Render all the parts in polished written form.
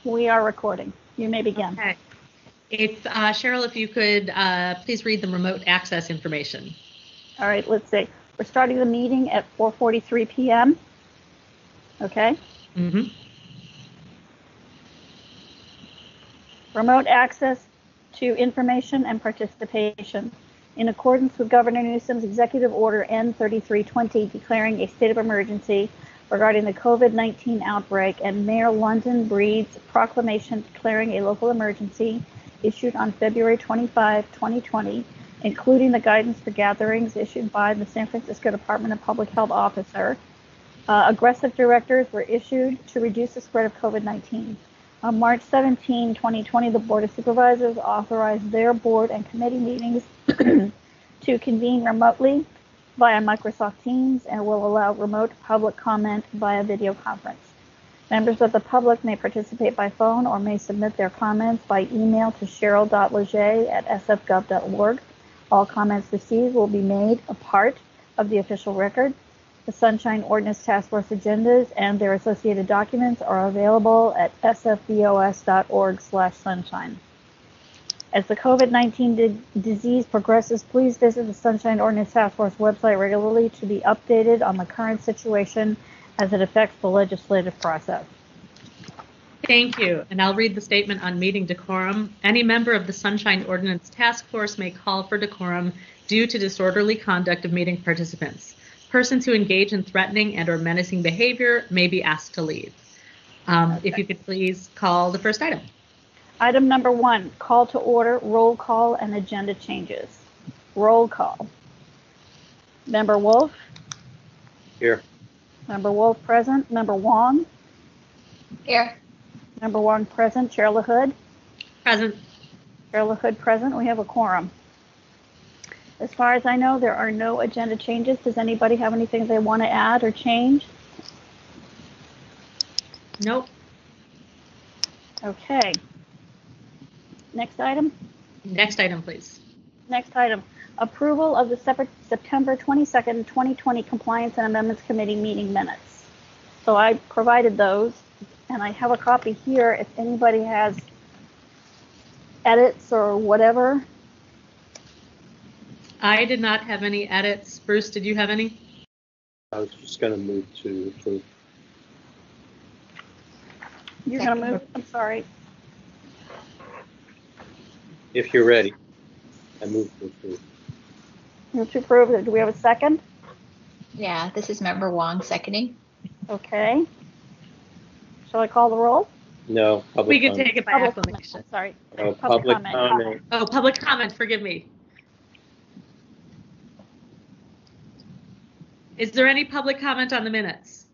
We are recording. You may begin. Okay. If Cheryl, if you could please read the remote access information. All right, let's see. We're starting the meeting at 4:43 p.m. Okay. Mm-hmm. Remote access to information and participation. In accordance with Governor Newsom's Executive Order N3320 declaring a state of emergency regarding the COVID-19 outbreak and Mayor London Breed's proclamation declaring a local emergency issued on February 25, 2020, including the guidance for gatherings issued by the San Francisco Department of Public Health officer, aggressive directives were issued to reduce the spread of COVID-19. On March 17, 2020, the Board of Supervisors authorized their board and committee meetings to convene remotely via Microsoft Teams and will allow remote public comment via video conference. Members of the public may participate by phone or may submit their comments by email to cheryl.leger@sfgov.org. All comments received will be made a part of the official record. The Sunshine Ordinance Task Force agendas and their associated documents are available at sfbos.org/sunshine. As the COVID-19 disease progresses, please visit the Sunshine Ordinance Task Force website regularly to be updated on the current situation as it affects the legislative process. Thank you. And I'll read the statement on meeting decorum. Any member of the Sunshine Ordinance Task Force may call for decorum due to disorderly conduct of meeting participants. Persons who engage in threatening and or menacing behavior may be asked to leave. If you could please call the first item. Item number 1, call to order, roll call, and agenda changes. Roll call. Member Wolf? Here. Member Wolf present. Member Wong? Here. Member Wong present. Chair LaHood? Present. Chair LaHood present. We have a quorum. As far as I know, there are no agenda changes. Does anybody have anything they want to add or change? Nope. Okay. Next item? Next item, please. Next item. Approval of the September 22nd, 2020 Compliance and Amendments Committee meeting minutes. So I provided those, and I have a copy here if anybody has edits or whatever. I did not have any edits. Bruce, did you have any? I was just going to move to approve. You're going to move? I'm sorry. If you're ready, I move to approve. Move to approve. Do we have a second? Yeah, this is Member Wong seconding. Okay. Shall I call the roll? No. We could take it by acclamation. Sorry. Oh, public comment. Oh, public comment. Forgive me. Is there any public comment on the minutes?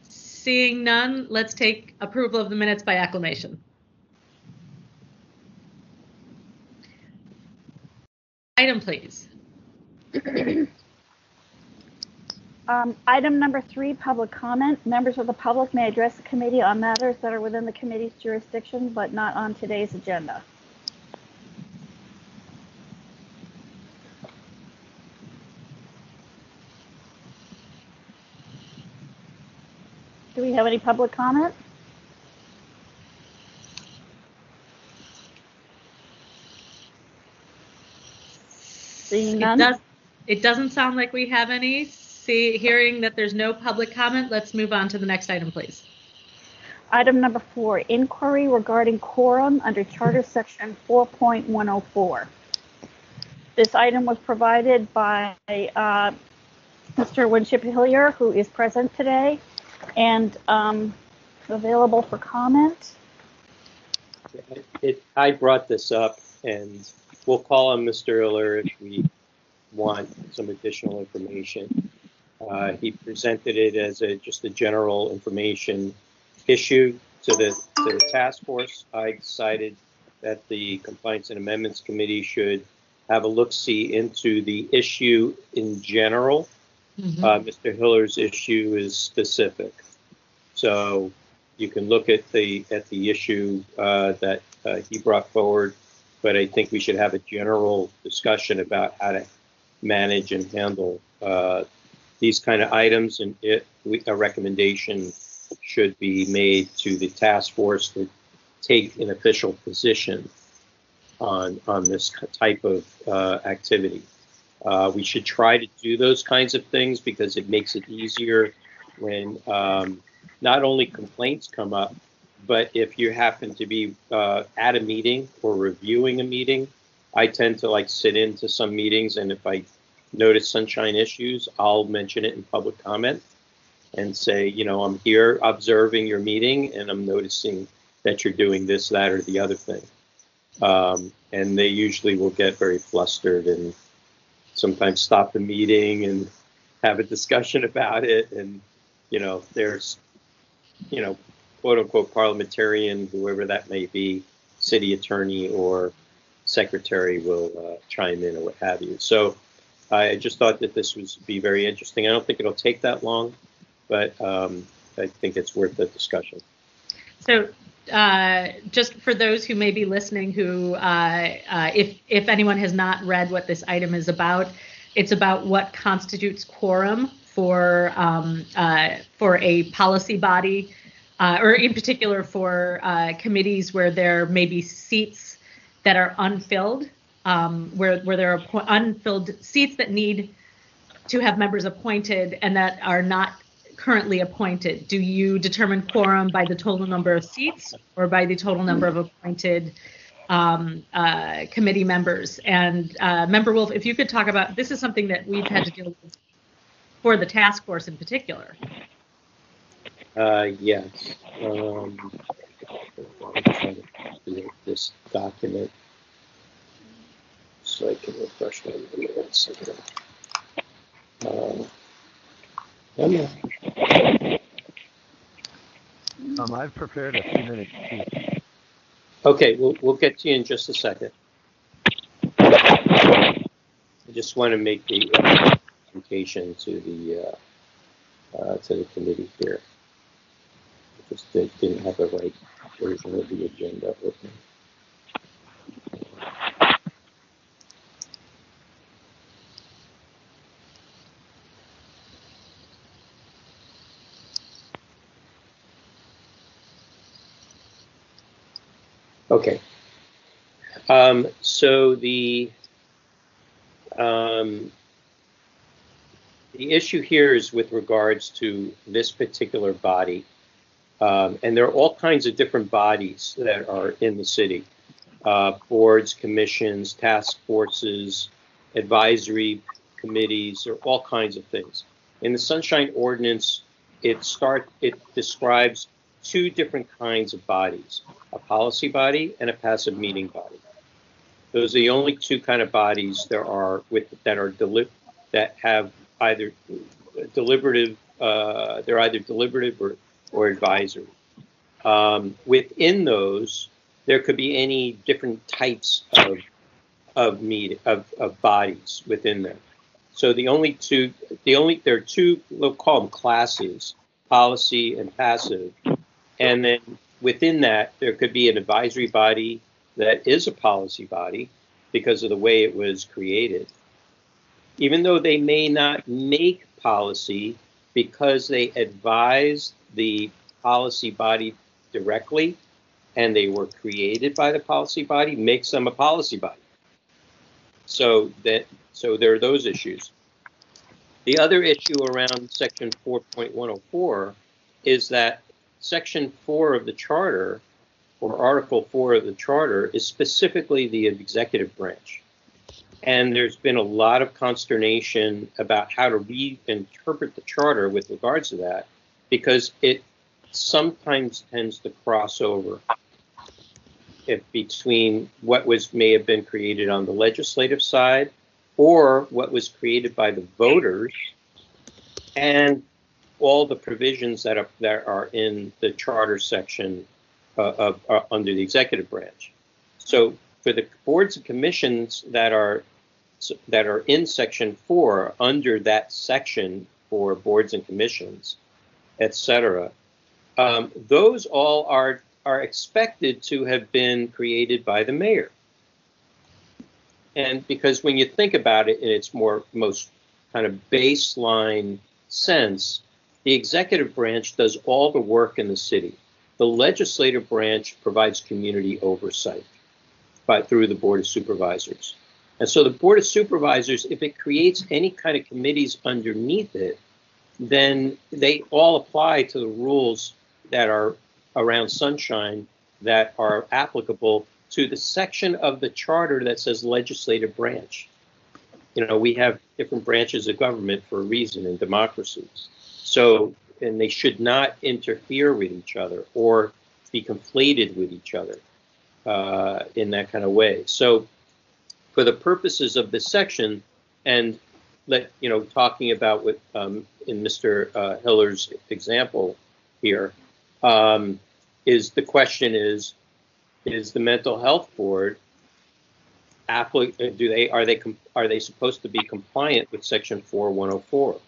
Seeing none, let's take approval of the minutes by acclamation. Item, please. Item number 3, public comment. Members of the public may address the committee on matters that are within the committee's jurisdiction, but not on today's agenda. Do we have any public comment? Seeing none? It doesn't sound like we have any. Hearing that there's no public comment, let's move on to the next item, please. Item number 4, inquiry regarding quorum under Charter Section 4.104. This item was provided by Mr. Winship Hillier, who is present today and available for comment. I brought this up, and we'll call on Mr. Hiller if we want some additional information. He presented it as just a general information issue to the task force. I decided that the Compliance and Amendments Committee should have a look-see into the issue in general. Mr. Hiller's issue is specific, so you can look at the issue that he brought forward. But I think we should have a general discussion about how to manage and handle these kind of items, and a recommendation should be made to the task force to take an official position on this type of activity. We should try to do those kinds of things because it makes it easier when not only complaints come up, but if you happen to be at a meeting or reviewing a meeting. I tend to like sit into some meetings, and if I notice sunshine issues, I'll mention it in public comment and say, you know, I'm here observing your meeting and I'm noticing that you're doing this, that, or the other thing. And they usually will get very flustered and sometimes stop the meeting and have a discussion about it. And, you know, there's, you know, quote unquote parliamentarian, whoever that may be, city attorney or secretary will chime in or what have you. So I just thought that this would be very interesting. I don't think it'll take that long, but I think it's worth the discussion. So just for those who may be listening who, if anyone has not read what this item is about, it's about what constitutes quorum for a policy body, or in particular for committees where there may be seats that are unfilled, where there are unfilled seats that need to have members appointed and that are not currently appointed. Do you determine quorum by the total number of seats or by the total number of appointed committee members? And Member Wolf, if you could talk about, this is something that we've had to deal with for the task force in particular. Yes. I'm trying to create this document so I can refresh my minutes. I've prepared a few minutes too. Okay, we'll get to you in just a second. I just want to make the presentation to the committee here. I just didn't have the right version of the agenda with me. Okay. So the issue here is with regards to this particular body. And there are all kinds of different bodies that are in the city. Boards, commissions, task forces, advisory committees, or all kinds of things. In the Sunshine Ordinance, it describes two different kinds of bodies, a policy body and a passive meeting body. Those are the only two kind of bodies there are that have either deliberative, they're either deliberative or advisory. Within those, there could be any different types of bodies within there. So there are two, we'll call them classes, policy and passive. And then within that, there could be an advisory body that is a policy body because of the way it was created. Even though they may not make policy, because they advise the policy body directly and they were created by the policy body, makes them a policy body. So there are those issues. The other issue around section 4.104 is that section 4 of the charter, or article 4 of the charter, is specifically the executive branch. And there's been a lot of consternation about how to reinterpret the charter with regards to that, because it sometimes tends to cross over between what may have been created on the legislative side or what was created by the voters and all the provisions that are in the charter section under the executive branch. So for the boards and commissions that are in section 4 under that section for boards and commissions, etc., those all are expected to have been created by the mayor. And because when you think about it in its most kind of baseline sense, the executive branch does all the work in the city. The legislative branch provides community oversight through the Board of Supervisors. And so the Board of Supervisors, if it creates any kind of committees underneath it, then they all apply to the rules that are around sunshine that are applicable to the section of the charter that says legislative branch. You know, we have different branches of government for a reason in democracies. So, and they should not interfere with each other or be conflated with each other in that kind of way. So for the purposes of this section, and talking about what in Mr. Hiller's example here, is the question is the mental health board are they supposed to be compliant with section 4104?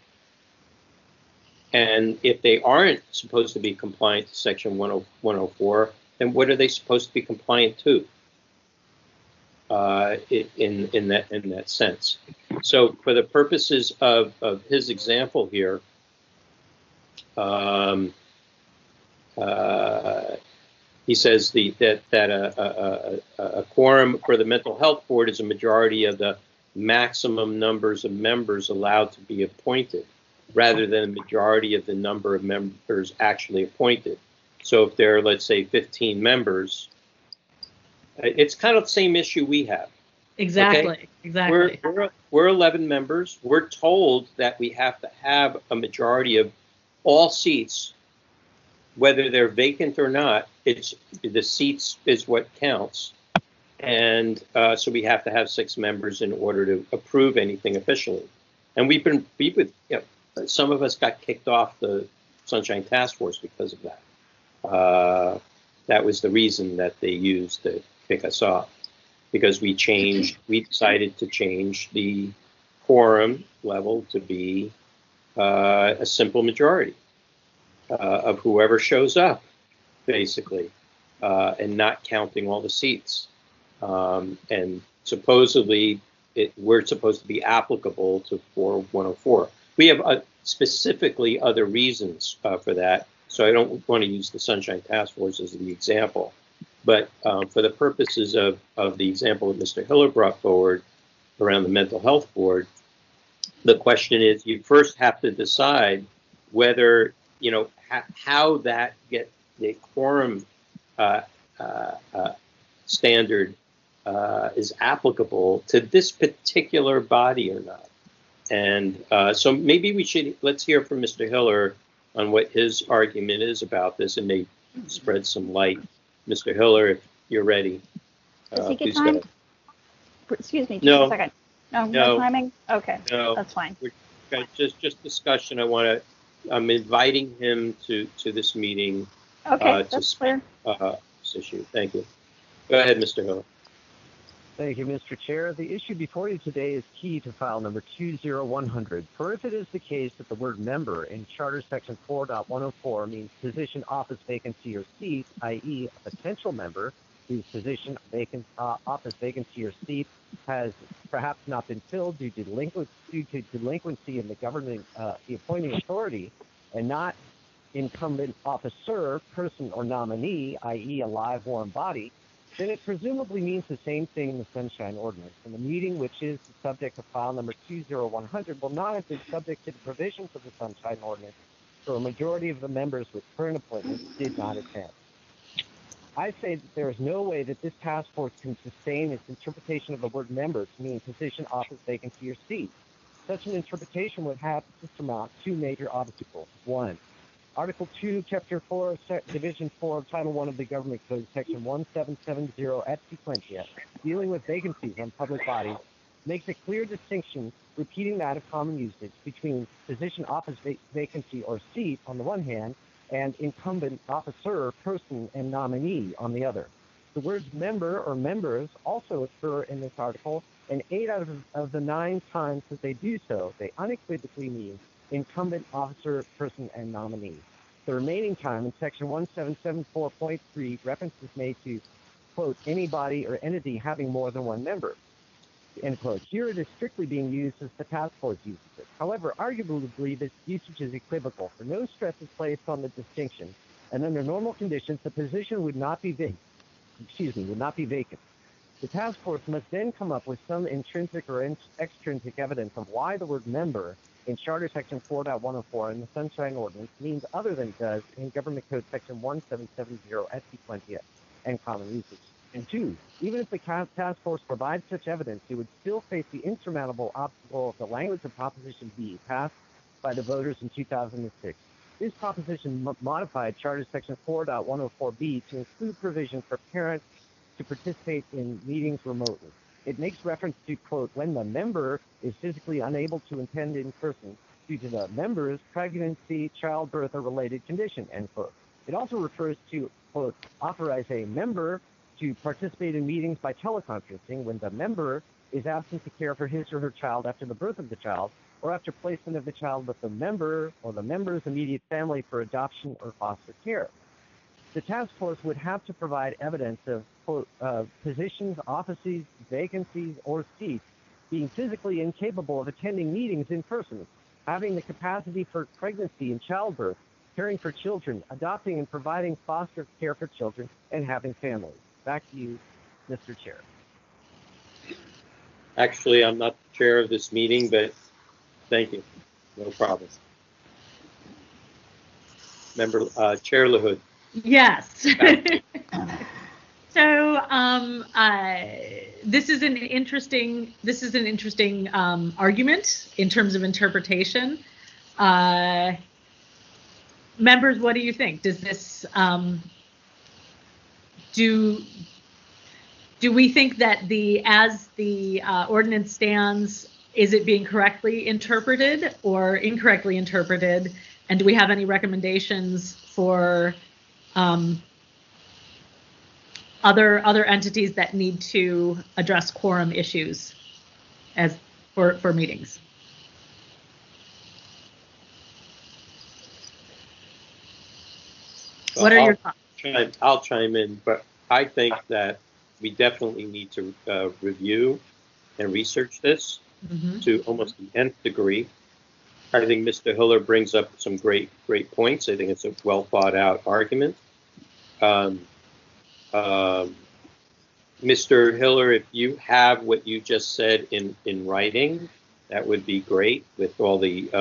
And if they aren't supposed to be compliant to section 104, then what are they supposed to be compliant to? In that sense. So for the purposes of his example here, he says that a quorum for the mental health board is a majority of the maximum numbers of members allowed to be appointed, rather than a majority of the number of members actually appointed. So if there are, let's say, 15 members, it's kind of the same issue we have. Exactly. Okay? Exactly. We're 11 members. We're told that we have to have a majority of all seats, whether they're vacant or not. It's the seats is what counts, and so we have to have 6 members in order to approve anything officially. And some of us got kicked off the Sunshine Task Force because of that. That was the reason that they used to kick us off, because we decided to change the quorum level to be a simple majority of whoever shows up, basically, and not counting all the seats. And supposedly, we're supposed to be applicable to 4104. We have specifically other reasons for that, so I don't want to use the Sunshine Task Force as the example. But for the purposes of the example that Mr. Hiller brought forward around the mental health board, the question is, you first have to decide whether, how that the quorum standard is applicable to this particular body or not. And so maybe let's hear from Mr. Hiller on what his argument is about this, and maybe spread some light. Mr. Hiller, if you're ready. Does he get please go time? ahead. Excuse me, just No. a second. No timing? Okay, No. that's fine. Just discussion. I'm inviting him to this meeting. Okay, to that's clear. This issue. Thank you. Go ahead, Mr. Hiller. Thank you, Mr. Chair. The issue before you today is key to file number 20100. For if it is the case that the word member in Charter Section 4.104 means position, office, vacancy, or seat, i.e. a potential member whose position, office, vacancy, or seat has perhaps not been filled due to delinquency in the appointing authority, and not incumbent officer, person, or nominee, i.e. a live, warm body, then it presumably means the same thing in the Sunshine Ordinance, and the meeting which is the subject of file number 20100 will not have been subject to the provisions of the Sunshine Ordinance, so a majority of the members with current appointments did not attend. I say that there is no way that this task force can sustain its interpretation of the word member to mean position, office, vacancy, or seat. Such an interpretation would have to surmount 2 major obstacles. 1. Article 2, Chapter 4, Division 4 of Title 1 of the Government Code, Section 1770 et sequentia, dealing with vacancies on public bodies, makes a clear distinction, repeating that of common usage, between position, office, vacancy, or seat on the one hand, and incumbent officer, person, and nominee on the other. The words member or members also occur in this article, and 8 out of the 9 times that they do so, they unequivocally mean incumbent officer, person, and nominee. The remaining time in section 1774.3 reference is made to, quote, any body or entity having more than 1 member, end quote. Here it is strictly being used as the task force uses it. However, arguably, this usage is equivocal, for no stress is placed on the distinction, and under normal conditions, the position would not be vacant. The task force must then come up with some intrinsic or extrinsic evidence of why the word member in Charter Section 4.104 and the Sunshine Ordinance means other than it does in Government Code Section 1770 SC20F and common usage. And two, even if the task force provides such evidence, it would still face the insurmountable obstacle of the language of Proposition B passed by the voters in 2006. This proposition modified Charter Section 4.104B to include provision for parents to participate in meetings remotely. It makes reference to, quote, when the member is physically unable to attend in person due to the member's pregnancy, childbirth, or related condition, end quote. It also refers to, quote, authorize a member to participate in meetings by teleconferencing when the member is absent to care for his or her child after the birth of the child or after placement of the child with the member or the member's immediate family for adoption or foster care. The task force would have to provide evidence of, quote, positions, offices, vacancies, or seats being physically incapable of attending meetings in person, having the capacity for pregnancy and childbirth, caring for children, adopting and providing foster care for children, and having families. Back to you, Mr. Chair. Actually, I'm not the chair of this meeting, but thank you. No problem. Member Chair LaHood. Yes. So this is an interesting argument in terms of interpretation. Members, what do you think? Does this do we think that as the ordinance stands, is it being correctly interpreted or incorrectly interpreted? And do we have any recommendations for other entities that need to address quorum issues as for meetings? What are your thoughts? I'll chime in, but I think that we definitely need to review and research this to almost the nth degree. I think Mr. Hiller brings up some great points. I think it's a well thought out argument. Mr. Hiller, if you have what you just said in writing, that would be great with all the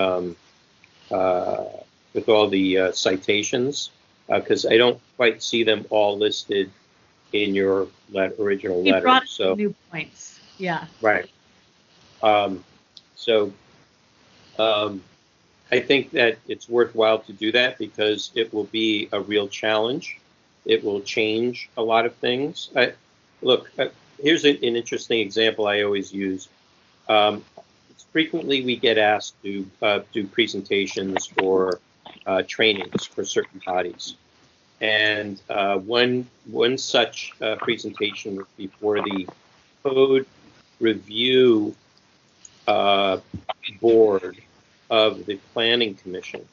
citations, because I don't quite see them all listed in your original letter. He brought some new points. Yeah. Right. I think that it's worthwhile to do that because it will be a real challenge. It will change a lot of things. Here's an interesting example I always use. Frequently we get asked to do presentations or trainings for certain bodies. And one such presentation was before the Code Review Board of the Planning Commission.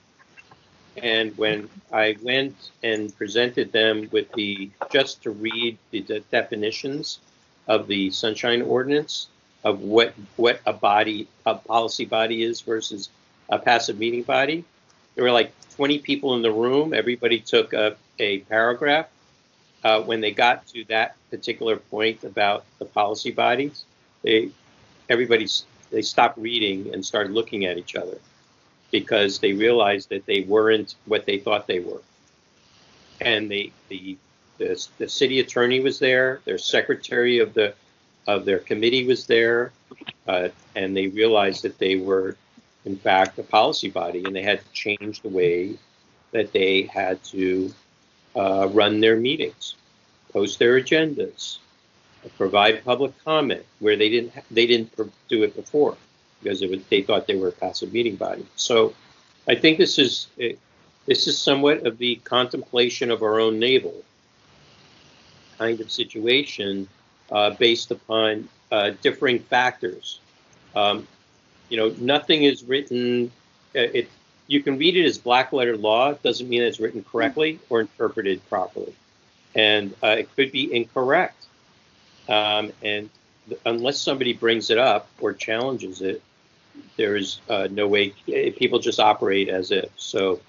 And when I went and presented them with just to read the definitions of the Sunshine Ordinance of what a policy body is versus a passive meeting body, there were like 20 people in the room. Everybody took a paragraph. When they got to that particular point about the policy bodies, they stopped reading and started looking at each other because they realized that they weren't what they thought they were. And the city attorney was there, their secretary of their committee was there, and they realized that they were, in fact, a policy body, and they had to change the way that they had to run their meetings, post their agendas, provide public comment where they didn't do it before because they thought they were a passive meeting body. So I think this is somewhat of the contemplation of our own navel kind of situation based upon differing factors. Nothing is written. You can read it as black letter law. It doesn't mean it's written correctly or interpreted properly, and it could be incorrect. And unless somebody brings it up or challenges it, there is no way, people just operate as if. So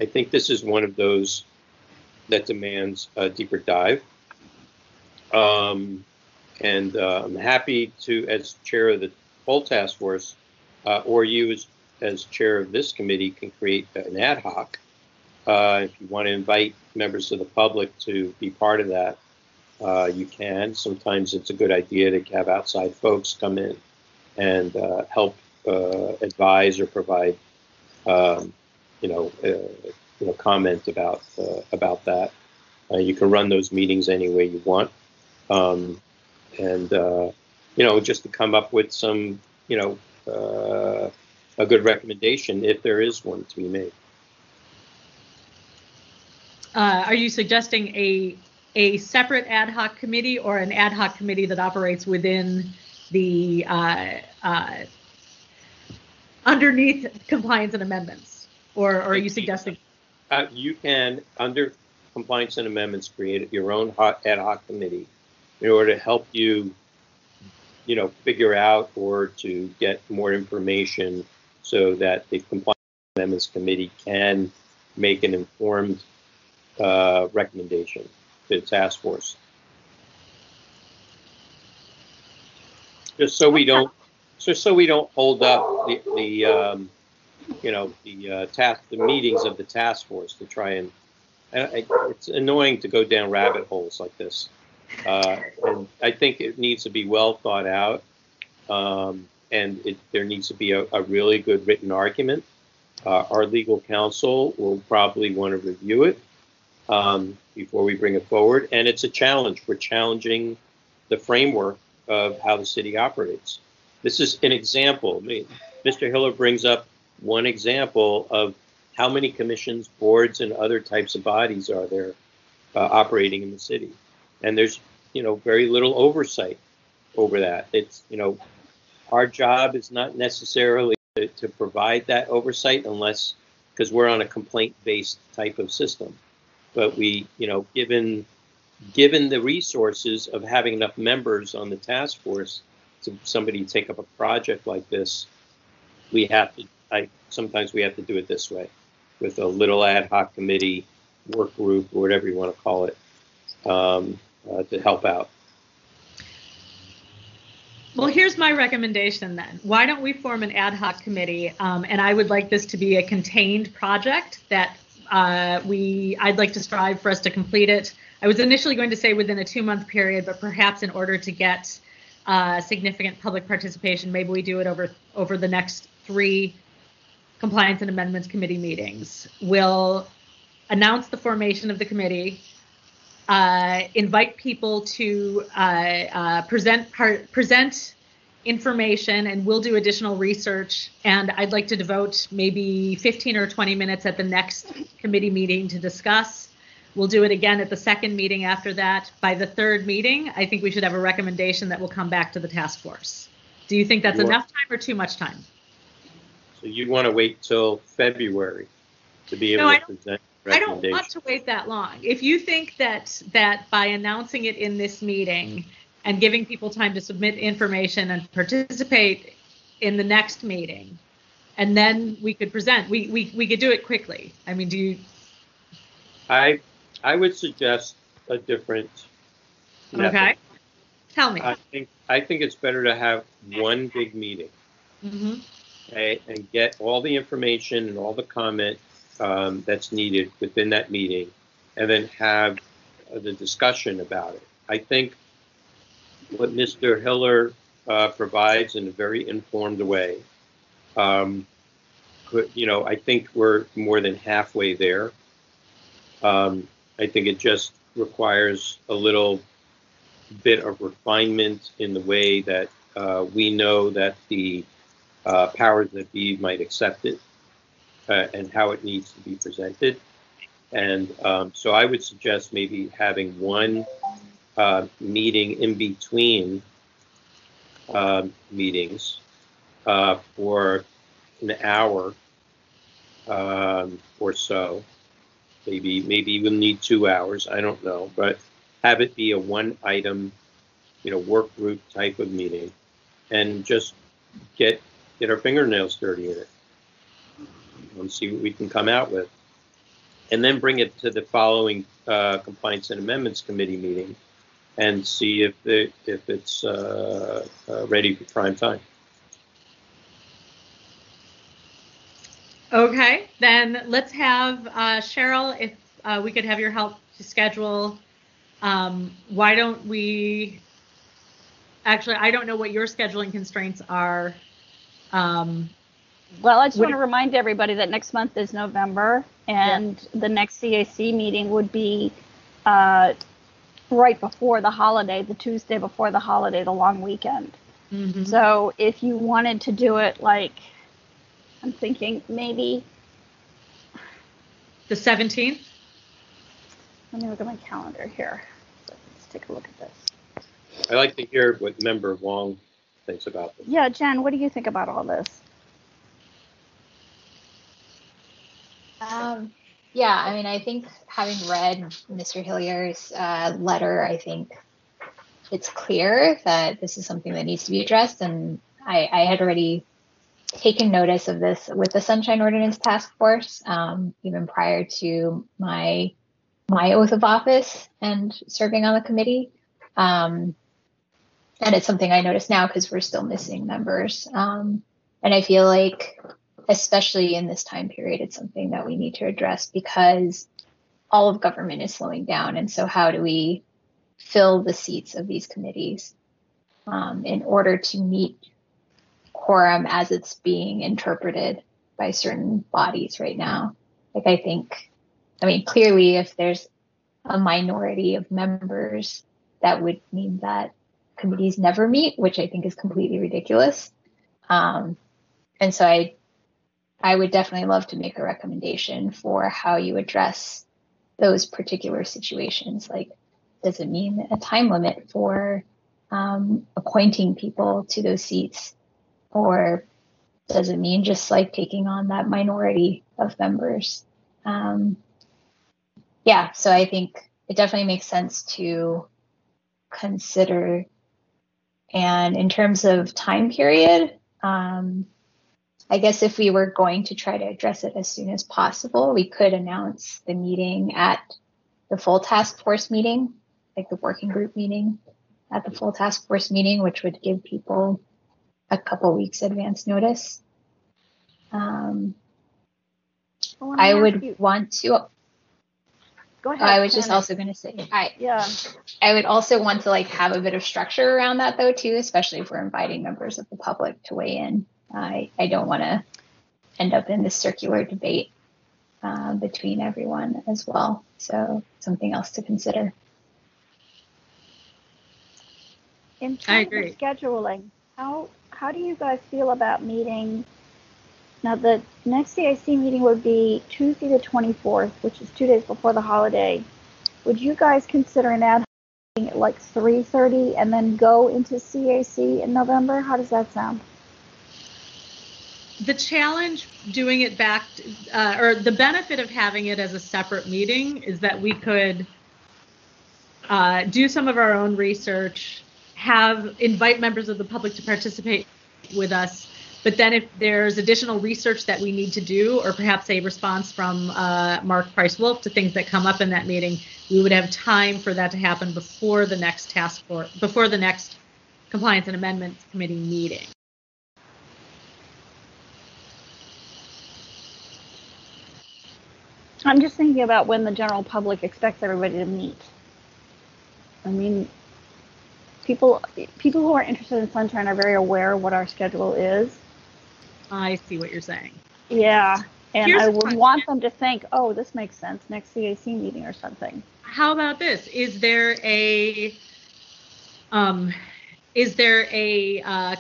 I think this is one of those that demands a deeper dive. And I'm happy to, as chair of the whole task force, or you as chair of this committee, can create an ad hoc. If you want to invite members of the public to be part of that, you can. Sometimes it's a good idea to have outside folks come in and help advise or provide, comment about that. You can run those meetings any way you want, just to come up with some, a good recommendation if there is one to be made. Are you suggesting a separate ad hoc committee or an ad hoc committee that operates within the underneath compliance and amendments? Or are you suggesting? You can, under compliance and amendments, create your own ad hoc committee in order to help you, figure out or to get more information so that the compliance and amendments committee can make an informed recommendation to the task force. Just so we don't, hold up the meetings of the task force to try and it's annoying to go down rabbit holes like this. And I think it needs to be well thought out, and there needs to be a really good written argument. Our legal counsel will probably want to review it before we bring it forward, and it's a challenge. We're challenging the framework of how the city operates. This is an example. Mr. Hiller brings up one example of how many commissions, boards, and other types of bodies are there operating in the city. And there's, very little oversight over that. It's, our job is not necessarily to provide that oversight because we're on a complaint-based type of system. But we, given the resources of having enough members on the task force to somebody take up a project like this, sometimes we have to do it this way, with a little ad hoc committee, work group, or whatever you want to call it, to help out. Well, here's my recommendation then. Why don't we form an ad hoc committee? And I would like this to be a contained project that I'd like to strive for us to complete it. I was initially going to say within a 2-month period, but perhaps in order to get significant public participation, maybe we do it over the next 3 Compliance and Amendments Committee meetings. We'll announce the formation of the committee, invite people to present information, and we'll do additional research. And I'd like to devote maybe 15 or 20 minutes at the next committee meeting to discuss. We'll do it again at the second meeting after that. By the 3rd meeting, I think we should have a recommendation that will come back to the task force. Do you think that's enough time or too much time? So you want to wait till February to be able to present recommendations? I don't want to wait that long. If you think that by announcing it in this meeting and giving people time to submit information and participate in the next meeting, and then we could present, we could do it quickly. I mean, do you? I would suggest a different method. Okay. Tell me. I think it's better to have one big meeting, okay, and get all the information and all the comment that's needed within that meeting, and then have the discussion about it. I think what Mr. Hiller provides in a very informed way, I think we're more than halfway there. I think it just requires a little bit of refinement in the way that we know that the powers that be might accept it and how it needs to be presented. And so I would suggest maybe having one meeting in between meetings for an hour or so. Maybe we'll need 2 hours. I don't know, but have it be a one-item, work group type of meeting, and just get get our fingernails dirty in it and see what we can come out with. And then bring it to the following Compliance and Amendments Committee meeting and see if it's ready for prime time. Okay, then let's have Cheryl, if we could have your help to schedule. Why don't we, actually, I don't know what your scheduling constraints are. Well, I just want to remind everybody that next month is November, and the next CAC meeting would be right before the holiday, the Tuesday before the holiday, the long weekend. Mm-hmm. So if you wanted to do it like, I'm thinking maybe The 17th? Let me look at my calendar here. Let's take a look at this. I'd like to hear what Member Wong thinks about this. Yeah, Jen, what do you think about all this? Yeah, I mean, I think having read Mr. Hillier's letter, I think it's clear that this is something that needs to be addressed. And I had already taken notice of this with the Sunshine Ordinance Task Force, even prior to my oath of office and serving on the committee. And it's something I notice now because we're still missing members. And I feel like, especially in this time period, it's something that we need to address because all of government is slowing down. And so how do we fill the seats of these committees in order to meet quorum as it's being interpreted by certain bodies right now? Like, I mean, clearly if there's a minority of members, that would mean that committees never meet, which I think is completely ridiculous. And so I would definitely love to make a recommendation for how you address those particular situations. Like, does it mean a time limit for appointing people to those seats? Or does it mean just like taking on that minority of members? Yeah, so I think it definitely makes sense to consider. And in terms of time period, I guess if we were going to try to address it as soon as possible, we could announce the meeting at the full task force meeting, like the working group meeting at the full task force meeting, which would give people a couple weeks advance notice. I would want to. Go ahead. I was just also going to say, I would also want to like have a bit of structure around that though too, especially if we're inviting members of the public to weigh in. I don't want to end up in this circular debate between everyone as well. So something else to consider. In terms of scheduling, how do you guys feel about meeting? Now, the next CIC meeting would be Tuesday the 24th, which is 2 days before the holiday. Would you guys consider an ad hoc meeting at like 3:30 and then go into CAC in November? How does that sound? The challenge doing it back, or the benefit of having it as a separate meeting is that we could do some of our own research, invite members of the public to participate with us. But then if there's additional research that we need to do, or perhaps a response from Mark Price-Wolf to things that come up in that meeting, we would have time for that to happen before the next before the next Compliance and Amendments Committee meeting. I'm just thinking about when the general public expects everybody to meet. I mean, people who are interested in Sunshine are very aware of what our schedule is. I see what you're saying. Yeah, and Here's I would want them to think, oh, this makes sense, next CAC meeting or something. How about this? Is there a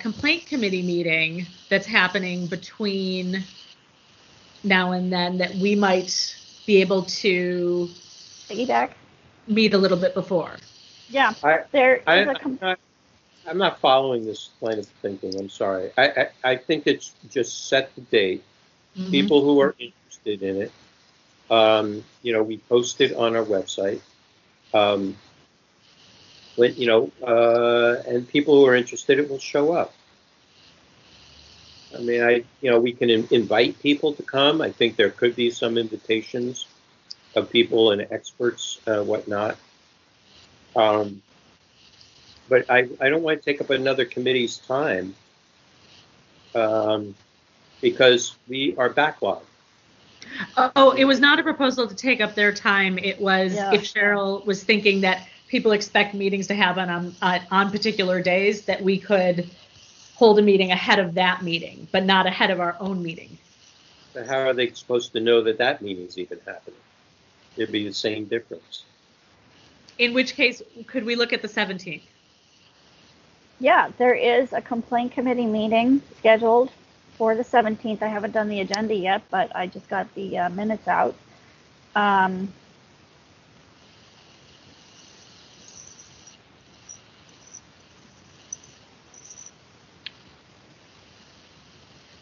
complaint committee meeting that's happening between now and then that we might be able to Piggyback? Meet a little bit before? Yeah, I'm not following this line of thinking. I'm sorry. I think it's just set the date. Mm-hmm. People who are interested in it, we post it on our website. And people who are interested, it will show up. I mean, we can invite people to come. I think there could be some invitations of people and experts, whatnot. But I don't want to take up another committee's time because we are backlogged. Oh, it was not a proposal to take up their time. It was if Cheryl was thinking that people expect meetings to happen on particular days, that we could hold a meeting ahead of that meeting, but not ahead of our own meeting. But how are they supposed to know that that meeting's even happening? It'd be the same difference. In which case, could we look at the 17th? Yeah, there is a complaint committee meeting scheduled for the 17th. I haven't done the agenda yet, but I just got the minutes out.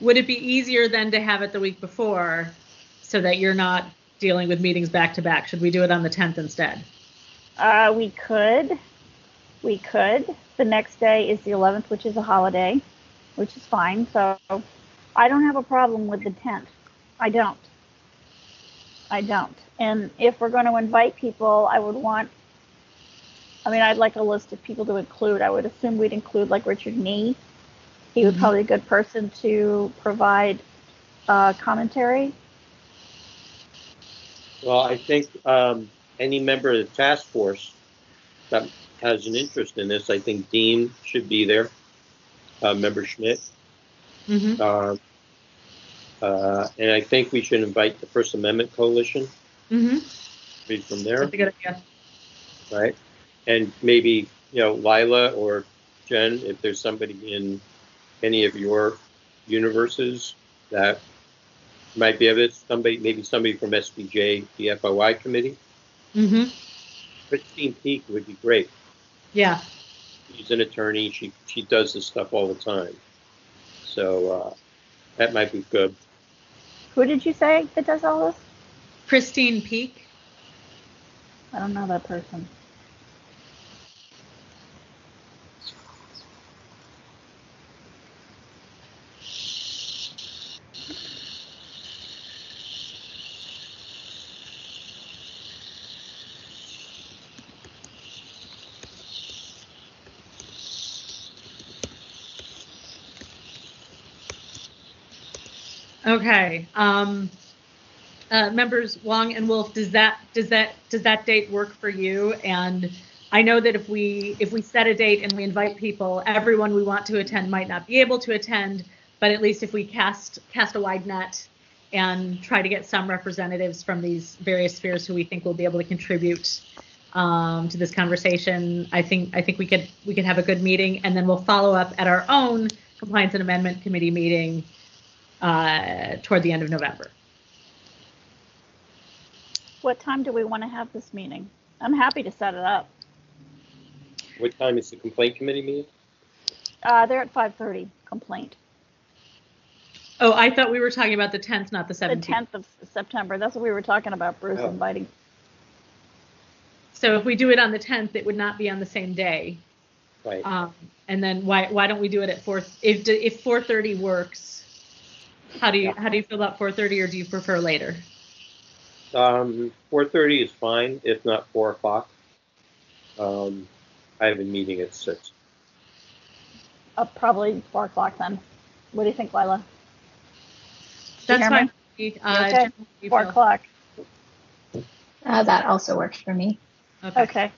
Would it be easier then to have it the week before so that you're not dealing with meetings back to back? Should we do it on the 10th instead? We could. The next day is the 11th, which is a holiday, which is fine. So I don't have a problem with the 10th. I don't. And if we're going to invite people, I'd like a list of people to include. I would assume we'd include like Richard Nee. He was probably a good person to provide commentary. Well, I think any member of the task force that has an interest in this, I think Dean should be there, Member Schmidt. Mm-hmm. And I think we should invite the First Amendment Coalition. Mm-hmm. Read from there. That's a good idea. Right. And maybe, Lila or Jen, if there's somebody in any of your universes that might be of it, maybe somebody from SBJ, the FOI committee. Mm-hmm. Christine Peak would be great. Yeah. She's an attorney. She does this stuff all the time. So that might be good. Who did you say that does all this? Christine Peak. I don't know that person. Okay. Members Wong and Wolf, does that date work for you? And I know that if we set a date and we invite people, everyone we want to attend might not be able to attend, but at least if we cast a wide net and try to get some representatives from these various spheres who we think will be able to contribute to this conversation, I think we could have a good meeting, and then we'll follow up at our own Compliance and Amendment Committee meeting toward the end of November. What time do we want to have this meeting? I'm happy to set it up. What time is the complaint committee meeting? They're at 5:30. Complaint. Oh, I thought we were talking about the 10th, not the 17th. The 10th of September. That's what we were talking about, Bruce, inviting. So if we do it on the 10th, it would not be on the same day. Right. And then why don't we do it at 4? If 4:30 works, how do you feel about 4:30, or do you prefer later? 4:30 is fine, if not 4 o'clock. I have a meeting at 6. Probably 4 o'clock then. What do you think, Lila? That's fine. Okay. 4 o'clock. That also works for me. Okay.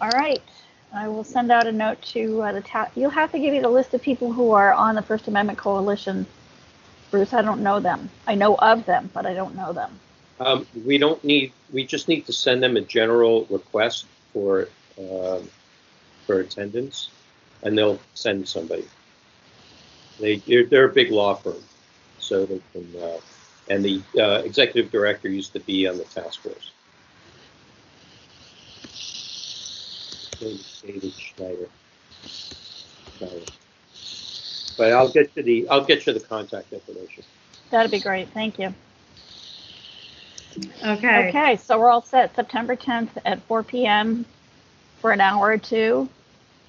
All right. I will send out a note to you'll have to give me the list of people who are on the First Amendment Coalition. Bruce, I don't know them. I know of them, but I don't know them. We just need to send them a general request for attendance, and they'll send somebody. They're a big law firm, so they can, and the executive director used to be on the task force. David Schneider. But I'll get you the contact information. That'd be great. Thank you. Okay. Okay, so we're all set. September 10th at 4 p.m. for an hour or two.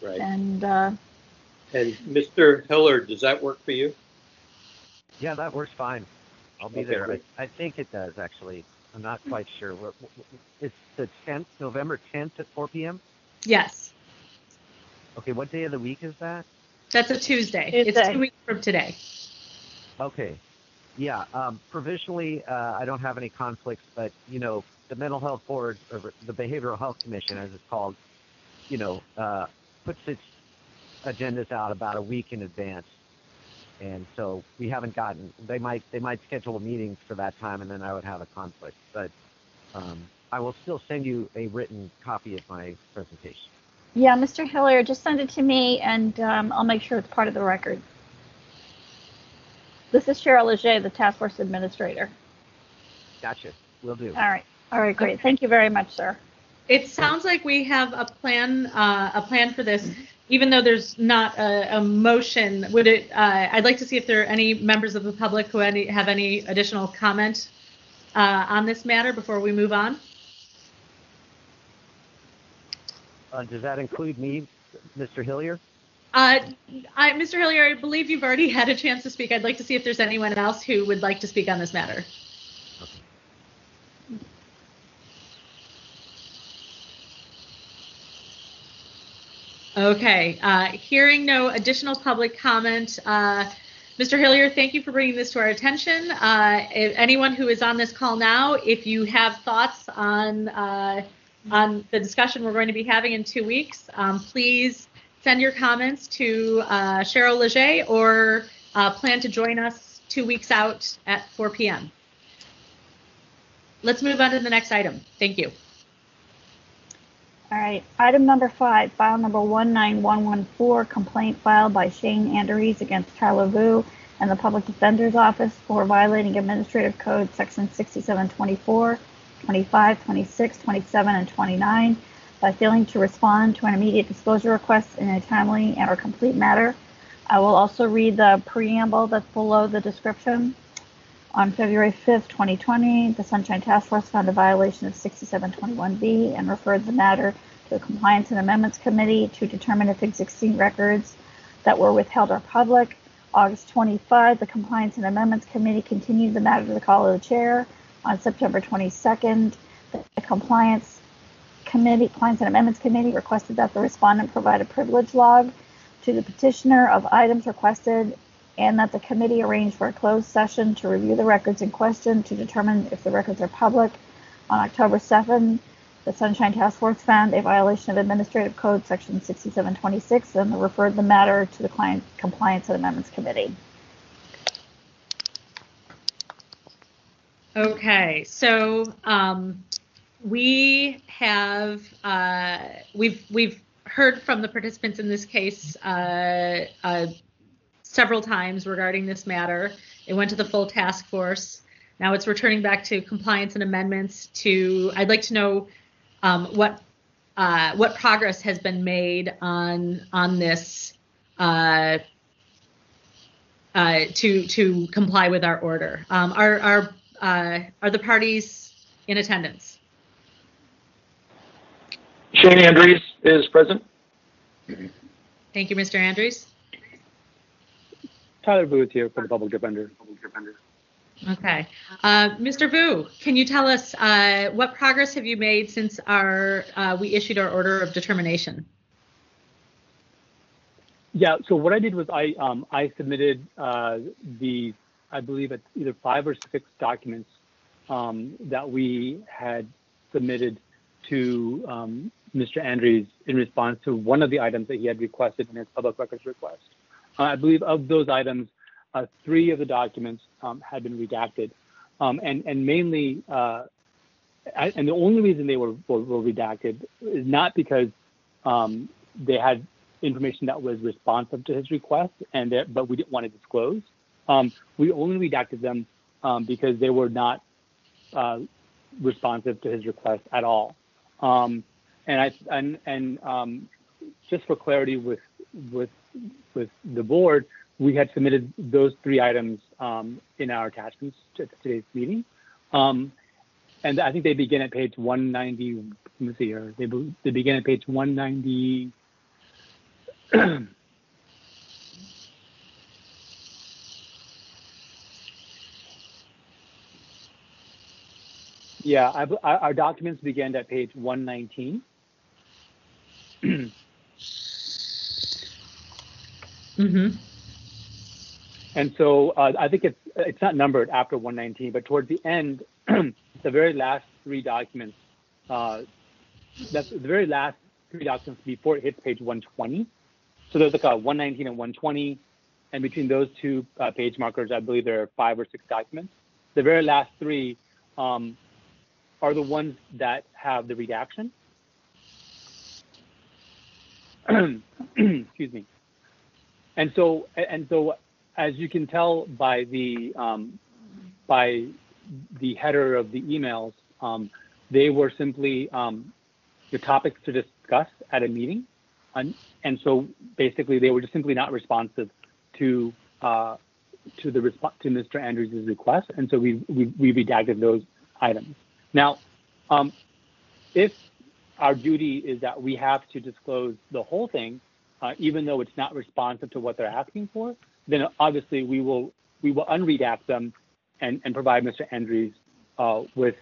Right. And Mr. Hiller, does that work for you? Yeah, that works fine. I'll be Okay, there. great. I think it does, actually. I'm not quite sure. It's the 10th, November 10th at 4 p.m.? Yes, Okay, what day of the week is that? that's a Tuesday. It's Tuesday. 2 weeks from today. Okay. Yeah, provisionally, I don't have any conflicts, but, you know, the Mental Health Board, or the Behavioral Health Commission, as it's called, you know, puts its agendas out about a week in advance. And so we haven't gotten, they might schedule a meeting for that time, and then I would have a conflict. But I will still send you a written copy of my presentation. Yeah, Mr. Hillier, just send it to me, and I'll make sure it's part of the record. This is Cheryl Leger, the task force administrator. Gotcha. Will do. All right, great. Thank you very much, sir. It sounds like we have a plan for this, even though there's not a motion. Would it? I'd like to see if there are any members of the public who have any additional comment on this matter before we move on. Does that include me, Mr. Hillier? Mr. Hillier, I believe you've already had a chance to speak. I'd like to see if there's anyone else who would like to speak on this matter. Okay, hearing no additional public comment, Mr. Hillier, thank you for bringing this to our attention. If anyone who is on this call now, if you have thoughts on the discussion we're going to be having in 2 weeks, please send your comments to Cheryl Leger, or plan to join us 2 weeks out at 4 p.m. Let's move on to the next item. Thank you. All right, item number 5, file number 19114, complaint filed by Shane Andrews against Tyler Vu and the Public Defender's Office for violating Administrative Code Section 6724, 25, 26, 27, and 29 by failing to respond to an immediate disclosure request in a timely and or complete manner. I will also read the preamble that's below the description. On February 5th, 2020, the Sunshine Task Force found a violation of 6721B and referred the matter to the Compliance and Amendments Committee to determine if existing records that were withheld are public. August 25, the Compliance and Amendments Committee continued the matter to the call of the chair. On September 22nd, the Compliance and Amendments Committee requested that the respondent provide a privilege log to the petitioner of items requested, and that the committee arrange for a closed session to review the records in question to determine if the records are public. On October 7, the Sunshine Task Force found a violation of Administrative Code Section 6726 and referred the matter to the Compliance and Amendments Committee. Okay, so we have we've heard from the participants in this case several times regarding this matter. It went to the full task force. Now it's returning back to compliance and amendments. I'd like to know what progress has been made on this to comply with our order. Are the parties in attendance? Shane Andrews is present. Thank you, Mr. Andrews. Tyler Vu is here for the Public Defender. Okay. Mr. Vu, can you tell us what progress have you made since we issued our order of determination? Yeah, so what I did was I submitted I believe it's either 5 or 6 documents that we had submitted to Mr. Andrews in response to one of the items that he had requested in his public records request. I believe of those items, 3 of the documents had been redacted, and mainly, and the only reason they were redacted is not because they had information that was responsive to his request, but we didn't want to disclose. We only redacted them because they were not responsive to his request at all. Just for clarity with the board, we had submitted those 3 items in our attachments to today's meeting. And I think they begin at page 190. Let me see here. They begin at page 190. Yeah, our documents begin at page 119. Mm-hmm. And so I think it's not numbered after 119, but towards the end, the very last three documents, that's the very last three documents before it hits page 120. So there's like a 119 and 120, and between those two page markers, I believe there are 5 or 6 documents. The very last three are the ones that have the redaction. Excuse me. And so as you can tell by the header of the emails, they were simply the topics to discuss at a meeting, and so basically they were just simply not responsive to Mr. Andrews' request, and so we redacted those items. Now, if our duty is that we have to disclose the whole thing, even though it's not responsive to what they're asking for, then obviously we will unredact them and provide Mr. Andrews with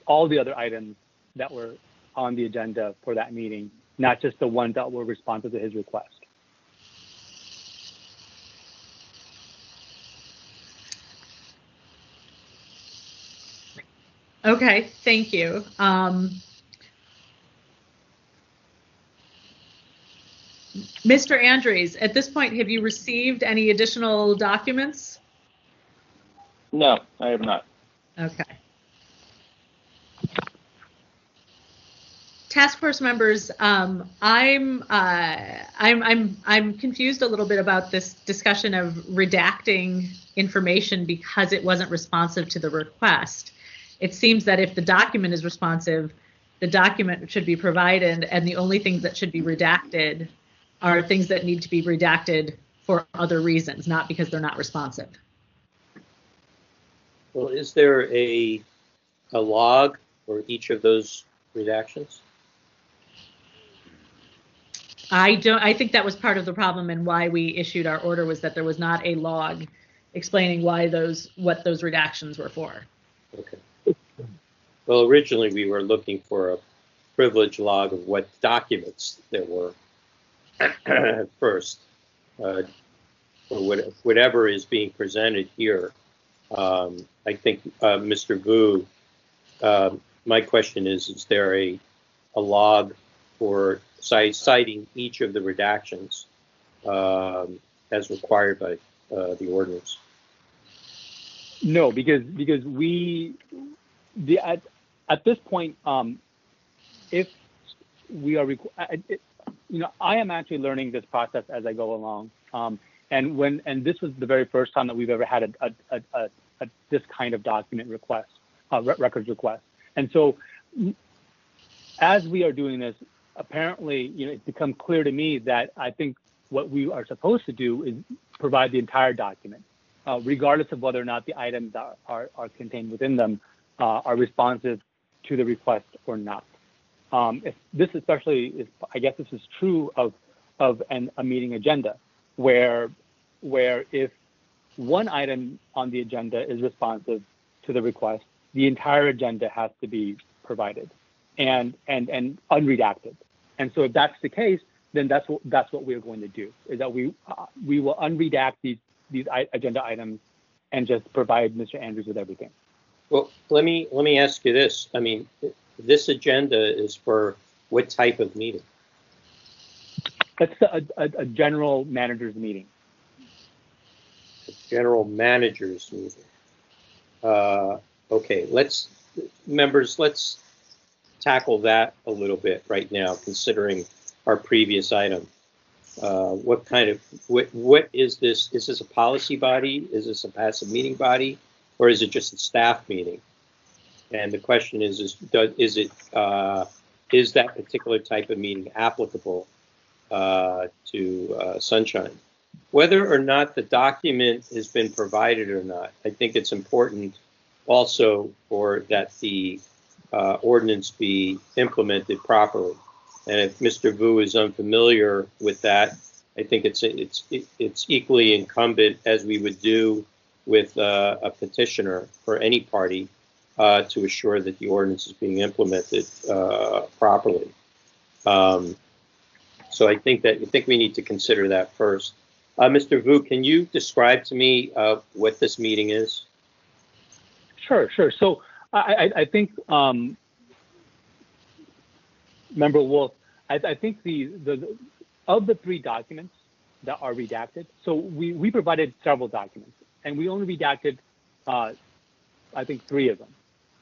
all the other items that were on the agenda for that meeting, not just the ones that were responsive to his request. Okay, thank you. Mr. Andrews, at this point, have you received any additional documents? No, I have not. Okay. Task force members, I'm confused a little bit about this discussion of redacting information because it wasn't responsive to the request. It seems that if the document is responsive, the document should be provided, and the only things that should be redacted are things that need to be redacted for other reasons, not because they're not responsive. Well, is there a log for each of those redactions? I think that was part of the problem and why we issued our order, was that there was not a log explaining what those redactions were for. Okay. Well, originally we were looking for a privilege log of what documents there were at first, or whatever is being presented here. I think, Mr. Vu, my question is there a log for citing each of the redactions as required by the ordinance? No, because at this point, if we are, I am actually learning this process as I go along, and this was the very first time that we've ever had this kind of document request, records request, and so as we are doing this, apparently, it's become clear to me that I think what we are supposed to do is provide the entire document, regardless of whether or not the items that are contained within them are responsive to the request or not. If this especially is, I guess this is true of a meeting agenda, where if one item on the agenda is responsive to the request, the entire agenda has to be provided and unredacted. And so if that's the case, then that's what we are going to do, is that we will unredact these agenda items and just provide Mr. Andrews with everything. Well, let me ask you this. I mean, this agenda is for what type of meeting? That's a general manager's meeting. A general manager's meeting. Okay, let's tackle that a little bit right now, considering our previous item. What is this? Is this a policy body? Is this a passive meeting body? Or is it just a staff meeting? And the question is that particular type of meeting applicable to Sunshine? Whether or not the document has been provided or not, I think it's important also for that the ordinance be implemented properly. And if Mr. Vu is unfamiliar with that, I think it's equally incumbent, as we would do with a petitioner for any party, to assure that the ordinance is being implemented properly. So I think we need to consider that first. Mr. Vu, can you describe to me what this meeting is? Sure. So I think, Member Wolf, I think of the 3 documents that are redacted, so we provided several documents, and we only redacted, I think, 3 of them.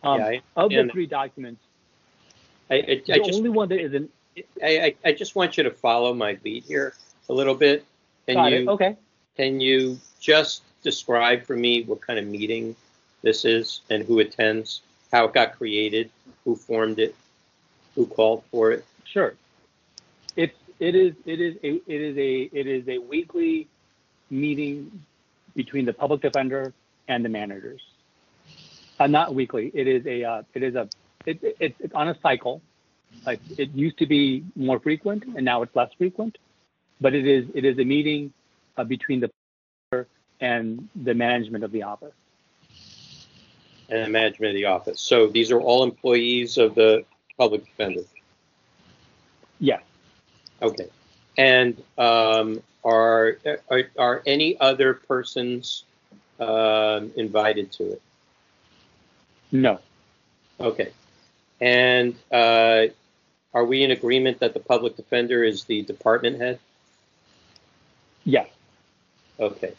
Of the 3 documents, only one that isn't. I just want you to follow my lead here a little bit. Okay. Can you just describe for me what kind of meeting this is and who attends, how it got created, who formed it, who called for it? Sure. It is a weekly meeting between the public defender and the managers. Not weekly. It's on a cycle. Like, it used to be more frequent, and now it's less frequent. But it is a meeting between the public and the management of the office. And the management of the office. So these are all employees of the public defender. Yes. Okay. And are any other persons invited to it? No. Okay. And are we in agreement that the public defender is the department head? Yes. Okay.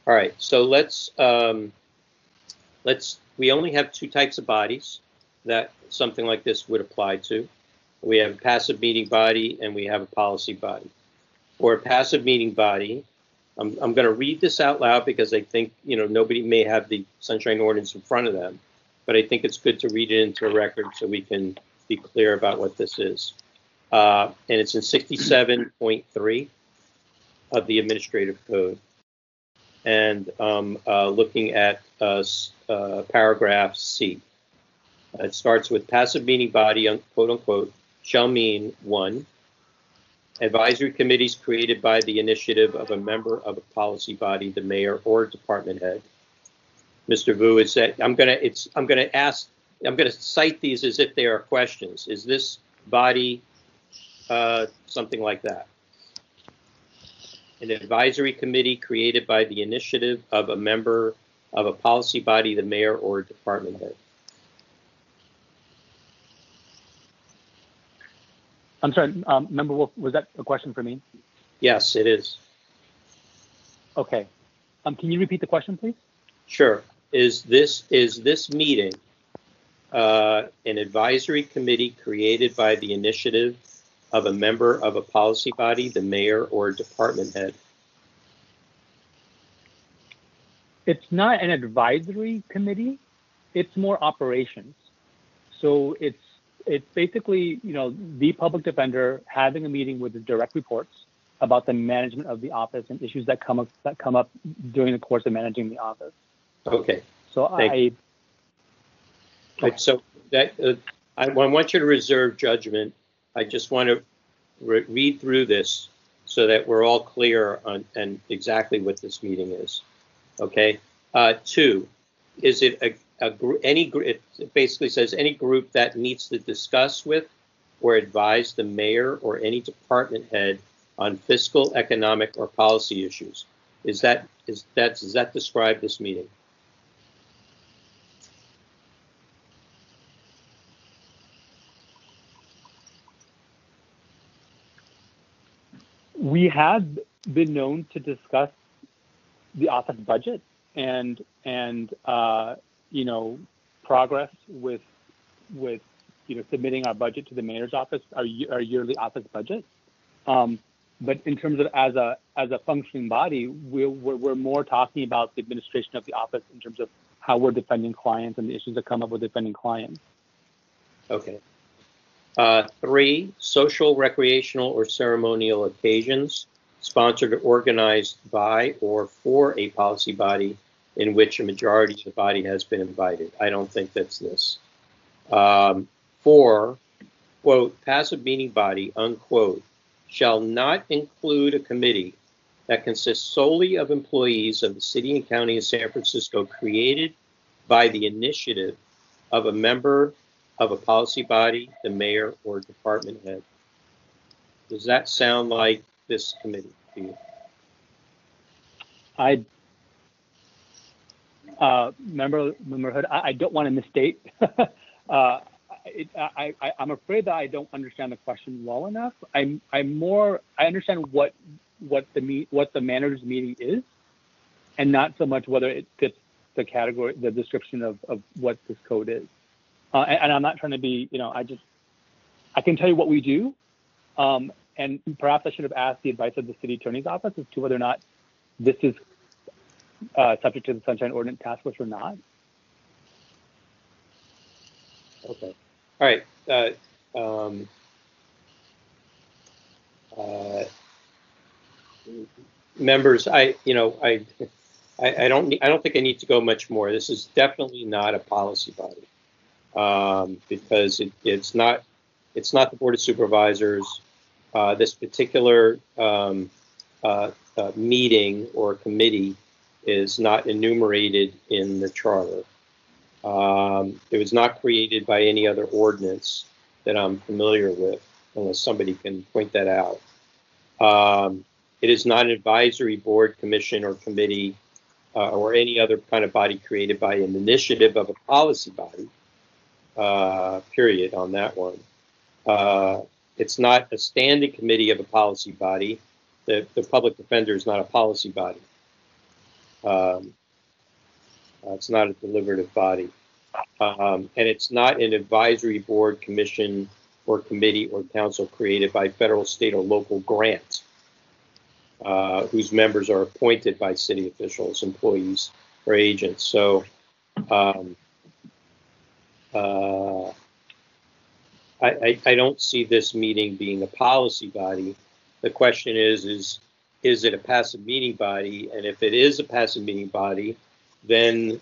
All right. So we only have 2 types of bodies that something like this would apply to. We have a passive meeting body and we have a policy body. For a passive meeting body, I'm going to read this out loud because I think, nobody may have the Sunshine Ordinance in front of them, but I think it's good to read it into a record so we can be clear about what this is. And it's in 67.3 of the Administrative Code. And looking at paragraph C. It starts with passive meeting body, quote unquote, shall mean 1, advisory committees created by the initiative of a member of a policy body, the mayor or department head. Mr. Vu, is that I'm going to cite these as if they are questions. Is this body something like that? An advisory committee created by the initiative of a member of a policy body, the mayor or department head. I'm sorry, Member Wolf, was that a question for me? Yes, it is. Okay. Can you repeat the question, please? Sure. Is this meeting an advisory committee created by the initiative of a member of a policy body, the mayor or department head? It's not an advisory committee. It's more operations. So it's basically, the public defender having a meeting with the direct reports about the management of the office and issues that come up during the course of managing the office. Okay. So So that I want you to reserve judgment. I just want to read through this so that we're all clear on exactly what this meeting is. Okay. 2, is it it basically says any group that meets to discuss with or advise the mayor or any department head on fiscal, economic, or policy issues. Does that describe this meeting? We have been known to discuss the office budget and progress with submitting our budget to the mayor's office, our yearly office budget. But in terms of as a functioning body, we're more talking about the administration of the office in terms of how we're defending clients and the issues that come up with defending clients. Okay. 3, social, recreational, or ceremonial occasions sponsored or organized by or for a policy body in which a majority of the body has been invited. I don't think that's this. 4, quote, passive meeting body, unquote, shall not include a committee that consists solely of employees of the city and county of San Francisco created by the initiative of a member of a policy body, the mayor, or department head. Does that sound like this committee to you? Member Hood, I don't want to misstate. I'm afraid that I don't understand the question well enough. I understand what the manager's meeting is, and not so much whether it fits the category, the description of what this code is. And I'm not trying to be, I can tell you what we do, and perhaps I should have asked the advice of the city attorney's office as to whether or not this is subject to the Sunshine Ordinance Task Force or not. Okay. All right. Members, I don't think I need to go much more. This is definitely not a policy body, because it's not the Board of Supervisors. This particular meeting or committee is not enumerated in the charter. It was not created by any other ordinance that I'm familiar with, unless somebody can point that out. It is not an advisory board, commission, or committee, or any other kind of body created by an initiative of a policy body, period on that one. It's not a standing committee of a policy body. The public defender is not a policy body. It's not a deliberative body. And it's not an advisory board, commission, or committee or council created by federal, state, or local grant, whose members are appointed by city officials, employees, or agents. So I don't see this meeting being a policy body. The question is it a passive meeting body? And if it is a passive meeting body, then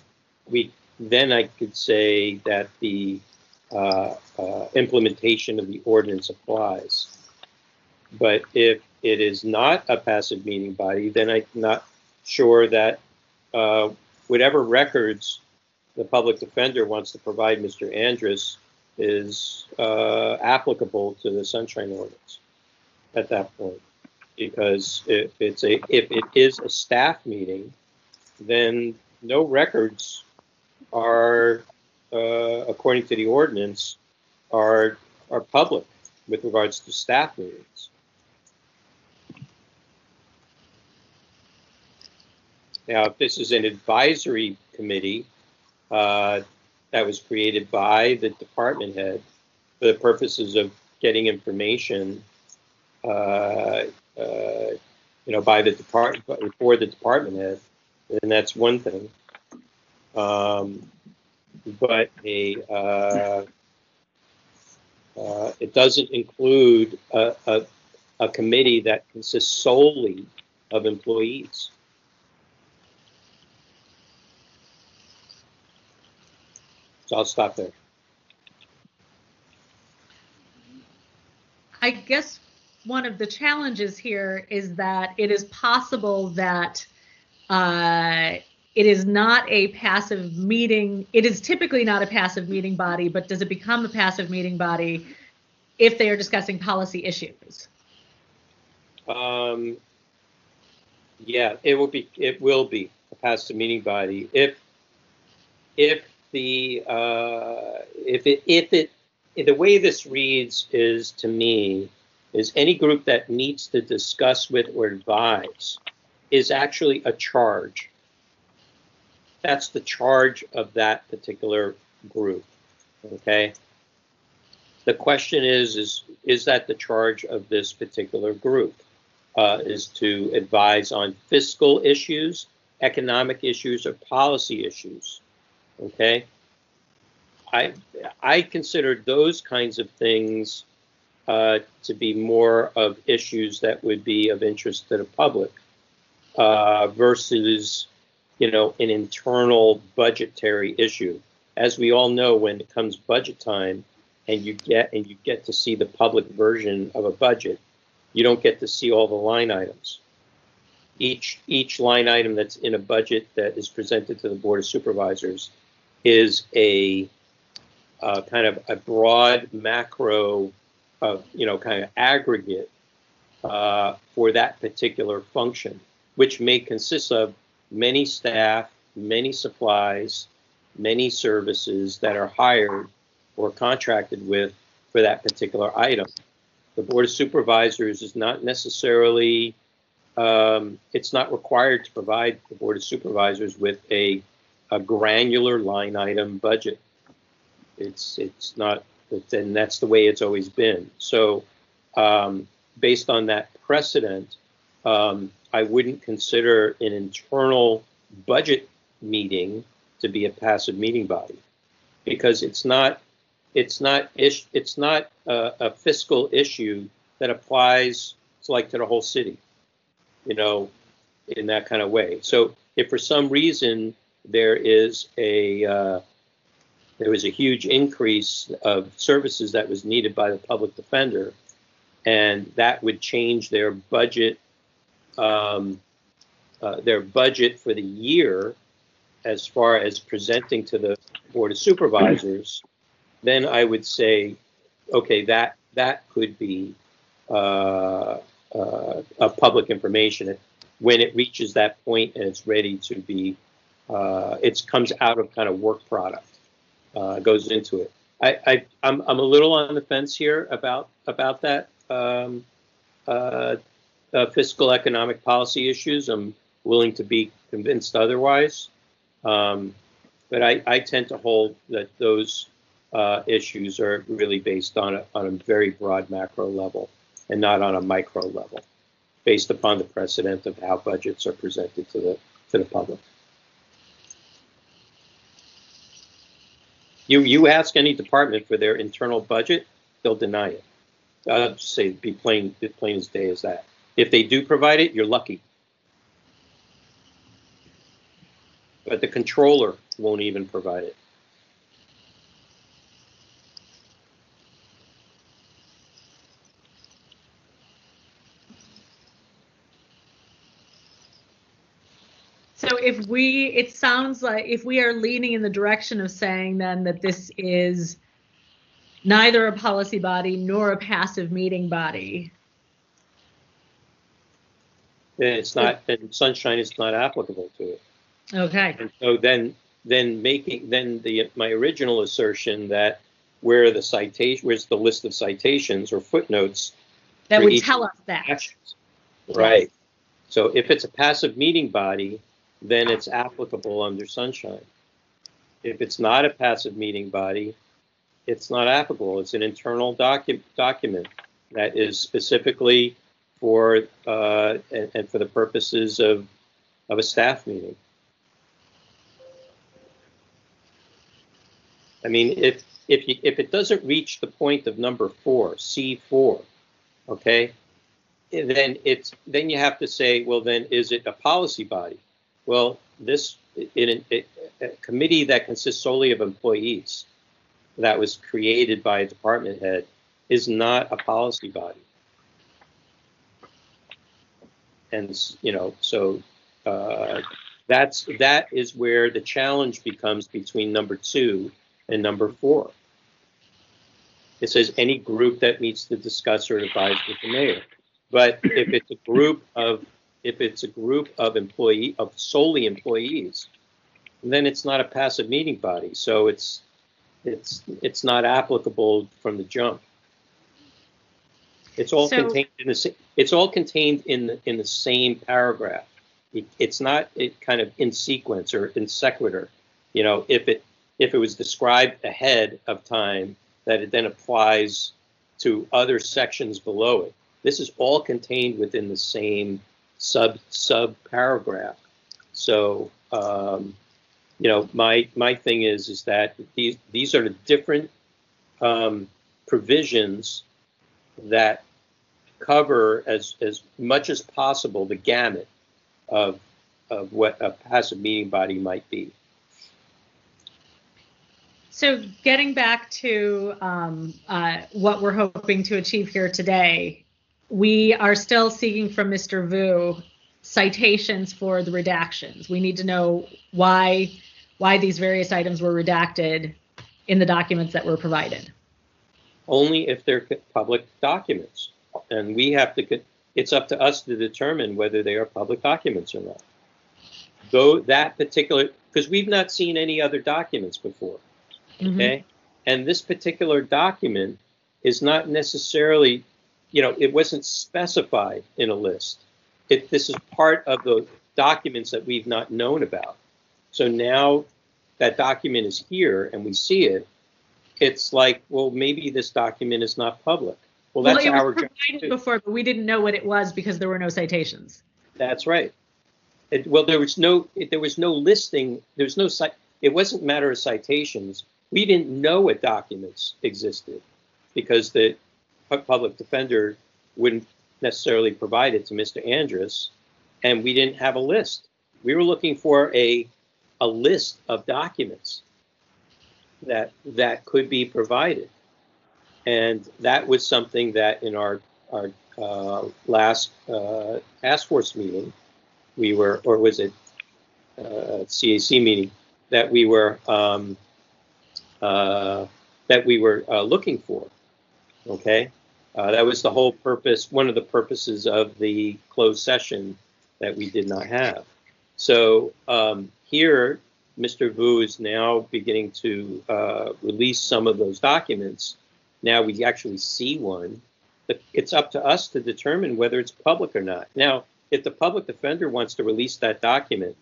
I could say that the implementation of the ordinance applies. But if it is not a passive meeting body, then I'm not sure that whatever records the public defender wants to provide Mr. Andrus is applicable to the Sunshine Ordinance at that point. Because if it is a staff meeting, then no records are, according to the ordinance, are public with regards to staff meetings. Now, if this is an advisory committee that was created by the department head for the purposes of getting information, by the department, for the department head, then that's one thing. But it doesn't include a committee that consists solely of employees. So I'll stop there. I guess one of the challenges here is that it is possible that it is not a passive meeting. It is typically not a passive meeting body, but does it become a passive meeting body if they are discussing policy issues? Yeah, it will be a passive meeting body if the way this reads is, to me, is any group that meets to discuss with or advise is actually a charge. That's the charge of that particular group, okay? The question is that the charge of this particular group is to advise on fiscal issues, economic issues, or policy issues, okay? I consider those kinds of things to be more of issues that would be of interest to the public versus, an internal budgetary issue. As we all know, when it comes budget time and you get to see the public version of a budget, you don't get to see all the line items. Each line item that's in a budget that is presented to the Board of Supervisors is a kind of a broad macro, kind of aggregate for that particular function, which may consist of many staff, many supplies, many services that are hired or contracted with for that particular item. The Board of Supervisors is not necessarily, it's not required to provide the Board of Supervisors with a granular line item budget. It's not, and that's the way it's always been. So based on that precedent, I wouldn't consider an internal budget meeting to be a passive meeting body, because it's not a fiscal issue that applies to the whole city, in that kind of way. So if for some reason there was a huge increase of services that was needed by the public defender, and that would change their budget for the year as far as presenting to the Board of Supervisors, then I would say, okay, that could be a public information when it reaches that point and it's ready to be, it comes out of kind of work product, goes into it. I'm a little on the fence here about that fiscal economic policy issues. I'm willing to be convinced otherwise. But I tend to hold that those issues are really based on a very broad macro level and not on a micro level, based upon the precedent of how budgets are presented to the public. You ask any department for their internal budget, they'll deny it. I'll just say be plain as day as that. If they do provide it, you're lucky. But the controller won't even provide it. So it sounds like if we are leaning in the direction of saying then that this is neither a policy body nor a passive meeting body. Then it's not, and Sunshine is not applicable to it. Okay. And so then my original assertion that where's the list of citations or footnotes that would tell us that. Actions, right. Yes. So if it's a passive meeting body, then it's applicable under Sunshine. If it's not a passive meeting body, it's not applicable. It's an internal document that is specifically for and for the purposes of a staff meeting. I mean, if it doesn't reach the point of number 4, C4, okay, then you have to say, well, then is it a policy body? Well, a committee that consists solely of employees that was created by a department head is not a policy body. And so that is where the challenge becomes between number 2 and number 4. It says any group that meets to discuss or advise with the mayor. But if it's a group of solely employees, then it's not a passive meeting body. So it's not applicable from the jump. It's all contained in the same paragraph. It's not kind of in sequence or in sequitur. If it was described ahead of time, that it then applies to other sections below it. This is all contained within the same sub paragraph. So my thing is that these are the different provisions that cover as much as possible the gamut of what a passive meeting body might be. So getting back to what we're hoping to achieve here today, we are still seeking from Mr. Vu citations for the redactions. We need to know why these various items were redacted in the documents that were provided? Only if they're public documents. And we have to, it's up to us to determine whether they are public documents or not. Though that particular, because we've not seen any other documents before, okay? And this particular document is not necessarily, you know, it wasn't specified in a list. This is part of the documents that we've not known about. So now that document is here and we see it, it's like, well, maybe this document is not public. Well, that's it was our job provided before, but we didn't know what it was because there were no citations. That's right. Well, there was no listing. There's no site. It wasn't a matter of citations. We didn't know what documents existed because the public defender wouldn't necessarily provide it to Mr. Andrus, and we didn't have a list. We were looking for a list of documents that could be provided, and that was something that in our last task force meeting we were, or was it CAC meeting, that we were looking for. Okay, that was the whole purpose. One of the purposes of the closed session that we did not have. So here, Mr. Vu is now beginning to release some of those documents. Now we actually see one. But it's up to us to determine whether it's public or not. Now, if the public defender wants to release that document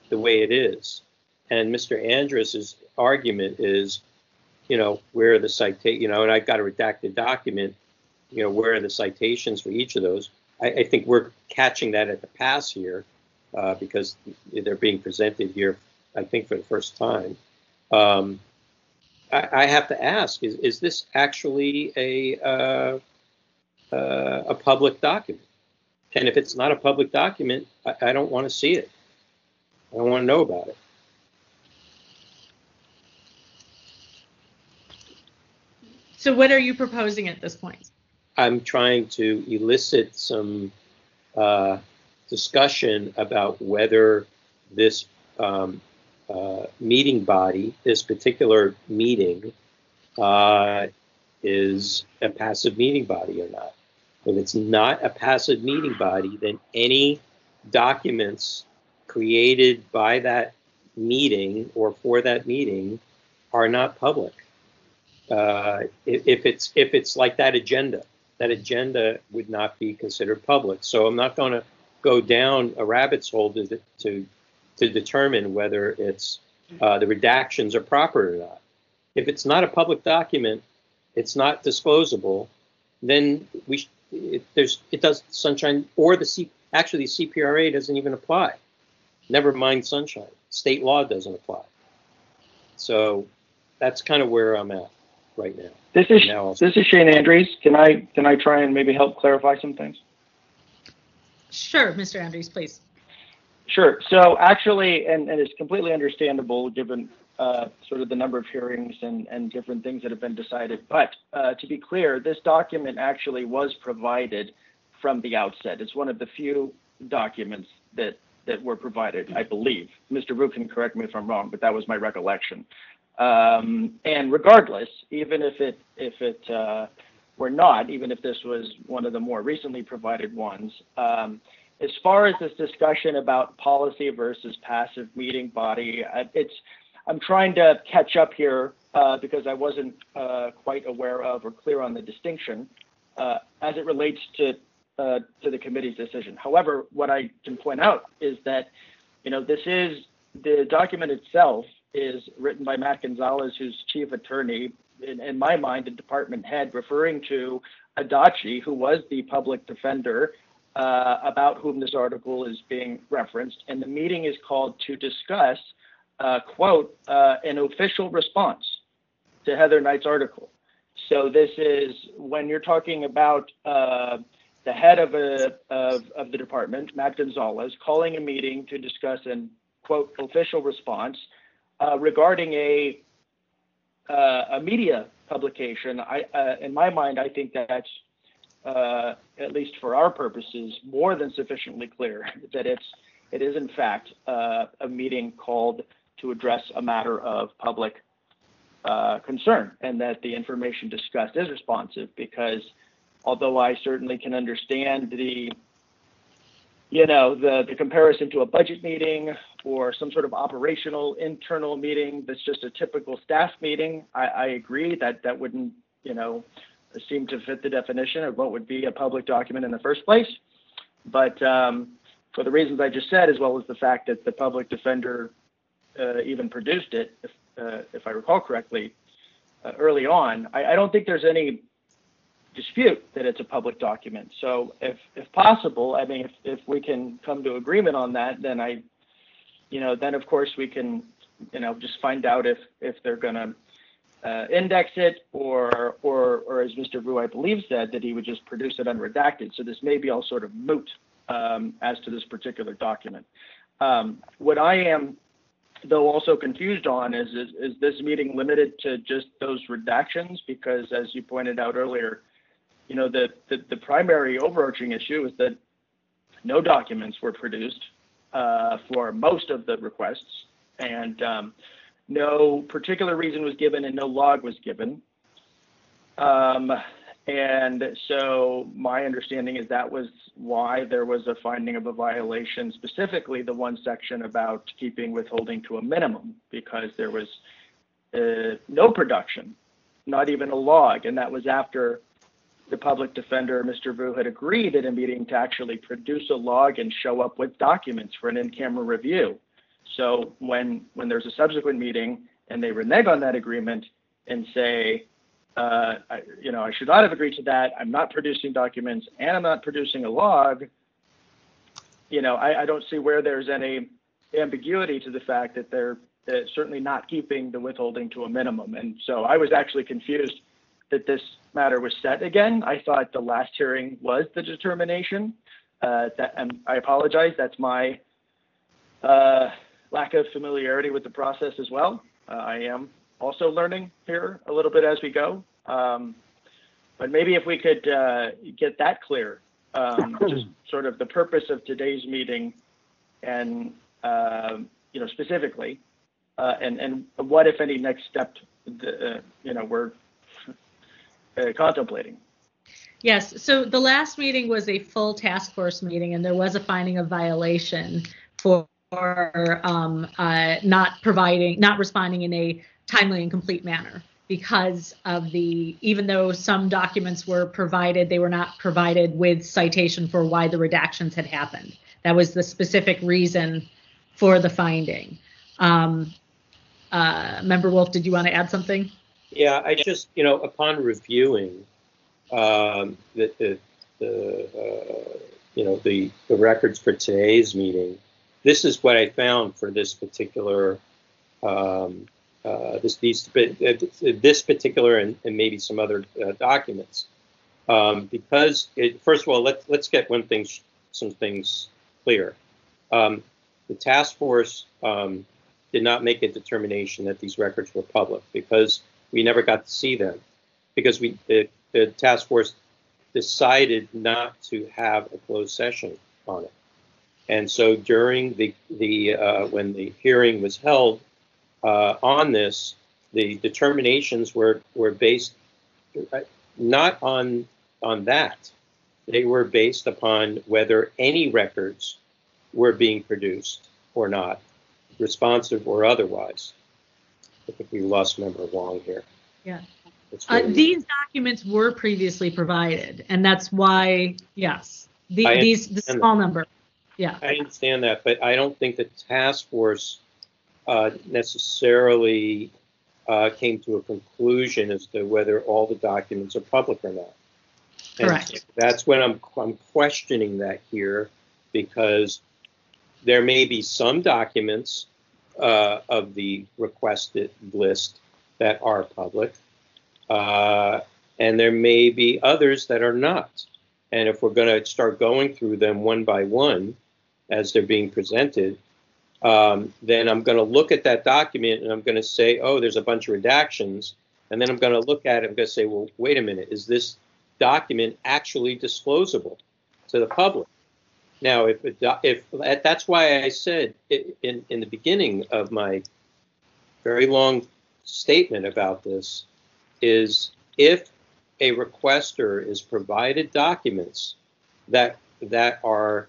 the way it is, and Mr. Andrus's argument is, you know, where are the citations, you know, and I've got a redacted document, you know, where are the citations for each of those? I think we're catching that at the pass here because they're being presented here, I think, for the first time. I have to ask, is this actually a public document? And if it's not a public document, I don't want to see it. I don't want to know about it. So what are you proposing at this point? I'm trying to elicit some discussion about whether this meeting body, this particular meeting, is a passive meeting body or not. If it's not a passive meeting body, then any documents created by that meeting or for that meeting are not public. If it's like that agenda would not be considered public. So I'm not going to go down a rabbit's hole to determine whether it's the redactions are proper or not. If it's not a public document, it's not disclosable, then it does Sunshine or actually the CPRA doesn't even apply. Never mind Sunshine. State law doesn't apply. So that's kind of where I'm at right now. This is Shane Andrews. Can I try and maybe help clarify some things? Sure, Mr. Andrews, please. Sure. So actually, and it's completely understandable given sort of the number of hearings and different things that have been decided. But to be clear, this document actually was provided from the outset. It's one of the few documents that were provided, I believe. Mr. Vu can correct me if I'm wrong, but that was my recollection. And regardless, even if it were not, even if this was one of the more recently provided ones, as far as this discussion about policy versus passive meeting body, I'm trying to catch up here because I wasn't quite aware of or clear on the distinction as it relates to the committee's decision. However, what I can point out is that, you know, the document itself is written by Matt Gonzalez, who's chief attorney, in my mind, the department head, referring to Adachi, who was the public defender about whom this article is being referenced. And the meeting is called to discuss, quote, an official response to Heather Knight's article. So this is when you're talking about the head of the department, Matt Gonzalez, calling a meeting to discuss an, quote, official response regarding a media publication. In my mind, I think that's, at least for our purposes, more than sufficiently clear that it is in fact a meeting called to address a matter of public concern, and that the information discussed is responsive, because although I certainly can understand the comparison to a budget meeting or some sort of operational internal meeting that's just a typical staff meeting, I agree that that wouldn't, seem to fit the definition of what would be a public document in the first place. But for the reasons I just said, as well as the fact that the public defender even produced it, if I recall correctly, early on, I don't think there's any dispute that it's a public document. So if possible, I mean, if we can come to agreement on that, then then of course we can, just find out if they're going to index it, or as Mr. Vu, I believe, said, that he would just produce it unredacted. So this may be all sort of moot as to this particular document. What I am, though, also confused on is this meeting limited to just those redactions? Because as you pointed out earlier, the primary overarching issue is that no documents were produced for most of the requests, and no particular reason was given and no log was given. And so my understanding is that was why there was a finding of a violation, specifically the one section about keeping withholding to a minimum, because there was no production, not even a log. And that was after the public defender, Mr. Vu, had agreed at a meeting to actually produce a log and show up with documents for an in-camera review. So when there's a subsequent meeting and they renege on that agreement and say, I should not have agreed to that, I'm not producing documents, and I'm not producing a log, I don't see where there's any ambiguity to the fact that they're certainly not keeping the withholding to a minimum. And so I was actually confused that this matter was set again. I thought the last hearing was the determination. And I apologize, that's my lack of familiarity with the process as well. I am also learning here a little bit as we go. But maybe if we could get that clear, just sort of the purpose of today's meeting, and specifically, and what, if any, next step we're contemplating. Yes, so the last meeting was a full task force meeting, and there was a finding of violation for not responding in a timely and complete manner, because of even though some documents were provided, they were not provided with citation for why the redactions had happened. That was the specific reason for the finding. Member Wolf, did you want to add something? Yeah, I just, upon reviewing the records for today's meeting, this is what I found for this particular this particular and maybe some other documents, because first of all, let's get some things clear. The task force did not make a determination that these records were public, because we never got to see them, because the task force decided not to have a closed session on it. And so during when the hearing was held on this, the determinations were based not on that. They were based upon whether any records were being produced or not, responsive or otherwise. I think we lost Member Wong here. Yeah. These documents were previously provided, and that's why, yes, the small number. Yeah. I understand that, but I don't think the task force necessarily came to a conclusion as to whether all the documents are public or not. Correct. And that's when I'm questioning that here, because there may be some documents of the requested list that are public, and there may be others that are not. And if we're going to start going through them one by one as they're being presented, then I'm going to look at that document and I'm going to say, oh, there's a bunch of redactions. And then I'm going to look at it and I'm going to say, well, wait a minute, is this document actually disclosable to the public? Now, if that's why I said in the beginning of my very long statement about this is if a requester is provided documents that are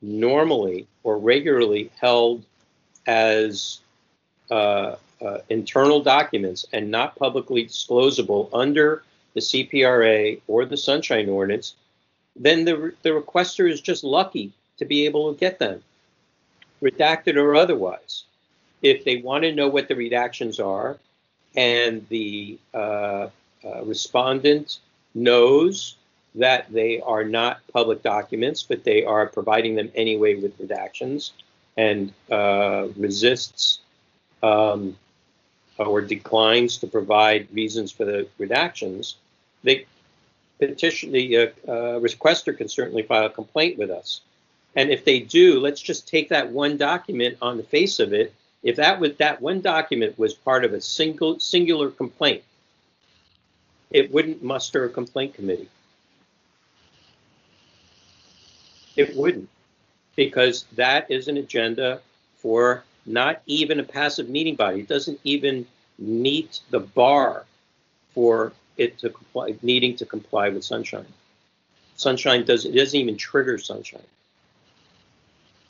normally or regularly held as internal documents and not publicly disclosable under the CPRA or the Sunshine Ordinance, then the requester is just lucky to be able to get them, redacted or otherwise. If they want to know what the redactions are and the respondent knows that they are not public documents, but they are providing them anyway with redactions and resists or declines to provide reasons for the redactions, the requester can certainly file a complaint with us. And if they do, let's just take that one document on the face of it. If that one document was part of a singular complaint, it wouldn't muster a complaint committee. It wouldn't, because that is an agenda for not even a passive meeting body. It doesn't even meet the bar for it to comply, needing to comply with Sunshine. It doesn't even trigger Sunshine.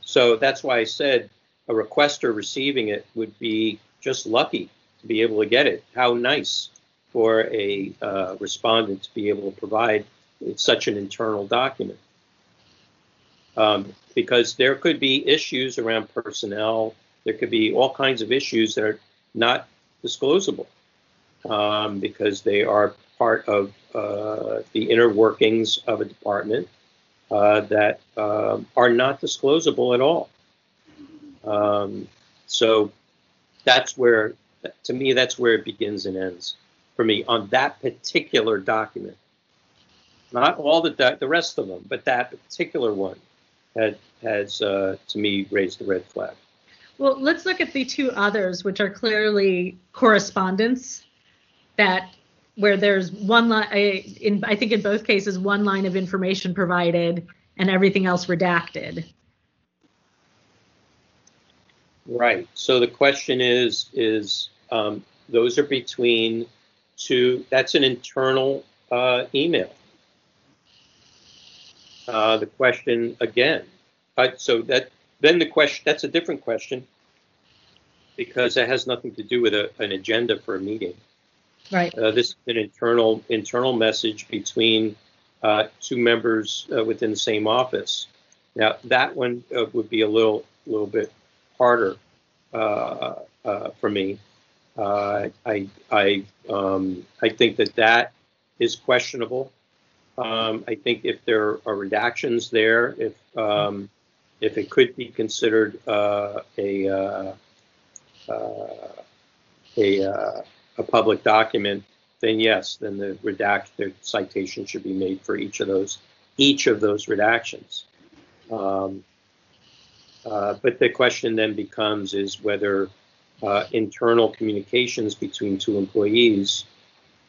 So that's why I said a requester receiving it would be just lucky to be able to get it. How nice for a respondent to be able to provide such an internal document. Because there could be issues around personnel. There could be all kinds of issues that are not disclosable because they are part of the inner workings of a department that are not disclosable at all. So that's where, to me, that's where it begins and ends for me on that particular document. Not all the rest of them, but that particular one has to me, raised the red flag. Well, let's look at the two others, which are clearly correspondence, where there's one line, I think in both cases, one line of information provided and everything else redacted. Right. So the question is those are between two, that's an internal email. The question again, so that's a different question because it has nothing to do with an agenda for a meeting. Right. This is an internal message between two members within the same office. Now that one would be a little bit harder for me. I think that is questionable. I think if there are redactions there, if it could be considered a public document, then yes, then the citation should be made for each of those redactions. But the question then becomes is whether internal communications between two employees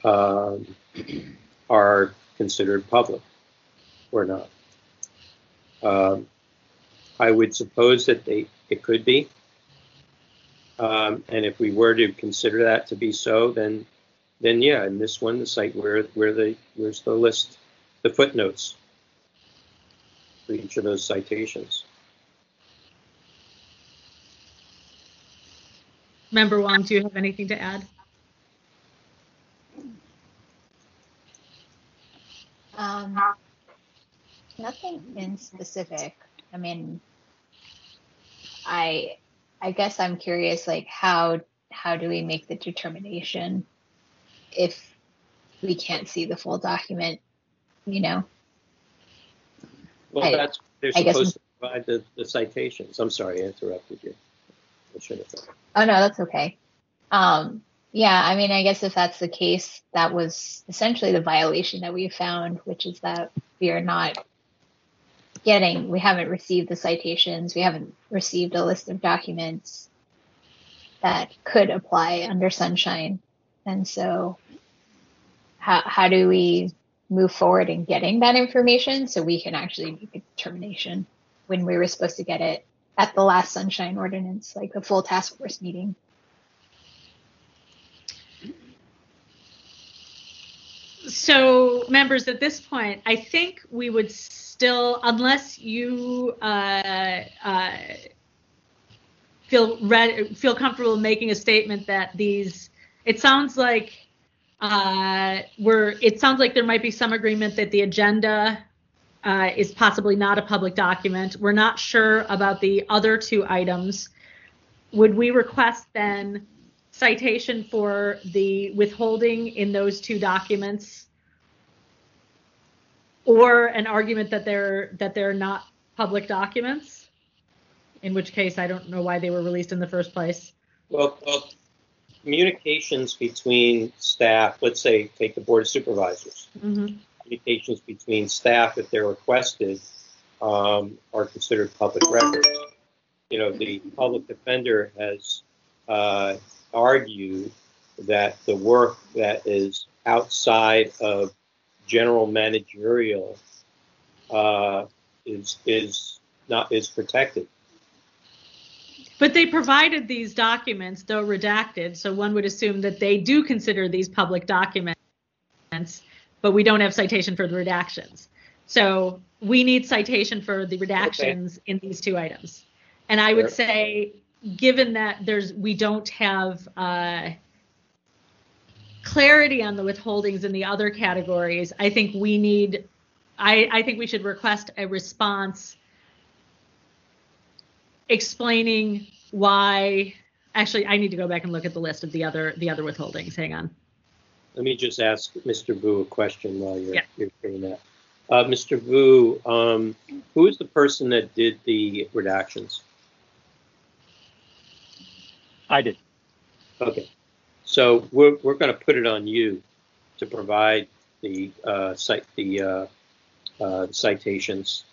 are considered public or not. I would suppose that it could be. And if we were to consider that to be so, then yeah, in this one, the site where's the list, the footnotes for each of those citations. Member Wong, do you have anything to add? Nothing in specific. I mean, I guess I'm curious, like how do we make the determination if we can't see the full document, you know? Well, they're supposed to provide the citations. I'm sorry, I interrupted you. I should have. Oh no, that's okay. Yeah, I mean, I guess if that's the case, that was essentially the violation that we found, which is that we haven't received the citations, we haven't received a list of documents that could apply under Sunshine. And so how do we move forward in getting that information so we can actually make a determination when we were supposed to get it at the last Sunshine Ordinance, like the full task force meeting? So, members, at this point, I think we would still, unless you feel comfortable making a statement that these, it sounds like there might be some agreement that the agenda is possibly not a public document. We're not sure about the other two items. Would we request then citation for the withholding in those two documents, or an argument that they're not public documents? In which case, I don't know why they were released in the first place. Well, communications between staff, let's say, take the Board of Supervisors. Mm-hmm. Communications between staff, if they're requested, are considered public records. You know, the public defender has argued that the work that is outside of general managerial is protected. But they provided these documents, though redacted, so one would assume that they do consider these public documents, but we don't have citation for the redactions. So we need citation for the redactions in these two items. And I would say, given that we don't have clarity on the withholdings in the other categories, I think I think we should request a response explaining why. Actually, I need to go back and look at the list of the other withholdings. Hang on. Let me just ask Mr. Vu a question while you're doing that. Mr. Vu, who is the person that did the redactions? I did. Okay. So we're going to put it on you to provide the citations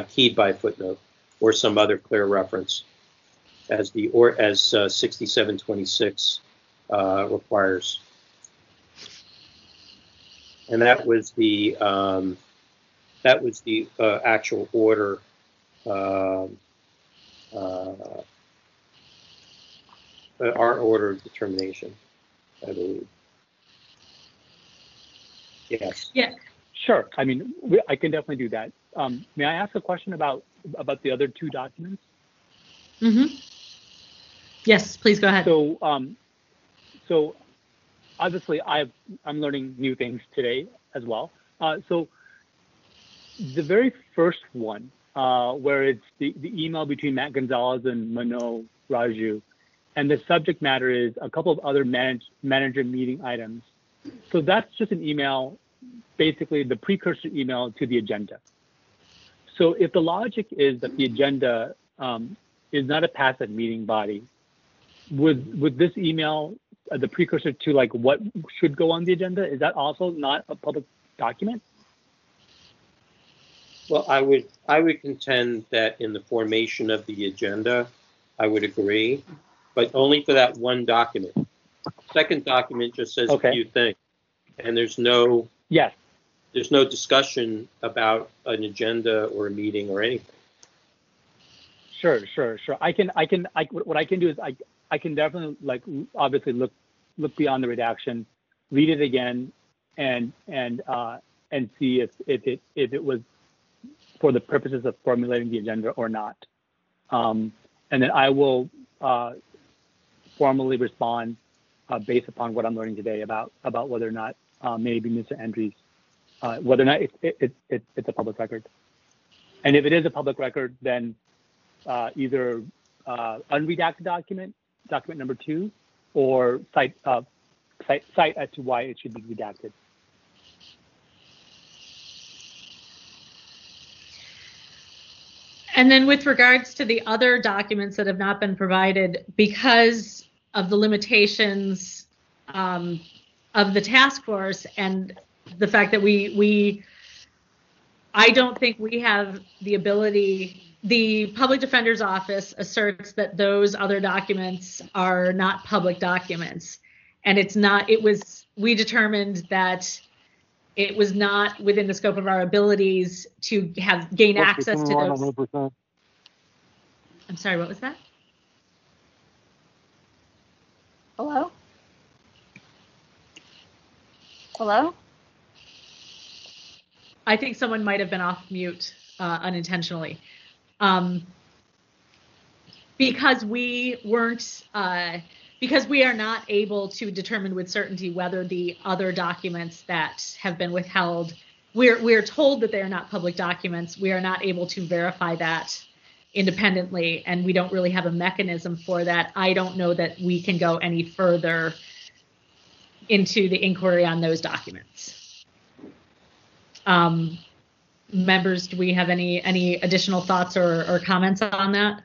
keyed by footnote or some other clear reference as 6726 requires. And that was the actual order. Our order of determination, I believe. Yes. Yeah. Sure. I mean, I can definitely do that. May I ask a question about the other two documents? Mm-hmm. Yes, please go ahead. So obviously I'm learning new things today as well. So the very first one, where it's the email between Matt Gonzalez and Mano Raju, and the subject matter is a couple of other manager meeting items. So that's just an email, basically the precursor email to the agenda. So if the logic is that the agenda is not a passive meeting body, would this email, the precursor to like what should go on the agenda, is that also not a public document? Well, I would contend that in the formation of the agenda, I would agree, but only for that one document. Second document just says a few things, and there's no discussion about an agenda or a meeting or anything. Sure. What I can do is I can definitely obviously look beyond the redaction, read it again, and see if it was for the purposes of formulating the agenda or not. And then I will formally respond based upon what I'm learning today about whether or not maybe Mr. Andrews, whether or not it's a public record. And if it is a public record, then either unredacted document number 2, or cite as to why it should be redacted. And then with regards to the other documents that have not been provided, because of the limitations of the task force and the fact that I don't think we have the ability, the public defender's office asserts that those other documents are not public documents. And we determined that it was not within the scope of our abilities to gain access to those. I'm sorry, what was that? Hello? Hello? I think someone might have been off mute unintentionally. Because we are not able to determine with certainty whether the other documents that have been withheld, we're told that they are not public documents. We are not able to verify that independently, and we don't really have a mechanism for that. I don't know that we can go any further into the inquiry on those documents. Members, do we have any additional thoughts or comments on that?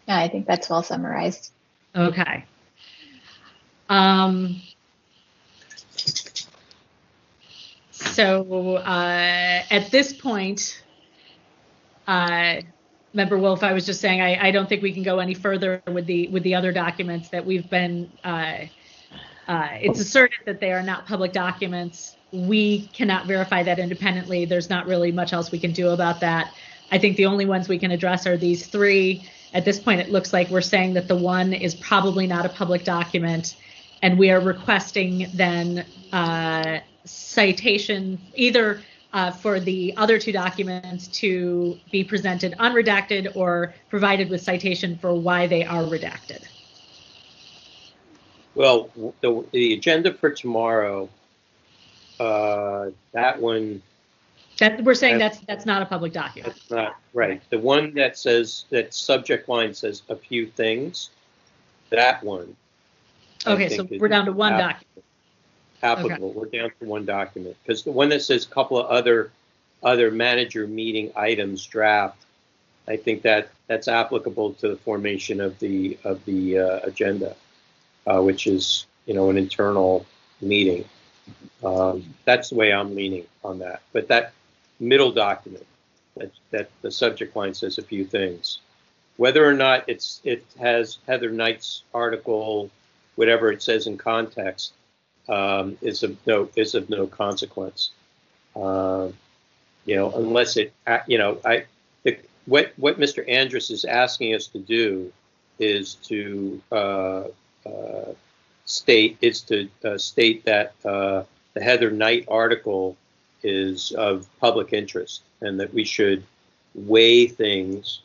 Yeah, I think that's well summarized. Okay. So at this point, Member Wolf, I was just saying I don't think we can go any further with the other documents that we've been. It's asserted that they are not public documents. We cannot verify that independently. There's not really much else we can do about that. I think the only ones we can address are these three. At this point, it looks like we're saying that the one is probably not a public document, and we are requesting then citation either for the other two documents to be presented unredacted or provided with citation for why they are redacted. Well, the agenda for tomorrow, that one. That we're saying that's not a public document. That's not right. The one that says that subject line says a few things, that one. Okay, so we're down to one document. Applicable. Okay. We're down to one document because the one that says a couple of other manager meeting items draft, I think that's applicable to the formation of the agenda, which is an internal meeting. That's the way I'm leaning on that. But that middle document that the subject line says a few things, whether or not it has Heather Knight's article, whatever it says in context, is of no consequence. Unless it, what Mr. Andrus is asking us to do is to state that the Heather Knight article is of public interest and that we should weigh things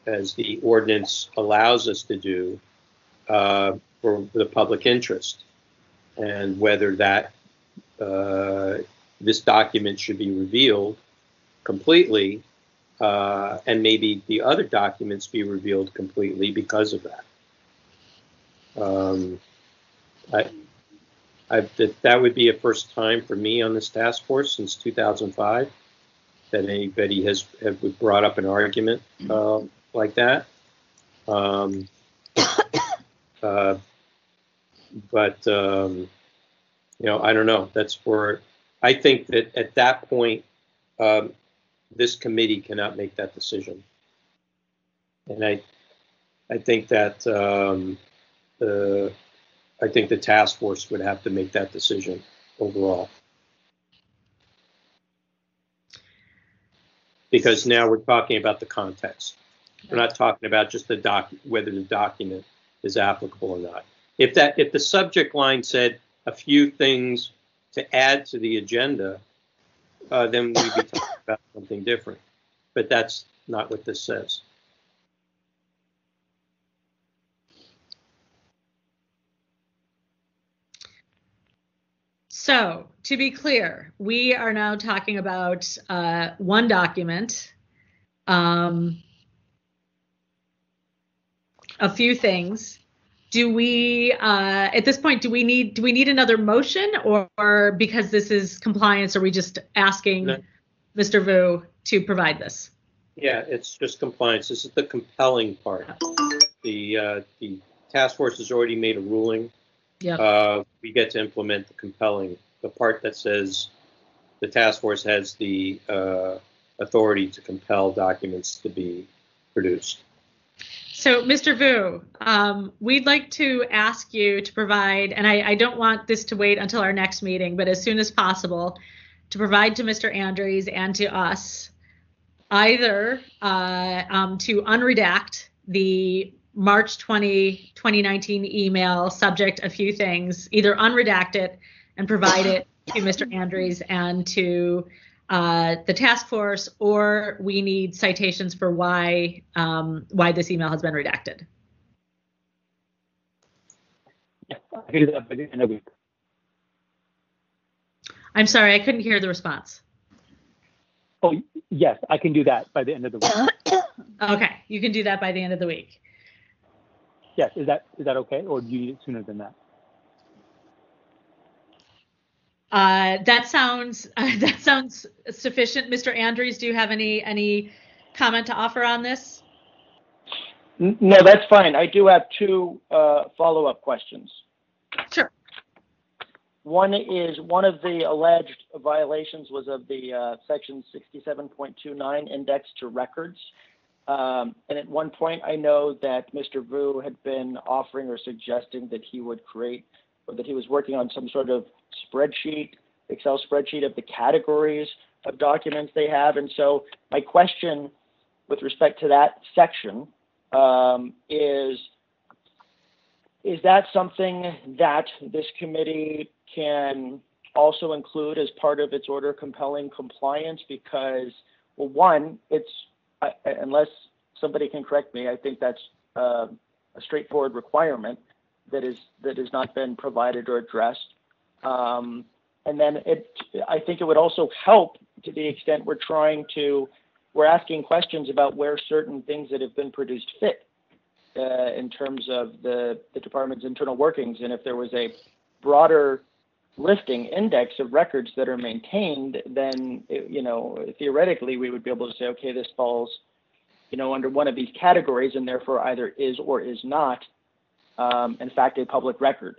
as the ordinance allows us to do for the public interest, and whether that this document should be revealed completely, and maybe the other documents be revealed completely because of that. That would be a first time for me on this task force since 2005 that anybody has brought up an argument like that. But I don't know. That's where I think that at that point, this committee cannot make that decision, and I think that I think the task force would have to make that decision overall. Because now we're talking about the context. We're not talking about just whether the document is applicable or not. If the subject line said a few things to add to the agenda, then we'd be talking about something different. But that's not what this says. So, to be clear, we are now talking about one document, a few things. Do we, at this point, do we need another motion, or because this is compliance, are we just asking Mr. Vu to provide this? Yeah, it's just compliance. This is the compelling part. The task force has already made a ruling. Yep. We get to implement the part that says the task force has the authority to compel documents to be produced. So, Mr. Vu, we'd like to ask you to provide, and I don't want this to wait until our next meeting, but as soon as possible, to provide to Mr. Andres and to us either to unredact the March 2019 email subject a few things, either unredact it and provide it to Mr. Andrews and to the task force, or we need citations for why this email has been redacted. Yes, I can do that by the end of the week. I'm sorry, I couldn't hear the response. Oh, yes, I can do that by the end of the week. Okay, you can do that by the end of the week. Yes, is that okay, or do you need it sooner than that? That sounds sufficient. Mr. Andrews, do you have any comment to offer on this? No, that's fine. I do have two follow-up questions. Sure. One is, one of the alleged violations was of the section 67.29 index to records. And at one point, I know that Mr. Vu had been offering or suggesting that he would create, or that he was working on some sort of spreadsheet, Excel spreadsheet of the categories of documents they have. And so my question with respect to that section is that something that this committee can also include as part of its order compelling compliance? Because, well, one, it's, unless somebody can correct me, I think that's a straightforward requirement that has not been provided or addressed. And then I think it would also help to the extent we're asking questions about where certain things that have been produced fit in terms of the department's internal workings. And if there was a broader listing index of records that are maintained, then, theoretically we would be able to say, okay, this falls, under one of these categories, and therefore either is or is not, in fact, a public record,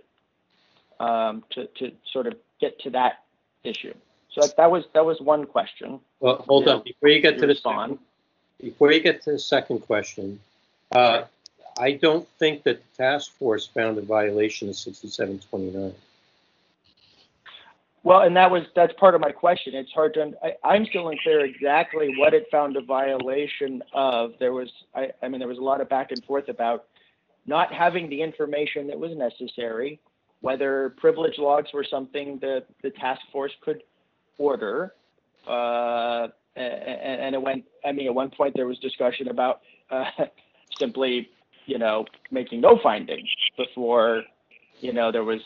to sort of get to that issue. So that was one question. Well, hold on. Before you get to the second question, I don't think that the task force found a violation of 6729. Well, and that's part of my question. It's hard to. I'm still unclear exactly what it found a violation of. There was a lot of back and forth about not having the information that was necessary, whether privilege logs were something that the task force could order, and it went. At one point there was discussion about simply, making no findings before, there was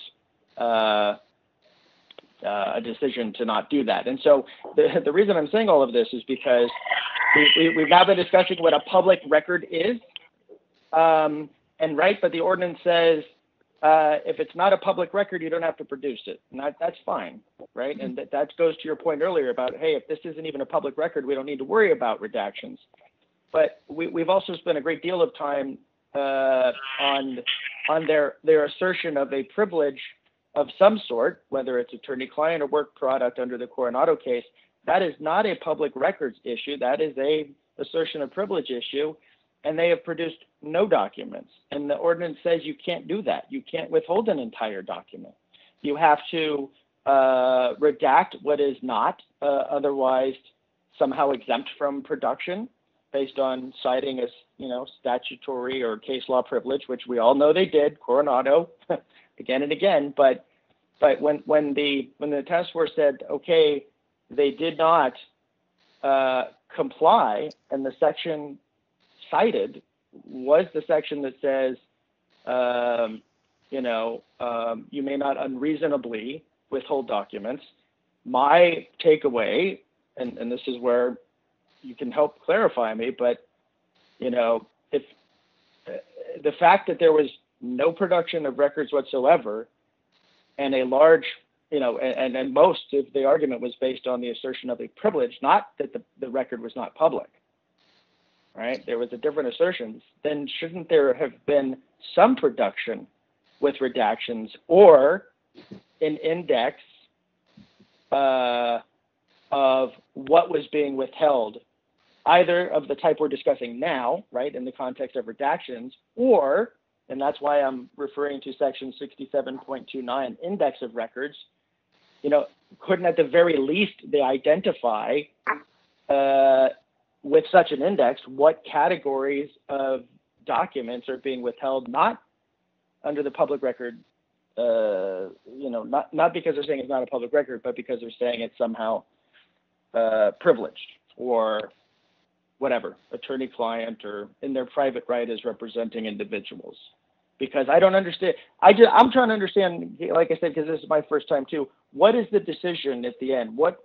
a decision to not do that. And so the reason I'm saying all of this is because we've now been discussing what a public record is, but the ordinance says if it's not a public record, you don't have to produce it. And that's fine, right? And that goes to your point earlier about, hey, if this isn't even a public record, we don't need to worry about redactions. But we've also spent a great deal of time on their assertion of a privilege of some sort, whether it's attorney-client or work product under the Coronado case. That is not a public records issue. That is a assertion of privilege issue, and they have produced no documents. And the ordinance says you can't do that. You can't withhold an entire document. You have to redact what is not otherwise somehow exempt from production based on citing as, statutory or case law privilege, which we all know they did, Coronado, again and again. But when the task force said, okay, they did not comply, and the section cited was the section that says, you may not unreasonably withhold documents. My takeaway, and this is where you can help clarify me, but if the fact that there was no production of records whatsoever, and a large, and most of the argument was based on the assertion of a privilege, not that the record was not public, right? There was a different assertions. Then shouldn't there have been some production with redactions or an index of what was being withheld, either of the type we're discussing now, right, in the context of redactions, or, and that's why I'm referring to section 67.29 index of records, couldn't at the very least they identify with such an index what categories of documents are being withheld, not under the public record not because they're saying it's not a public record, but because they're saying it's somehow privileged or whatever, attorney-client, or in their private right as representing individuals. Because I don't understand. I'm trying to understand, like I said, because this is my first time too. What is the decision at the end? What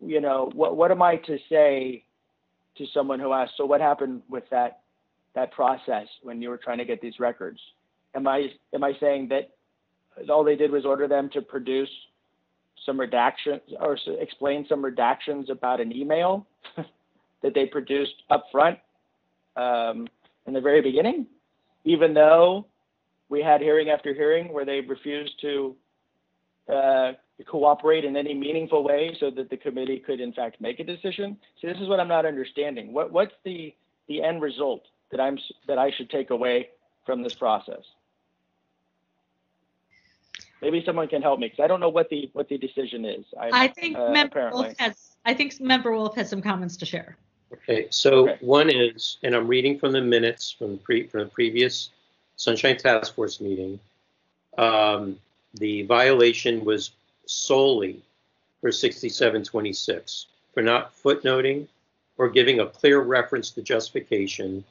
am I to say to someone who asks, so what happened with that process when you were trying to get these records? Am I saying that all they did was order them to produce some redactions or explain some redactions about an email that they produced up front in the very beginning, even though we had hearing after hearing where they refused to cooperate in any meaningful way so that the committee could in fact make a decision? So this is what I'm not understanding. What's the end result that I should take away from this process? Maybe someone can help me, because I don't know what the decision is. I think Member Wolf has some comments to share. Okay, so one is, and I'm reading from the minutes from the previous Sunshine Task Force meeting. The violation was solely for 6726 for not footnoting or giving a clear reference to justification,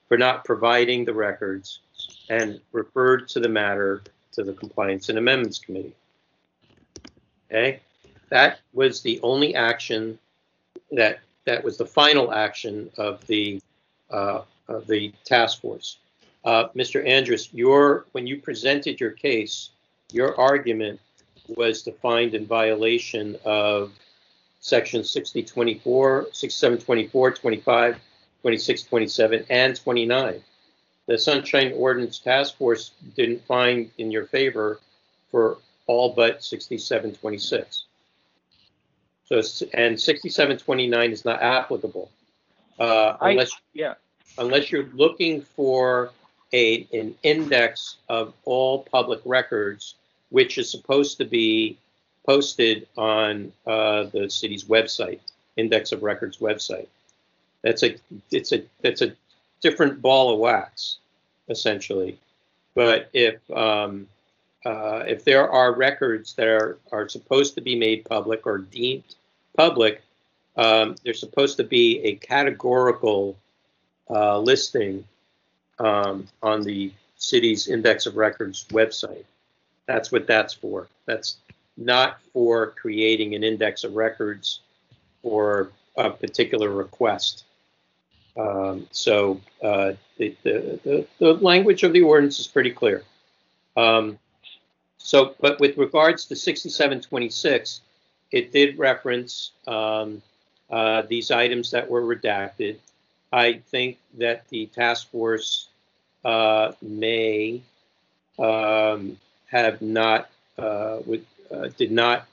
for not providing the records, and referred to the matter to the Compliance and Amendments Committee. Okay, that was the only action that was the final action of the task force. Mr. Andrus, when you presented your case, your argument was to find in violation of section 6024, 6724, 25, 26, 27, and 29. The Sunshine Ordinance Task Force didn't find in your favor for all but 6726. So, and 6729 is not applicable unless you're looking for an index of all public records, which is supposed to be posted on the city's website, Index of Records website. That's a different ball of wax, essentially. But if there are records that are supposed to be made public or deemed public, there's supposed to be a categorical listing on the city's Index of Records website. That's what that's for. That's not for creating an index of records for a particular request. So the language of the ordinance is pretty clear. But with regards to 6726, it did reference these items that were redacted. I think that the task force may have not did not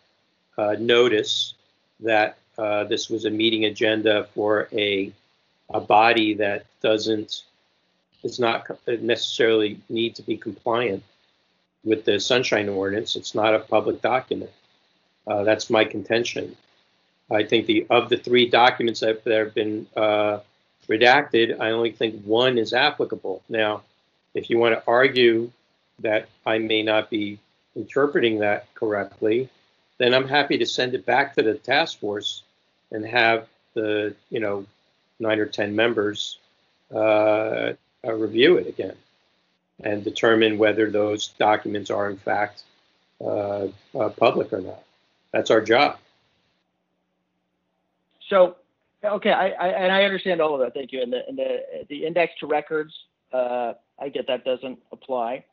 notice that this was a meeting agenda for a body that does not necessarily need to be compliant with the Sunshine Ordinance. It's not a public document. That's my contention. I think of the three documents that have been redacted, I only think one is applicable. Now, if you want to argue that I may not be interpreting that correctly, then I'm happy to send it back to the task force and have the 9 or 10 members review it again and determine whether those documents are in fact public or not. That's our job. So, okay, I understand all of that. Thank you. And the index to records, I get that doesn't apply.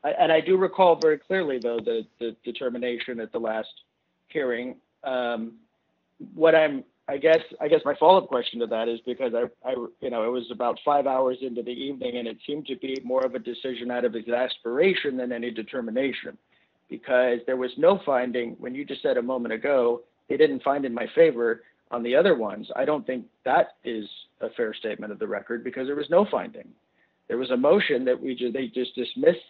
And I do recall very clearly, though, the determination at the last hearing. I guess my follow-up question to that is because it was about 5 hours into the evening, and it seemed to be more of a decision out of exasperation than any determination, because there was no finding. When you just said a moment ago, they didn't find in my favor on the other ones. I don't think that is a fair statement of the record, because there was no finding. There was a motion that they just dismissed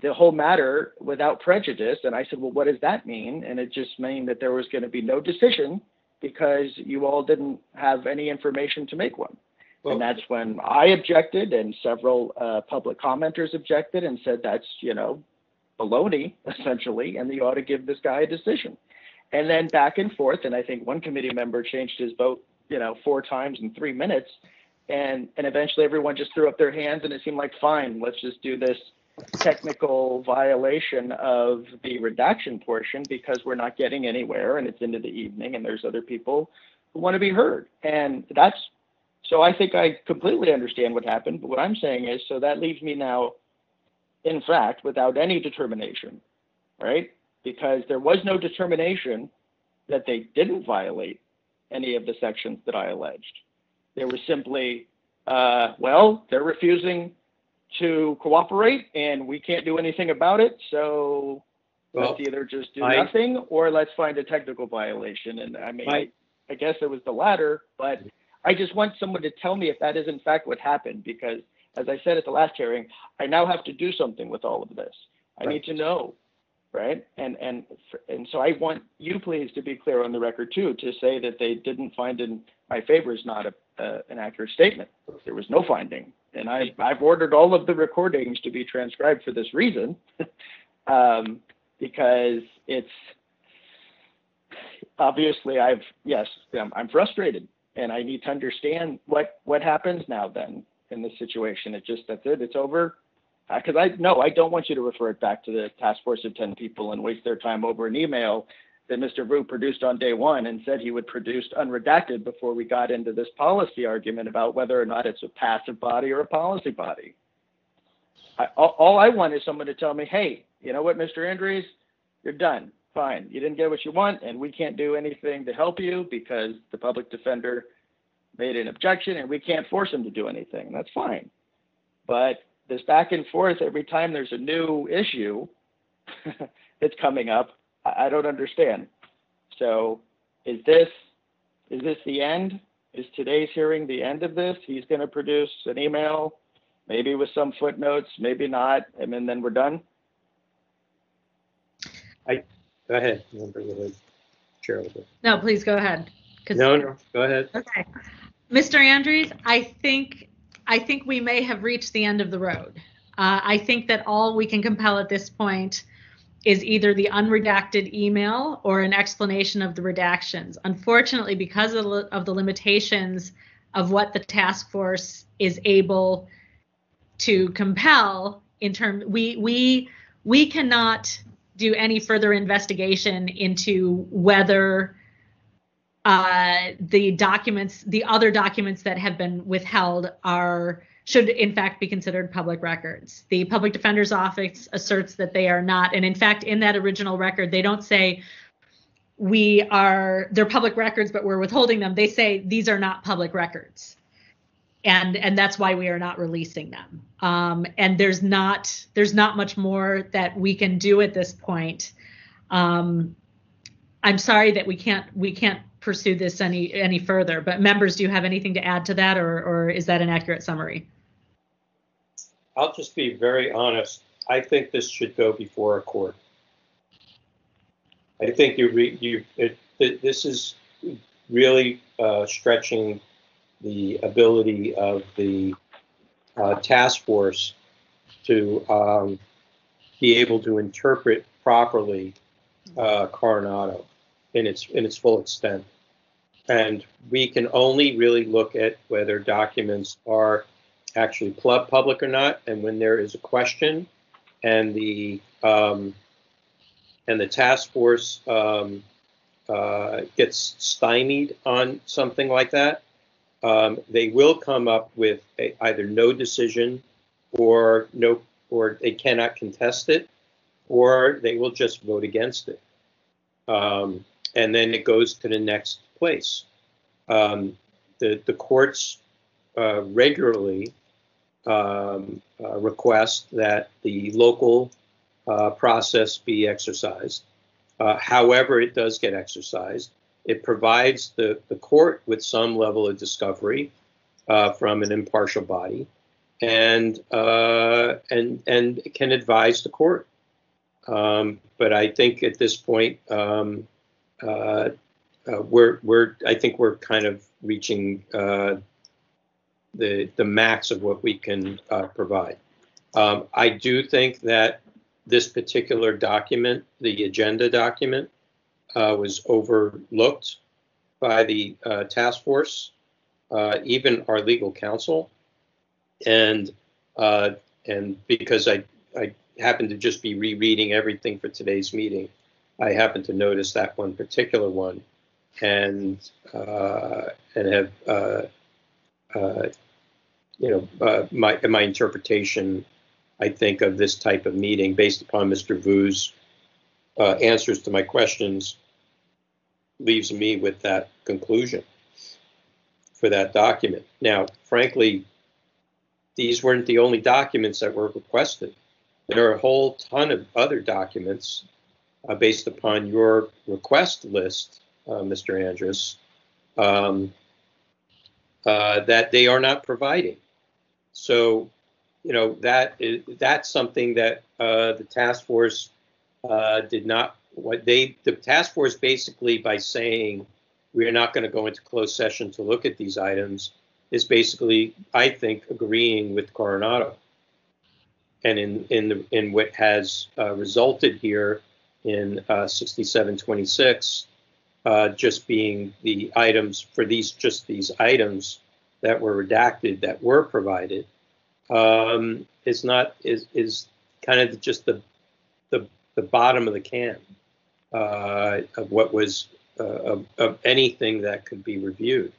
the whole matter without prejudice. And I said, well, what does that mean? And it just meant that there was going to be no decision because you all didn't have any information to make one. Well, and that's when I objected, and several public commenters objected and said that's, baloney, essentially, and you ought to give this guy a decision. And then back and forth, and I think one committee member changed his vote, 4 times in 3 minutes, and eventually everyone just threw up their hands, and it seemed like, fine, let's just do this technical violation of the redaction portion because we're not getting anywhere, and it's into the evening, and there's other people who want to be heard. And so I think I completely understand what happened, but what I'm saying is, so that leaves me now, in fact, without any determination, right? Because there was no determination that they didn't violate any of the sections that I alleged. They were simply, they're refusing to cooperate and we can't do anything about it. So let's either just do nothing or let's find a technical violation. And I mean, I guess it was the latter, but I just want someone to tell me if that is in fact what happened, because as I said at the last hearing, I now have to do something with all of this. I need to know, right? And so I want you please to be clear on the record too, to say that they didn't find in my favor is not an accurate statement. There was no finding. And I've ordered all of the recordings to be transcribed for this reason, because it's obviously I'm frustrated and I need to understand what happens now then in this situation. That's it, it's over. Because I don't want you to refer it back to the task force of 10 people and waste their time over an email that Mr. Vu produced on day one and said he would produce unredacted before we got into this policy argument about whether or not it's a passive body or a policy body. All I want is someone to tell me, hey, you know what, Mr. Andrews, you're done. Fine. You didn't get what you want, and we can't do anything to help you because the public defender made an objection, and we can't force him to do anything. That's fine. But this back and forth every time there's a new issue that's coming up, I don't understand. So is this the end? Is today's hearing the end of this? He's going to produce an email, maybe with some footnotes, maybe not, and then we're done? Go ahead. Chair. No, please go ahead. No, go ahead. Okay. Mr. Andrews, I think we may have reached the end of the road. I think that all we can compel at this point is either the unredacted email or an explanation of the redactions. Unfortunately, because of the limitations of what the task force is able to compel in terms, we cannot do any further investigation into whether the other documents that have been withheld should in fact be considered public records. The Public Defender's Office asserts that they are not, and in fact in that original record they don't say they're public records but we're withholding them. They say these are not public records, and that's why we are not releasing them. And there's not much more that we can do at this point. I'm sorry that we can't pursue this any further, but members, do you have anything to add to that, or is that an accurate summary? I'll just be very honest. I think this should go before a court. I think this is really stretching the ability of the task force to be able to interpret properly Coronado in its full extent. And we can only really look at whether documents are actually public or not, and when there is a question and the task force gets stymied on something like that, they will come up with either no decision or they cannot contest it, or they will just vote against it. And then it goes to the next place. The courts regularly request that the local process be exercised. However, it does get exercised. It provides the court with some level of discovery from an impartial body, and can advise the court. But I think at this point, I think we're kind of reaching the max of what we can provide. I do think that this particular document, the agenda document, was overlooked by the task force, even our legal counsel, and because I happened to just be rereading everything for today's meeting, I happened to notice that one particular one, and have my interpretation, I think, of this type of meeting based upon Mr. Vu's answers to my questions leaves me with that conclusion for that document. Now, frankly, these weren't the only documents that were requested. There are a whole ton of other documents based upon your request list, Mr. Andrus, that they are not providing. So, that's something that the task force did not. The task force basically, by saying we are not going to go into closed session to look at these items, is basically, I think, agreeing with Coronado, and in what has resulted here in 6726, just being the items for these items that were redacted that were provided, is kind of just the bottom of the can of what was of anything that could be reviewed.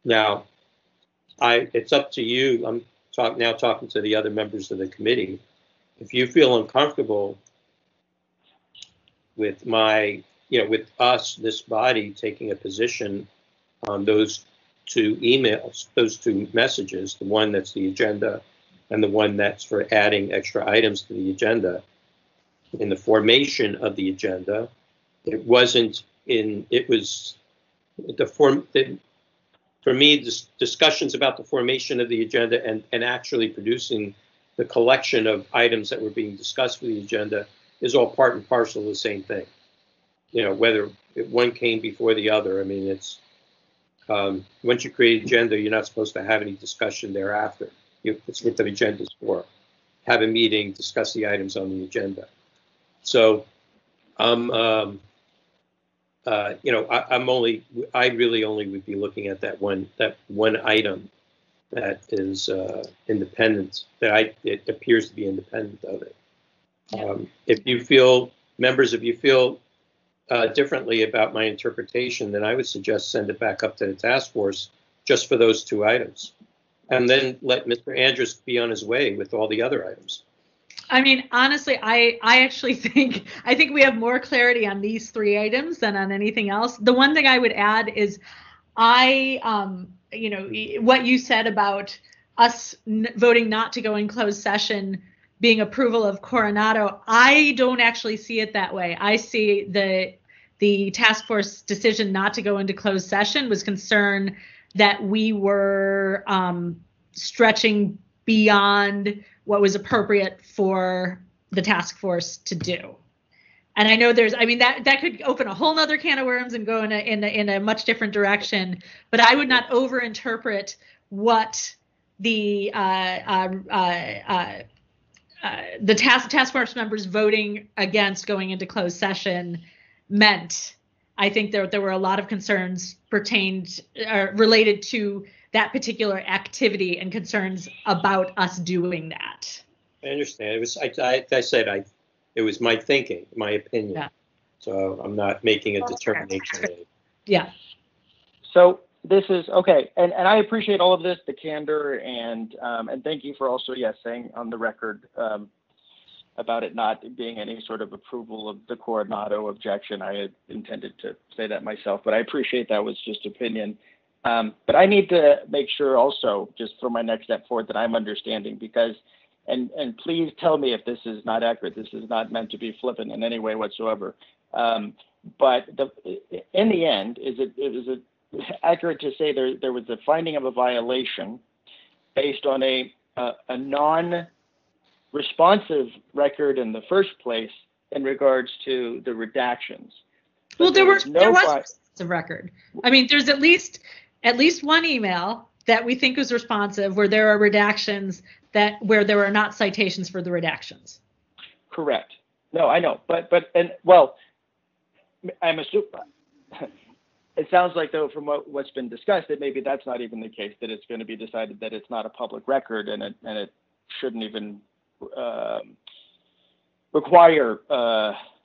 Now, it's up to you. I'm talking to the other members of the committee. If you feel uncomfortable with with us, this body, taking a position on those two emails, those two messages, the one that's the agenda and the one that's for adding extra items to the agenda, in the formation of the agenda, for me, discussions about the formation of the agenda and actually producing the collection of items that were being discussed for the agenda is all part and parcel of the same thing. Whether one came before the other. I mean, it's once you create an agenda, you're not supposed to have any discussion thereafter. It's what the agenda is for. Have a meeting, discuss the items on the agenda. So, I really only would be looking at that one item that is independent, it appears to be independent of it. If you feel differently about my interpretation, then I would suggest send it back up to the task force just for those two items, and then let Mr. Andrus be on his way with all the other items. I mean, honestly, I actually think we have more clarity on these three items than on anything else. The one thing I would add is what you said about us voting not to go in closed session being approval of Coronado. I don't actually see it that way. I see the task force decision not to go into closed session was concern that we were stretching beyond what was appropriate for the task force to do. And I know that could open a whole nother can of worms and go in a much different direction, but I would not overinterpret what the task force members voting against going into closed session meant. I think there were a lot of concerns related to that particular activity and concerns about us doing that. I understand. It was, it was my thinking, my opinion. Yeah. So I'm not making a determination. Yeah. So this is okay, and I appreciate all of this, the candor, and thank you for also saying on the record about it not being any sort of approval of the Coronado objection. I had intended to say that myself, but I appreciate that was just opinion. But I need to make sure also, just for my next step forward, that I'm understanding, because, and please tell me if this is not accurate. This is not meant to be flippant in any way whatsoever. But in the end, is it accurate to say there was a finding of a violation based on a non-responsive record in the first place in regards to the redactions? Well, there was a record. I mean, there's at least one email that we think was responsive where there are redactions where there are not citations for the redactions. Correct. No, I know, but well, I'm assuming. It sounds like, though, from what's been discussed, that maybe that's not even the case. That it's going to be decided that it's not a public record, and it shouldn't even require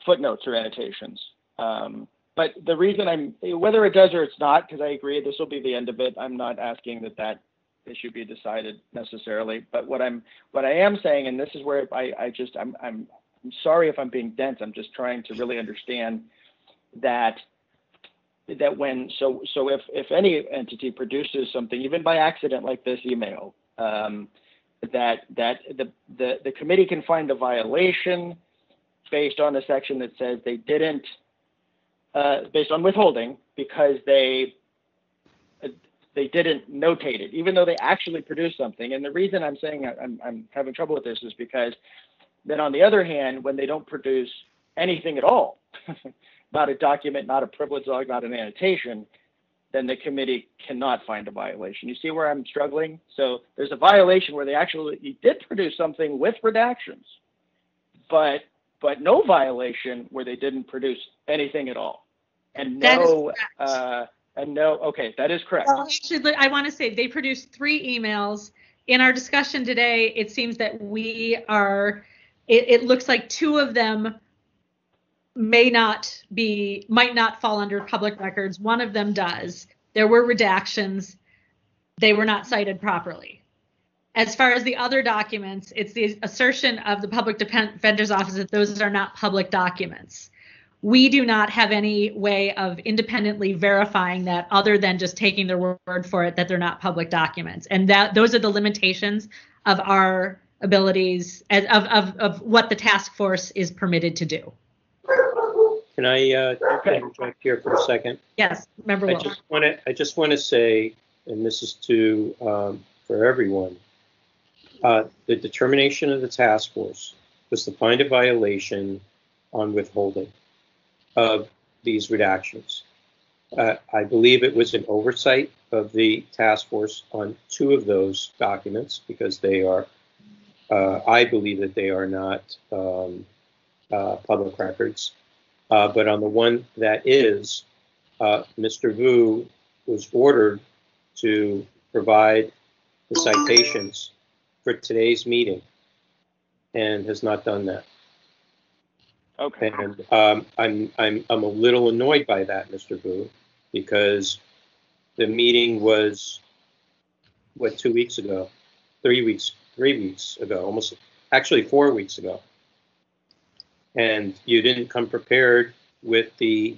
footnotes or annotations. But the reason whether it does or it's not, because I agree this will be the end of it. I'm not asking that issue be decided necessarily. But what I am saying, and this is where I'm sorry if I'm being dense. I'm just trying to really understand that when if any entity produces something, even by accident, like this email, that the committee can find a violation based on a section that says they didn't, based on withholding, because they didn't notate it, even though they actually produced something. And the reason I'm saying I'm having trouble with this is because then, on the other hand, when they don't produce anything at all, not a document, not a privilege log, not an annotation, then the committee cannot find a violation. You see where I'm struggling? So there's a violation where they actually did produce something with redactions, but no violation where they didn't produce anything at all. And no, okay, that is correct. Well, I want to say they produced 3 emails. In our discussion today, it seems that it looks like 2 of them might not fall under public records. One of them does. There were redactions. They were not cited properly. As far as the other documents, it's the assertion of the Public Defender's Office that those are not public documents. We do not have any way of independently verifying that, other than just taking their word for it that they're not public documents. And those are the limitations of our abilities, of what the task force is permitted to do. Can I interject here for a second? Yes, Member Wilk. I just want to say, and this is for everyone, the determination of the task force was to find a violation on withholding of these redactions. I believe it was an oversight of the task force on 2 of those documents, because they are, I believe that they are not public records. But on the one that is, Mr. Vu was ordered to provide the citations for today's meeting and has not done that. Okay. And I'm a little annoyed by that, Mr. Vu, because the meeting was 2 weeks ago, 3 weeks ago, almost actually 4 weeks ago. And you didn't come prepared with the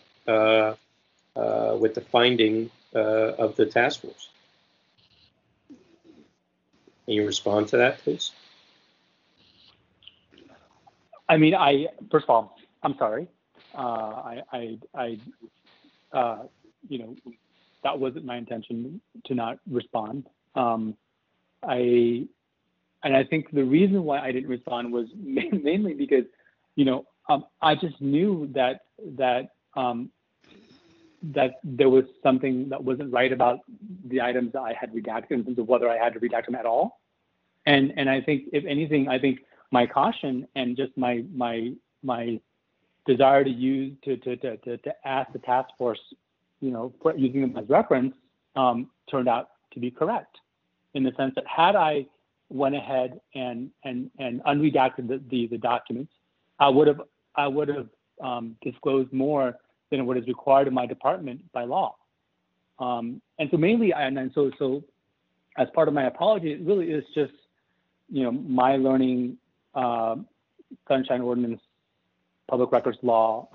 finding of the task force. Can you respond to that, please? I mean, first of all, I'm sorry. That wasn't my intention to not respond. I think the reason why I didn't respond was mainly because, I just knew that there was something that wasn't right about the items that I had redacted, in terms of whether I had to redact them at all. And I think, if anything, my caution and just my desire to ask the task force, for using them as reference, turned out to be correct, in the sense that had I went ahead and unredacted the documents, I would have disclosed more than what is required of my department by law. And so mainly, so as part of my apology, it really is just, my learning Sunshine Ordinance public records law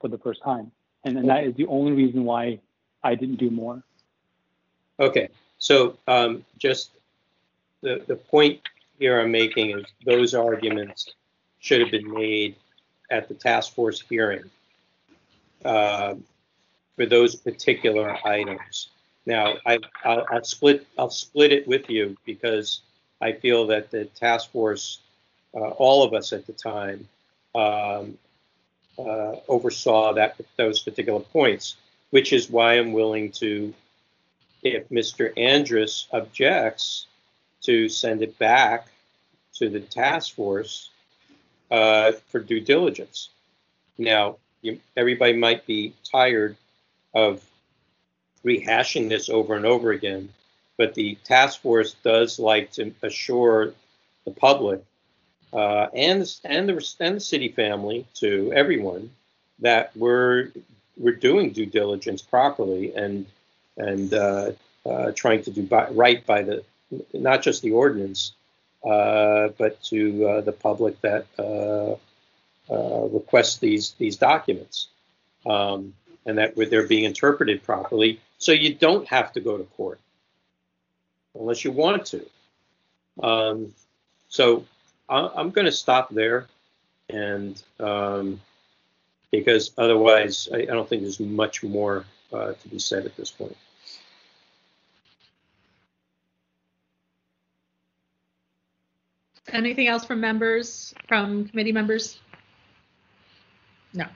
for the first time. And that is the only reason why I didn't do more. Okay, so just the point here I'm making is those arguments should have been made at the task force hearing for those particular items. Now, I'll split it with you, because I feel that the task force, all of us at the time, oversaw those particular points, which is why I'm willing to, if Mr. Andrus objects, to send it back to the task force for due diligence. Now, everybody might be tired of rehashing this over and over again, but the task force does like to assure the public and the city family, to everyone, that we're doing due diligence properly and trying to do right by the, not just the ordinance, but to the public that request these documents, and that they're being interpreted properly, so you don't have to go to court unless you want to. So I'm going to stop there, and because otherwise I don't think there's much more to be said at this point. Anything else from members, from committee members? No.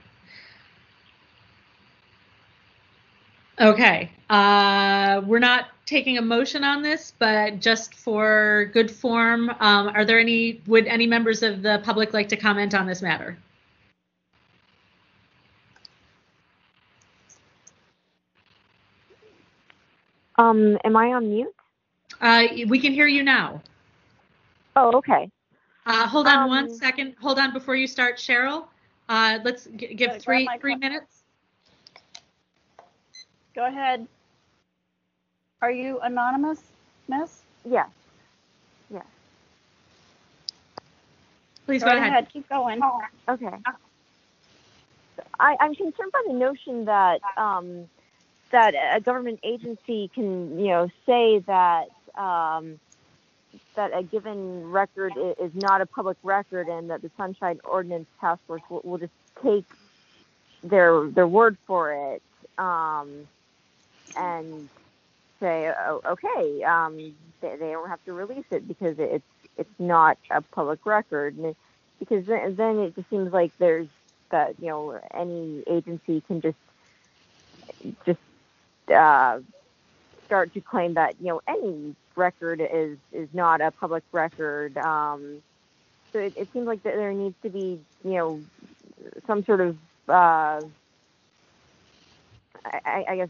Okay, we're not taking a motion on this, but just for good form, would any members of the public like to comment on this matter? Am I on mute? We can hear you now. Oh, okay. Hold on 1 second. Hold on before you start, Cheryl. Let's give three minutes. Go ahead. Are you anonymous, miss? Yes. Yes. Please go ahead. Keep going. Okay. I'm concerned by the notion that that a government agency can, say that that a given record is not a public record, and that the Sunshine Ordinance Task Force will just take their word for it, and say, oh, okay, they don't have to release it because it's not a public record, because then it just seems like there's that any agency can just start to claim that any record is not a public record. So it seems like that there needs to be some sort of I guess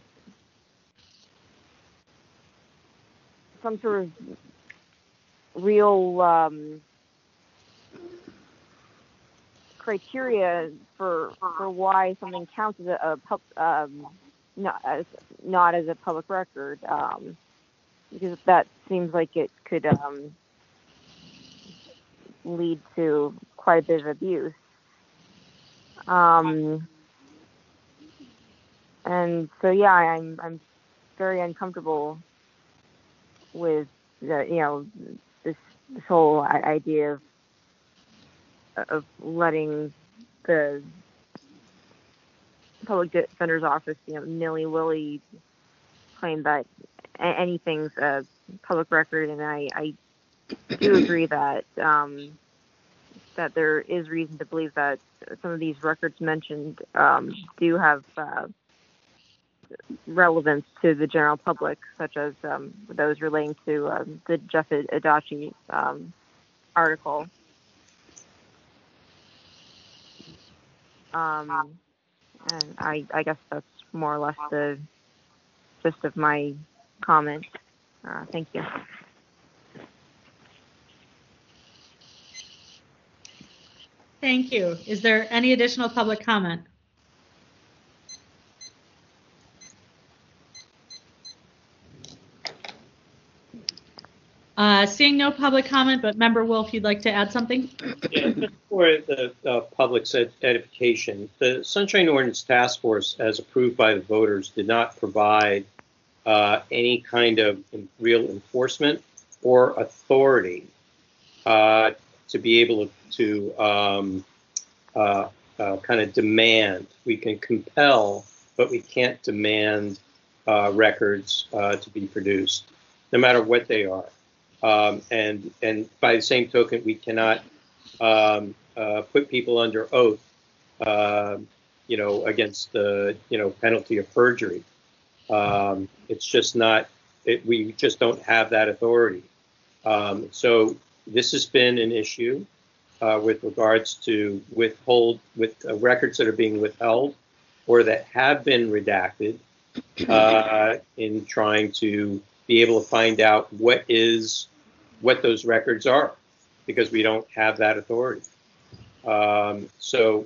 some sort of real criteria for why something counts as not as a public record, because that seems like it could lead to quite a bit of abuse. And so, yeah, I'm very uncomfortable with this whole idea of letting the public defender's office, nilly-willy claim that anything's a public record. And I do agree that that there is reason to believe that some of these records mentioned do have relevance to the general public, such as those relating to the Jeff Adachi article. And I guess that's more or less the gist of my comment. Thank you. Thank you. Is there any additional public comment? Seeing no public comment, but Member Wolf, you'd like to add something? Yeah, just for the public's edification, the Sunshine Ordinance Task Force, as approved by the voters, did not provide any kind of real enforcement or authority to be able to kind of demand. We can compel, but we can't demand records to be produced, no matter what they are. And by the same token, we cannot put people under oath, against the penalty of perjury. It's just not. We just don't have that authority. So this has been an issue. with regards to records that are being withheld or that have been redacted, in trying to be able to find out what those records are, because we don't have that authority. So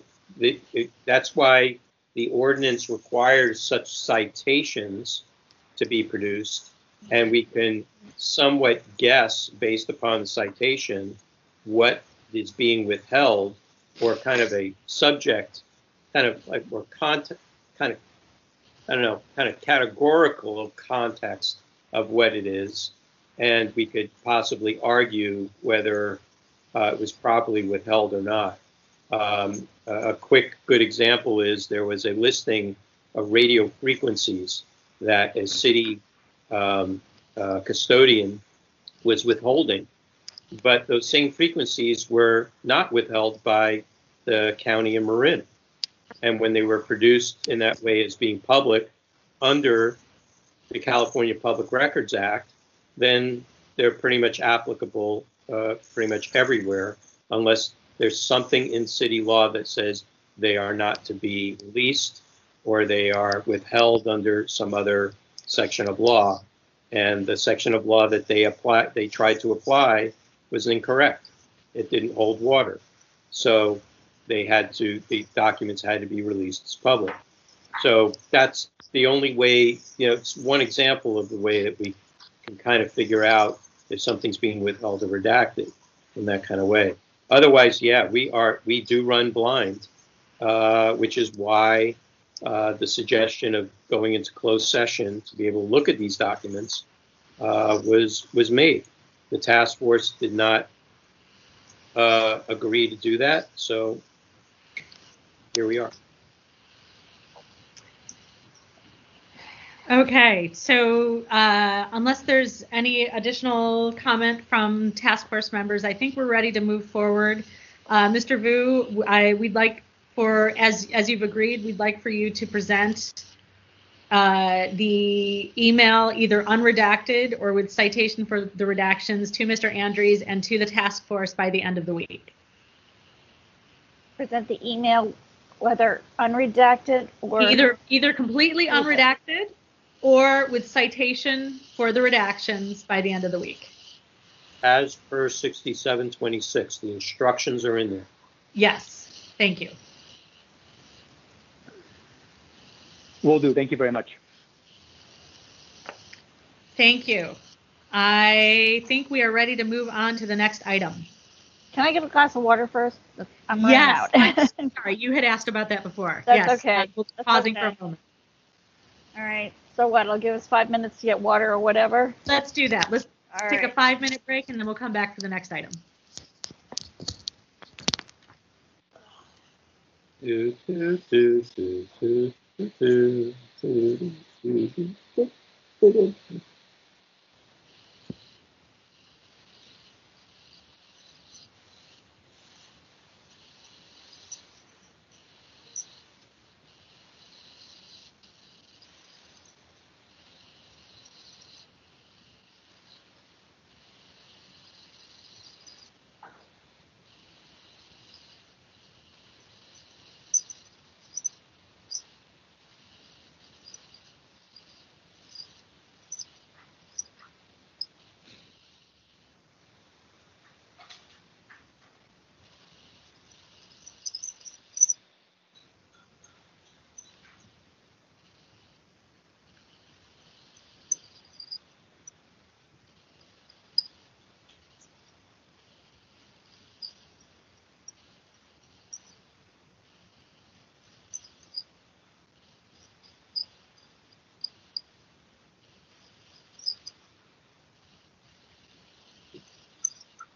that's why the ordinance requires such citations to be produced, and we can somewhat guess based upon the citation what is being withheld, or kind of a subject, kind of like more content, kind of, I don't know, kind of categorical context of what it is, and we could possibly argue whether it was properly withheld or not. A quick good example is there was a listing of radio frequencies that a city custodian was withholding, but those same frequencies were not withheld by the county of Marin. And when they were produced in that way as being public under the California Public Records Act, then they're pretty much applicable pretty much everywhere, unless there's something in city law that says they are not to be released or they are withheld under some other section of law. And the section of law that they tried to apply was incorrect. It didn't hold water. So the documents had to be released as public. So that's the only way, it's one example of the way that we can kind of figure out if something's being withheld or redacted in that kind of way. Otherwise, yeah, we do run blind, which is why the suggestion of going into closed session to be able to look at these documents was made. The task force did not agree to do that, so here we are. Okay, so unless there's any additional comment from task force members, I think we're ready to move forward. Mr. Vu, we'd like as you've agreed, we'd like for you to present the email either unredacted or with citation for the redactions to Mr. Andrews and to the task force by the end of the week. Present the email whether unredacted or either completely unredacted or with citation for the redactions by the end of the week. As per 6726, the instructions are in there. Yes, thank you. Will do. Thank you very much. Thank you. I think we are ready to move on to the next item. Can I get a glass of water first? I'm running out. Sorry, you had asked about that before. That's yes, okay. We'll That's pausing okay. for a moment. All right. So what? It'll give us 5 minutes to get water or whatever. Let's do that. Let's take a right. 5-minute break and then we'll come back to the next item.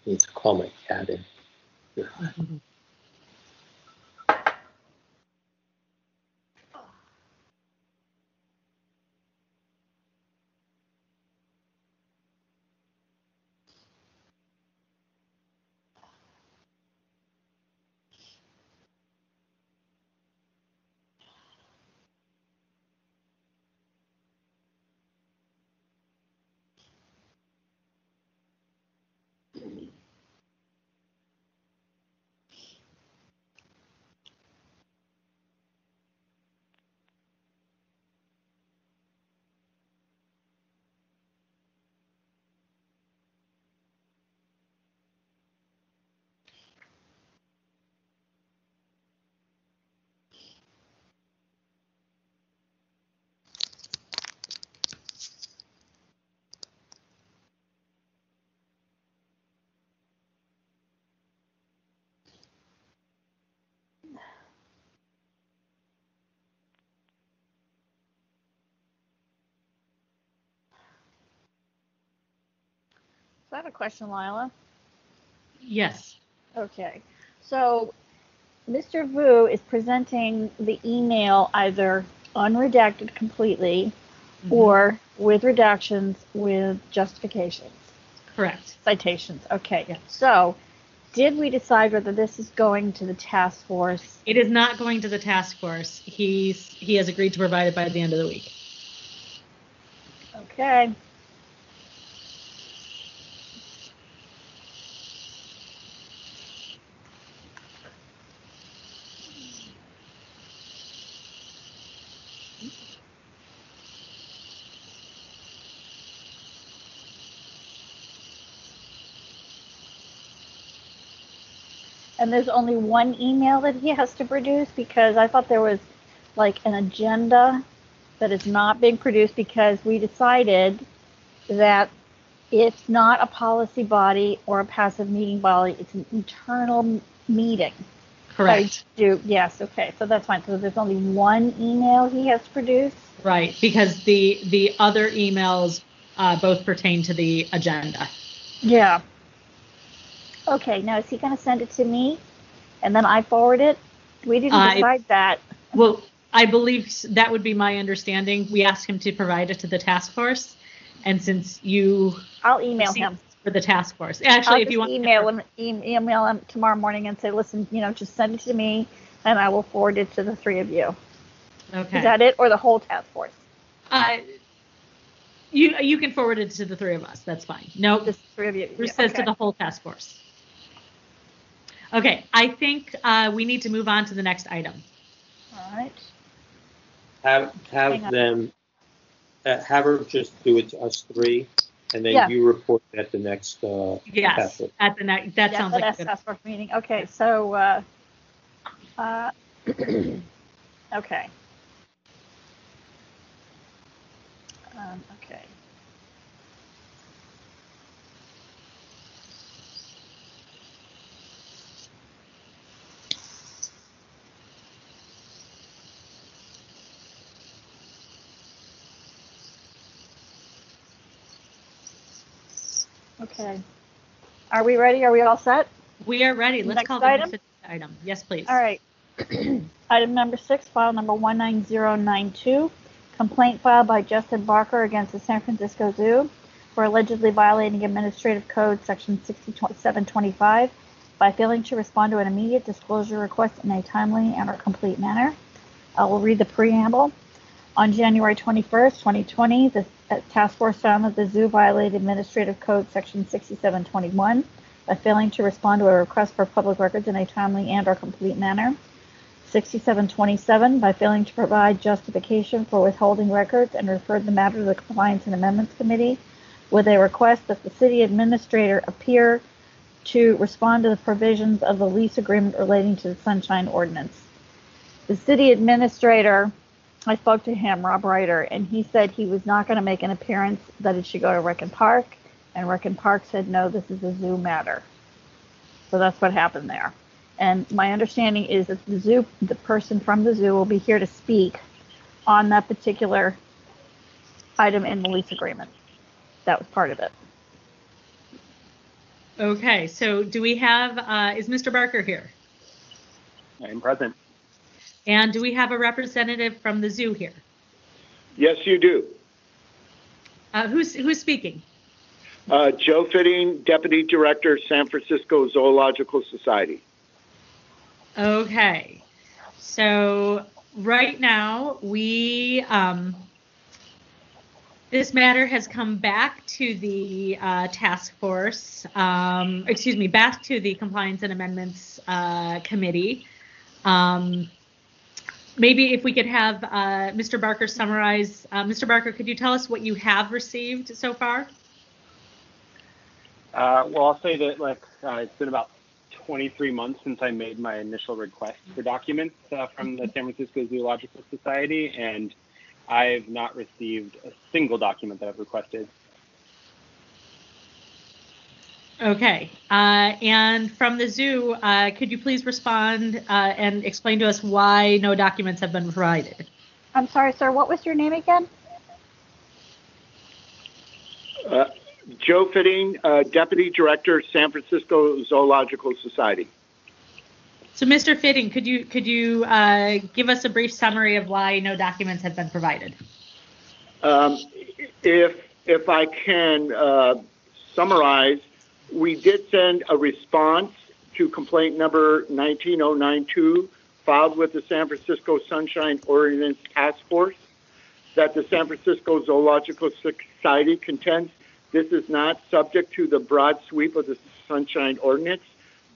I need to call my cat in. I have a question, Lila. Yes. Okay. So Mr. Vu is presenting the email either unredacted completely or with redactions with justifications. Correct. Citations. Okay. Yeah. So did we decide whether this is going to the task force? It is not going to the task force. He has agreed to provide it by the end of the week. Okay. And there's only one email that he has to produce, because I thought there was like an agenda that is not being produced, because we decided that it's not a policy body or a passive meeting body, it's an internal meeting. Correct. Yes, okay, so that's fine. So there's only one email he has to produce? Right, because the other emails both pertain to the agenda. Yeah. Okay, now is he going to send it to me and then I forward it? We didn't decide that. Well, I believe that would be my understanding. We asked him to provide it to the task force, and since I'll email him for the task force. Actually, if you want, email him tomorrow morning and say, listen, just send it to me, and I will forward it to the three of you. Okay. Is that it, or the whole task force? You can forward it to the three of us. That's fine. No, just three of you. Bruce says to the whole task force. Okay, I think we need to move on to the next item. All right. Have them have her just do it to us three, and then you report at the next. Yes, at the next. That sounds like a good task force meeting. Okay, so okay. Okay. Okay. Are we ready? Are we all set? We are ready. Let's call the next item. Yes, please. All right. Item number 6, file number 19092. Complaint filed by Justin Barker against the San Francisco Zoo for allegedly violating Administrative Code Section 6725 by failing to respond to an immediate disclosure request in a timely and or complete manner. I will read the preamble. On January 21st, 2020, the task force found that the zoo violated Administrative Code Section 6721 by failing to respond to a request for public records in a timely and or complete manner. 6727 by failing to provide justification for withholding records and referred the matter to the Compliance and Amendments Committee with a request that the city administrator appear to respond to the provisions of the lease agreement relating to the Sunshine Ordinance. The city administrator, I spoke to him, Rob Ryder, and he said he was not going to make an appearance, that it should go to Rec and Park, and Rec and Park said, no, this is a zoo matter. So that's what happened there. And my understanding is that the person from the zoo will be here to speak on that particular item in the lease agreement. That was part of it. Okay, so do we have, is Mr. Barker here? I'm present. And do we have a representative from the zoo here? Yes, you do. Who's speaking? Joe Fitting, Deputy Director, San Francisco Zoological Society. Okay, so right now we, this matter has come back to the task force, back to the Compliance and Amendments Committee. Maybe if we could have Mr. Barker summarize. Mr. Barker, could you tell us what you have received so far? Well, I'll say that it's been about 23 months since I made my initial request for documents from the San Francisco Zoological Society, and I've not received a single document that I've requested. Okay, and from the zoo, could you please respond and explain to us why no documents have been provided? I'm sorry, sir. What was your name again? Joe Fitting, Deputy Director, San Francisco Zoological Society. So, Mr. Fitting, could you give us a brief summary of why no documents have been provided? If I can summarize, we did send a response to complaint number 19092 filed with the San Francisco Sunshine Ordinance Task Force that the San Francisco Zoological Society contends this is not subject to the broad sweep of the Sunshine Ordinance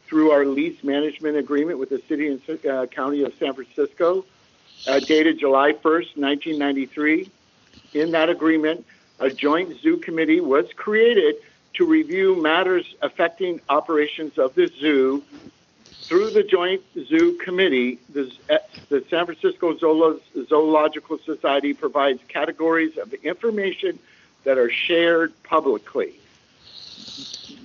through our lease management agreement with the City and County of San Francisco, dated July 1st, 1993. In that agreement, a joint zoo committee was created to review matters affecting operations of the zoo. Through the joint zoo committee, the San Francisco Zoological Society provides categories of information that are shared publicly.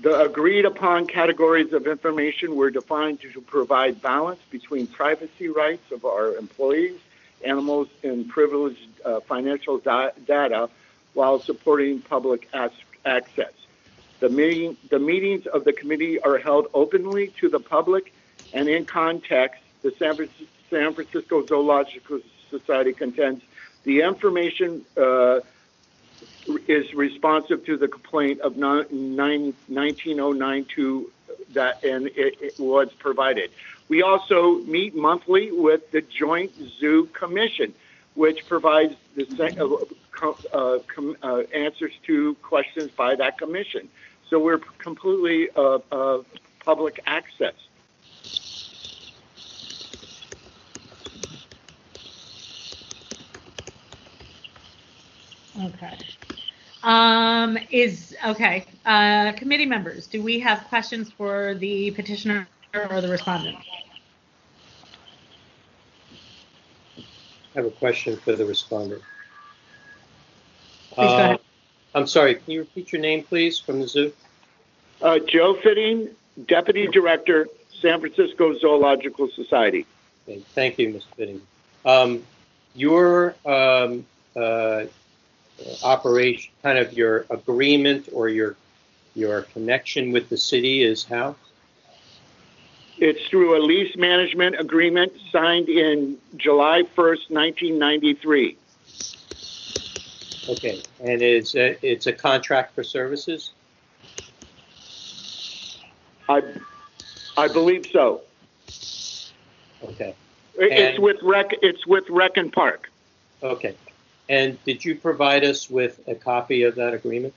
The agreed upon categories of information were defined to provide balance between privacy rights of our employees, animals, and privileged financial data while supporting public access. The meetings of the committee are held openly to the public, and in context, the San Francisco Zoological Society contends the information is responsive to the complaint of 19092 and it was provided. We also meet monthly with the Joint Zoo Commission, which provides the answers to questions by that commission. So we're completely public access. Okay. Committee members, do we have questions for the petitioner or the respondent? I have a question for the respondent. Please go ahead. I'm sorry, can you repeat your name, please, from the zoo? Joe Fitting, Deputy Director, San Francisco Zoological Society. Okay, thank you, Mr. Fitting. Your operation, kind of your agreement or your connection with the city is how? It's through a lease management agreement signed in July 1st, 1993. Okay, and it's a contract for services? I believe so. Okay. It's with Rec and Park. Okay. And did you provide us with a copy of that agreement?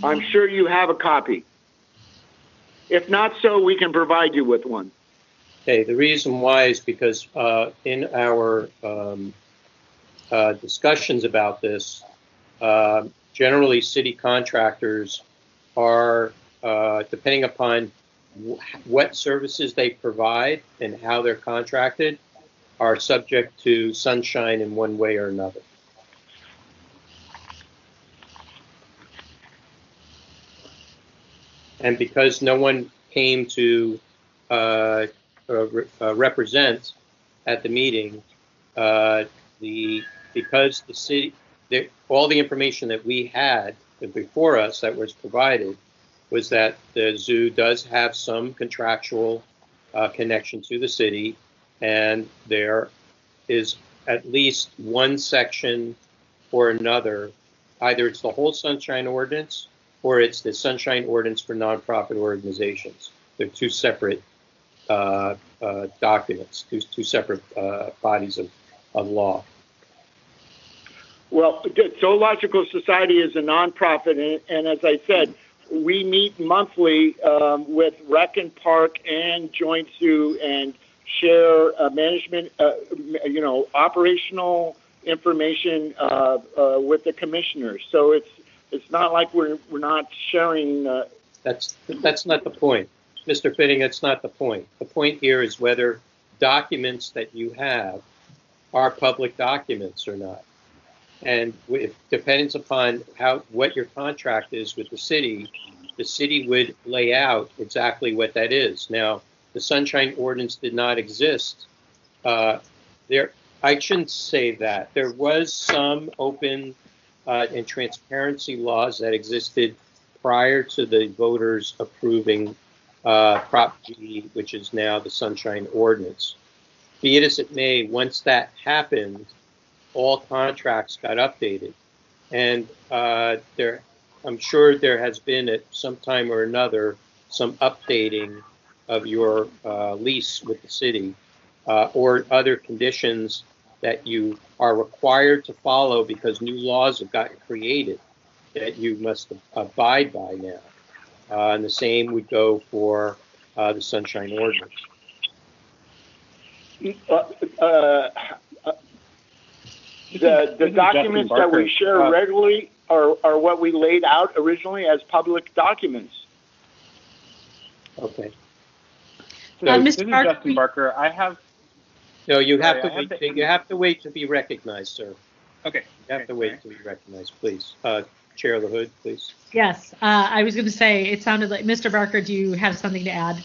I'm sure you have a copy. If not so, we can provide you with one. Okay, the reason why is because in our discussions about this, generally city contractors are, depending upon what services they provide and how they're contracted, are subject to sunshine in one way or another. And because no one came to represent at the meeting, because the city, all the information that we had before us that was provided was that the zoo does have some contractual connection to the city, and there is at least one section or another, either it's the whole Sunshine Ordinance or it's the Sunshine Ordinance for nonprofit organizations. They're two separate documents, two separate bodies of law. Well, the Zoological Society is a nonprofit, and as I said, we meet monthly with Rec and Park and Joint Zoo and share management, operational information with the commissioners. So it's not like we're not sharing. That's not the point, Mr. Fitting. That's not the point. The point here is whether documents that you have are public documents or not. And it depends upon what your contract is with the city would lay out exactly what that is. Now, the Sunshine Ordinance did not exist. I shouldn't say that. There was some open and transparency laws that existed prior to the voters approving Prop G, which is now the Sunshine Ordinance. Be it as it may, once that happened, all contracts got updated. And I'm sure there has been at some time or another some updating of your lease with the city or other conditions that you are required to follow because new laws have gotten created that you must abide by now. And the same would go for the Sunshine Ordinance. The documents that we share regularly are what we laid out originally as public documents. Okay. So, Mr. this is Barker, Justin Barker. I have. No, you have Sorry, to wait. You have to wait to be recognized, sir. Okay. You have to wait to be recognized, please. Chair LaHood, please. Yes, I was going to say, it sounded like, Mr. Barker, do you have something to add?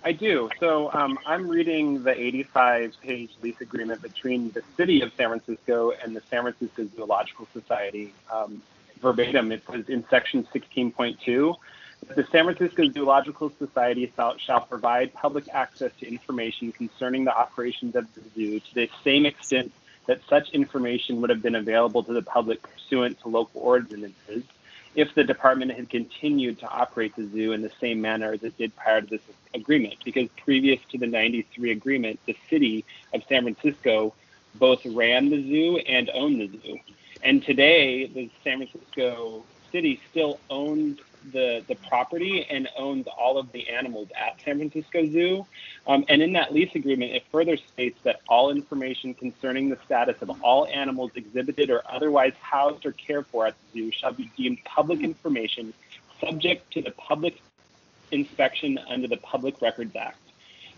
I do. So I'm reading the 85-page lease agreement between the City of San Francisco and the San Francisco Zoological Society. Verbatim, it was in section 16.2. The San Francisco Zoological Society shall provide public access to information concerning the operations of the zoo to the same extent that such information would have been available to the public pursuant to local ordinances if the department had continued to operate the zoo in the same manner as it did prior to this agreement. Because previous to the 93 agreement, the City of San Francisco both ran the zoo and owned the zoo. And today, the San Francisco City still owns the property and owns all of the animals at San Francisco Zoo. And in that lease agreement, it further states that all information concerning the status of all animals exhibited or otherwise housed or cared for at the zoo shall be deemed public information subject to the public inspection under the Public Records Act.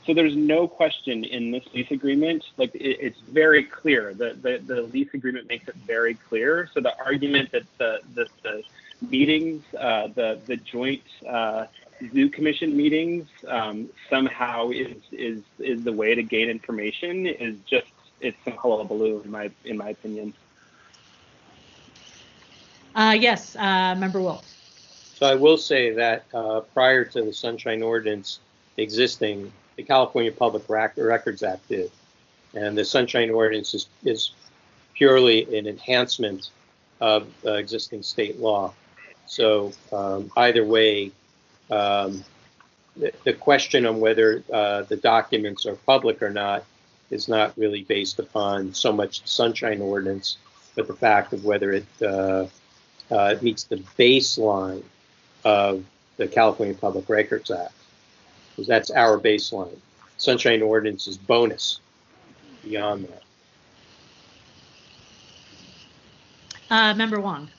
So there's no question in this lease agreement, like it's very clear. The lease agreement makes it very clear. So the argument that the meetings, the joint zoo commission meetings somehow is the way to gain information is just, it's some hullabaloo in my opinion. Yes, Member Wolf. So I will say that prior to the Sunshine Ordinance existing, the California Public Records Act did. And the Sunshine Ordinance is purely an enhancement of existing state law. So either way, the question on whether the documents are public or not is not really based upon so much the Sunshine Ordinance, but the fact of whether it meets the baseline of the California Public Records Act, because that's our baseline. Sunshine Ordinance is bonus beyond that. Member Wong.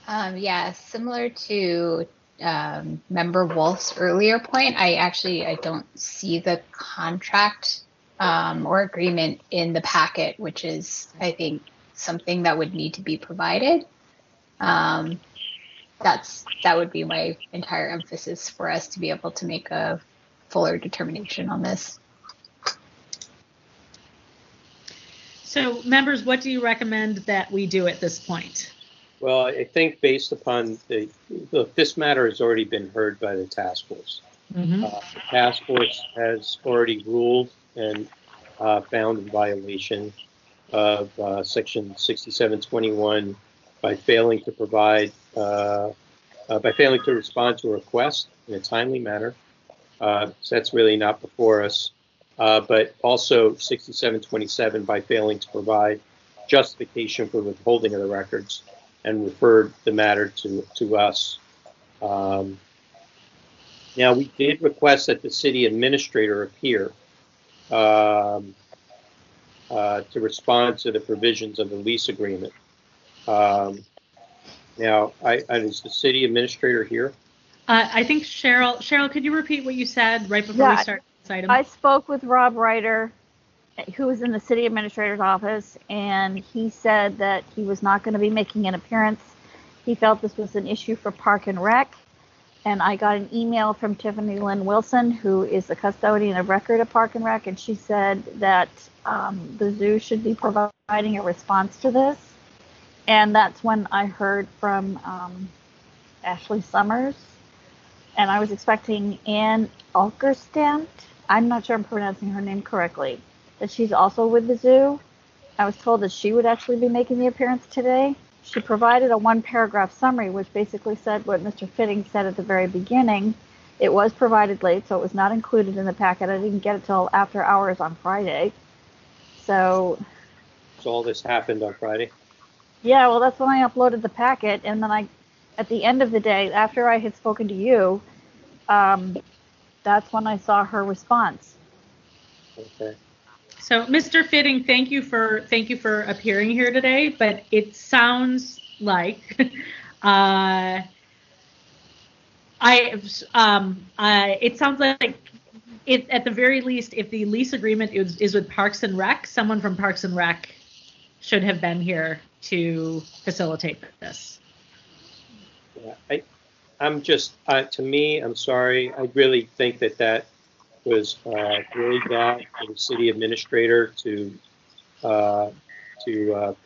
Yeah, similar to Member Wolf's earlier point, I don't see the contract or agreement in the packet, which is, I think, something that would need to be provided. That would be my entire emphasis for us to be able to make a fuller determination on this. So, members, what do you recommend that we do at this point? Well, I think based upon look, this matter has already been heard by the task force. Mm-hmm. The task force has already ruled and found in violation of Section 6721 by failing to provide, by failing to respond to a request in a timely manner. So that's really not before us. But also 6727 by failing to provide justification for withholding of the records and referred the matter to us. Now, we did request that the city administrator appear to respond to the provisions of the lease agreement. Now, is the city administrator here? I think Cheryl, could you repeat what you said right before we start this item? I spoke with Rob Ryder, who was in the city administrator's office, and he said that he was not going to be making an appearance. He felt this was an issue for Park and Rec, and I got an email from Tiffany Lynn Wilson, who is the custodian of record at Park and Rec, and she said that the zoo should be providing a response to this. And that's when I heard from Ashley Summers, and I was expecting Ann Alkerstant. I'm not sure I'm pronouncing her name correctly. That she's also with the zoo. I was told that she would actually be making the appearance today. She provided a one-paragraph summary, which basically said what Mr. Fitting said at the very beginning. It was provided late, so it was not included in the packet. I didn't get it till after hours on Friday. So all this happened on Friday? Yeah, well, that's when I uploaded the packet, and then at the end of the day, after I had spoken to you, that's when I saw her response. Okay. So, Mr. Fitting, thank you for appearing here today. But it sounds like it sounds like it, at the very least, if the lease agreement is with Parks and Rec, someone from Parks and Rec should have been here to facilitate this. Yeah, I'm just, to me, I'm sorry. I really think that was really bad for the city administrator to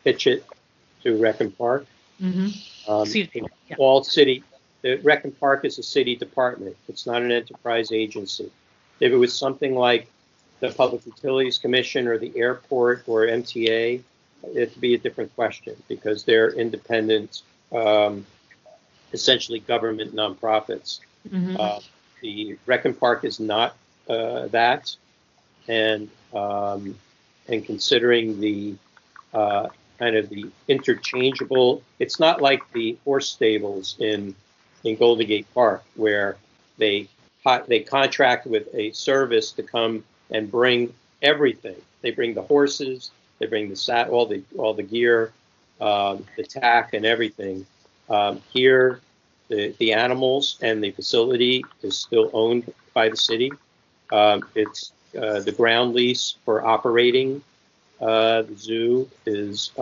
pitch it to Rec and Park. Mm-hmm. All city, the Rec and Park is a city department. It's not an enterprise agency. If it was something like the Public Utilities Commission or the airport or MTA, it'd be a different question because they're independent, essentially government nonprofits. Mm-hmm. The Rec and Park is not that, and considering the kind of the interchangeable, it's not like the horse stables in Golden Gate Park where they contract with a service to come and bring everything. They bring the horses, they bring the all the gear, the tack and everything. Here, the animals and the facility is still owned by the city. It's the ground lease for operating the zoo is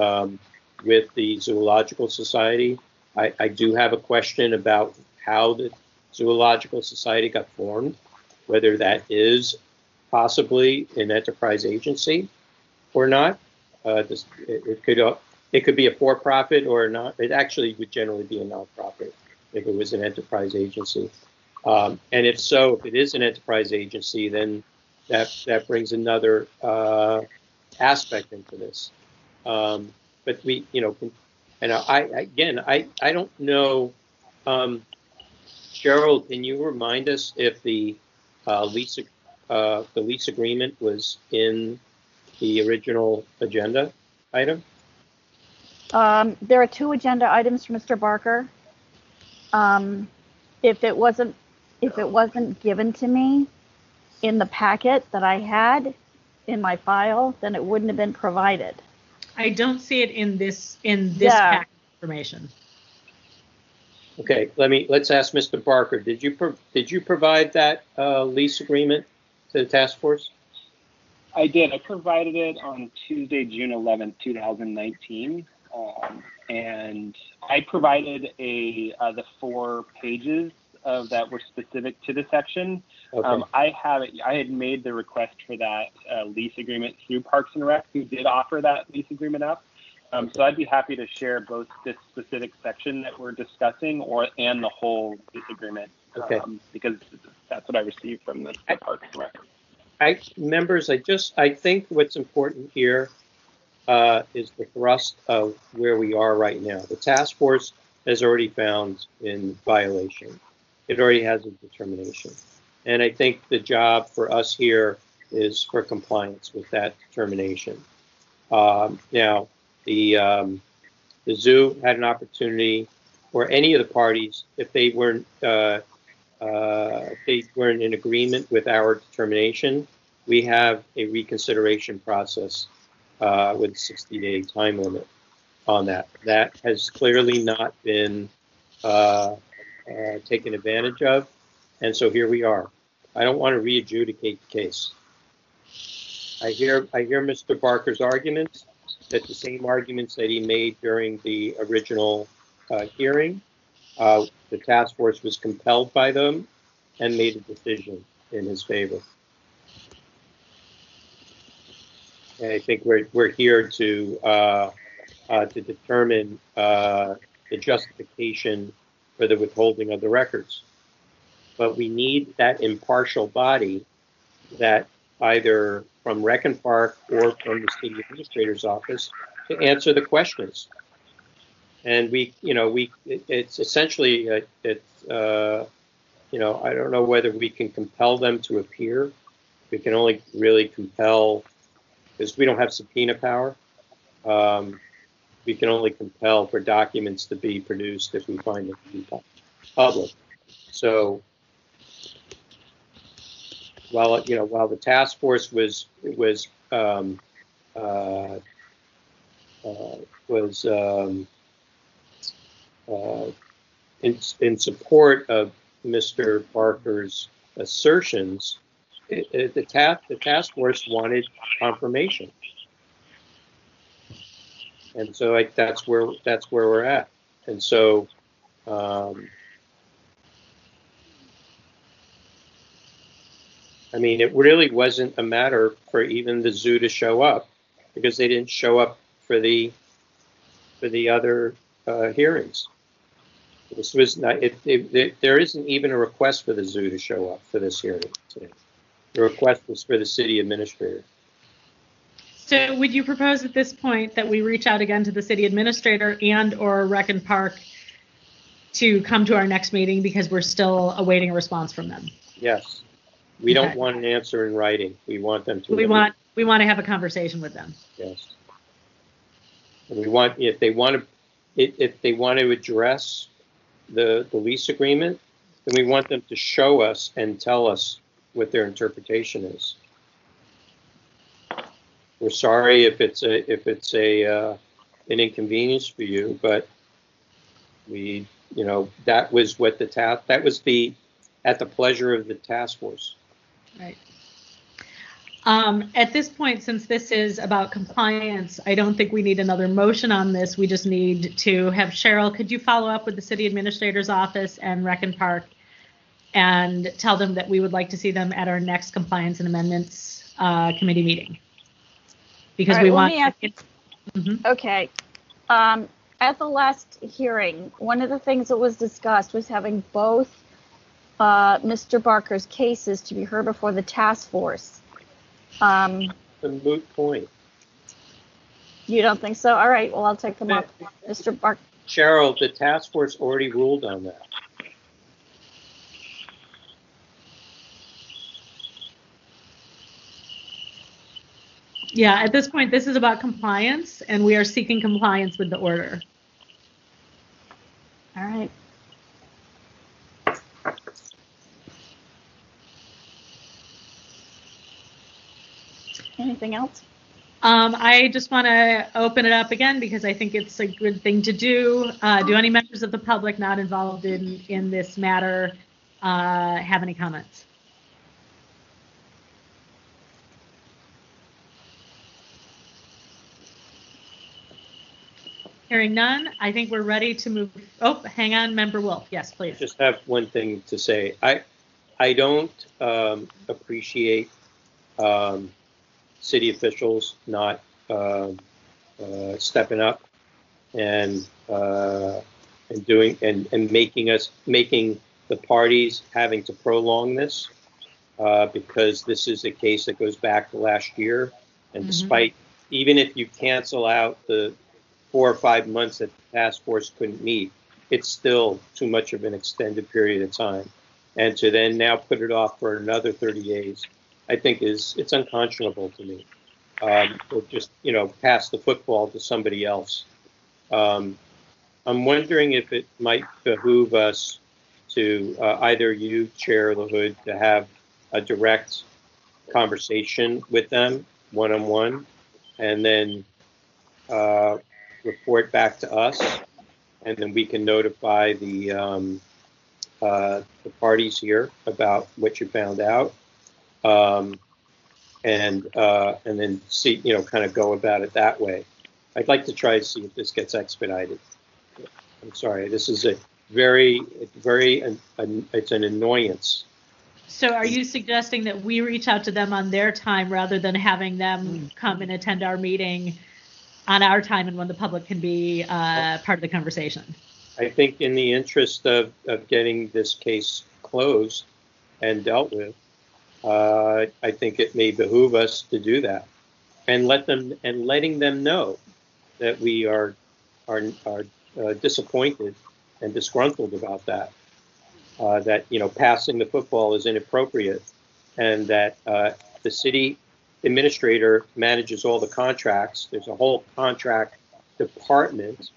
with the Zoological Society. I do have a question about how the Zoological Society got formed, whether that is possibly an enterprise agency or not. It could be a for-profit or not. It actually would generally be a non-profit if it was an enterprise agency. And if so, if it is an enterprise agency, then that brings another aspect into this. But we, and I don't know. Cheryl, can you remind us if the lease agreement was in the original agenda item? There are two agenda items for Mr. Barker. If it wasn't given to me in the packet that I had in my file, then it wouldn't have been provided. I don't see it in this packet information. Okay, let's ask Mr. Barker. Did you provide that lease agreement to the task force? I did. I provided it on Tuesday, June 11th, 2019. And I provided the 4 pages of that were specific to the section. Okay. I had made the request for that lease agreement through Parks and Rec, who did offer that lease agreement up. So I'd be happy to share both this specific section that we're discussing and the whole lease agreement, because that's what I received from the Parks and Rec. Members, I think what's important here is the thrust of where we are right now. The task force has already found in violation. It already has a determination. And I think the job for us here is for compliance with that determination. Now, the zoo had an opportunity, or any of the parties, if they weren't in agreement with our determination, we have a reconsideration process with a 60-day time limit on that. That has clearly not been taken advantage of, and so here we are. I don't want to re-adjudicate the case. I hear Mr. Barker's arguments, that the same arguments that he made during the original hearing, the task force was compelled by them and made a decision in his favor. And I think we're here to to determine the justification for the withholding of the records. But we need that impartial body that either from Rec and Park or from the city administrator's office to answer the questions. And it's essentially, I don't know whether we can compel them to appear. We can only really compel, because we don't have subpoena power. We can only compel for documents to be produced if we find them to be public. So while the task force was in support of Mr. Barker's assertions, the task force wanted confirmation, and so that's where we're at. And so, it really wasn't a matter for even the zoo to show up, because they didn't show up for the other hearings. This was not. There isn't even a request for the zoo to show up for this hearing today. The request was for the city administrator. So would you propose at this point that we reach out again to the city administrator and or Rec and Park to come to our next meeting, because we're still awaiting a response from them? Yes. We don't want an answer in writing. We want them to. We want to have a conversation with them. Yes. And we want, if they want to address the lease agreement, then we want them to show us and tell us what their interpretation is. We're sorry if it's an inconvenience for you, but that was what that was at the pleasure of the task force. Right. At this point, since this is about compliance, I don't think we need another motion on this. We just need to have Cheryl, could you follow up with the city administrator's office and Rec and Park and tell them that we would like to see them at our next compliance and amendments committee meeting? Because we want. Okay. At the last hearing, one of the things that was discussed was having both Mr. Barker's cases to be heard before the task force. A moot point. You don't think so? All right. Well, I'll take them up. Mr. Barker. Cheryl, the task force already ruled on that. Yeah, at this point, this is about compliance, and we are seeking compliance with the order. All right. Anything else? I just want to open it up again because I think it's a good thing to do. Do any members of the public not involved in this matter have any comments? Hearing none, I think we're ready to move. Oh, hang on, Member Wolf. Yes, please. Just have one thing to say. I don't appreciate city officials not stepping up and making the parties having to prolong this because this is a case that goes back to last year, and despite, even if you cancel out the 4 or 5 months that the task force couldn't meet, it's still too much of an extended period of time. And to then now put it off for another 30 days, I think it's unconscionable to me. Or just, pass the football to somebody else. I'm wondering if it might behoove us to either you, Chair LaHood, to have a direct conversation with them one-on-one, and then report back to us, and then we can notify the parties here about what you found out, and then see, kind of go about it that way. I'd like to try to see if this gets expedited. I'm sorry, this is it's an annoyance. So are you suggesting that we reach out to them on their time rather than having them come and attend our meeting on our time and when the public can be part of the conversation. I think in the interest of getting this case closed and dealt with, I think it may behoove us to do that and letting them know that we are disappointed and disgruntled about that. That passing the football is inappropriate, and that the city administrator manages all the contracts. There's a whole contract department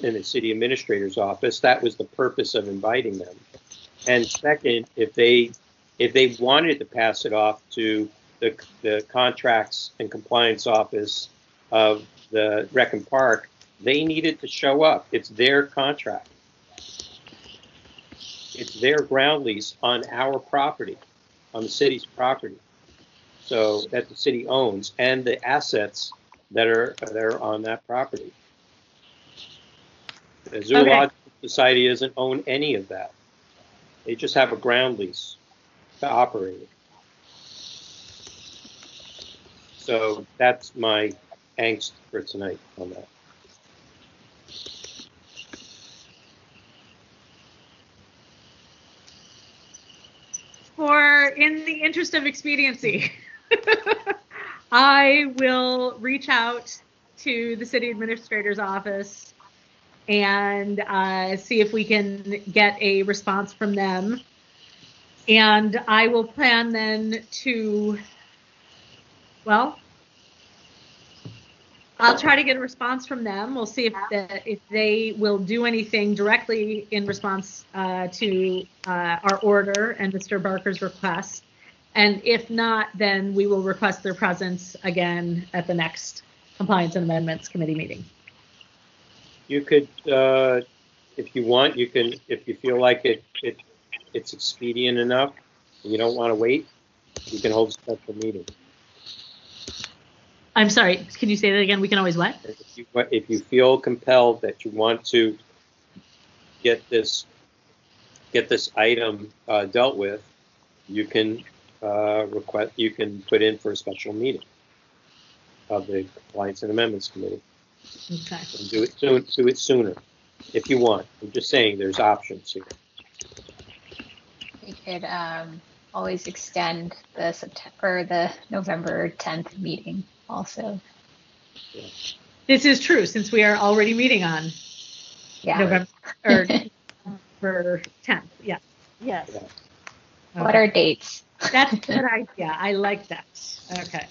in the city administrator's office. That was the purpose of inviting them. And second, if they wanted to pass it off to the contracts and compliance office of the Rec and Park, they needed to show up. It's their contract. It's their ground lease on our property, on the city's property, so that the city owns, and the assets that are on that property. The Zoological Society doesn't own any of that. They just have a ground lease to operate it. So that's my angst for tonight on that. In the interest of expediency, I will reach out to the city administrator's office and see if we can get a response from them. And I will plan then to, well, I'll try to get a response from them. We'll see if they will do anything directly in response to our order and Mr. Barker's request. And if not, then we will request their presence again at the next Compliance and Amendments Committee meeting. You could, if you want, you can, if you feel like it's expedient enough, and you don't want to wait, you can hold a special meeting. I'm sorry, can you say that again? We can always what? If you feel compelled that you want to get this item dealt with, you can put in for a special meeting of the Compliance and Amendments Committee. Okay. And do it sooner if you want. I'm just saying there's options here. We could always extend the November 10th meeting also. Yeah. This is true, since we are already meeting on November 10th. Yeah. Yes. Yeah. Okay. What are dates? That's a good idea. I like that. Okay.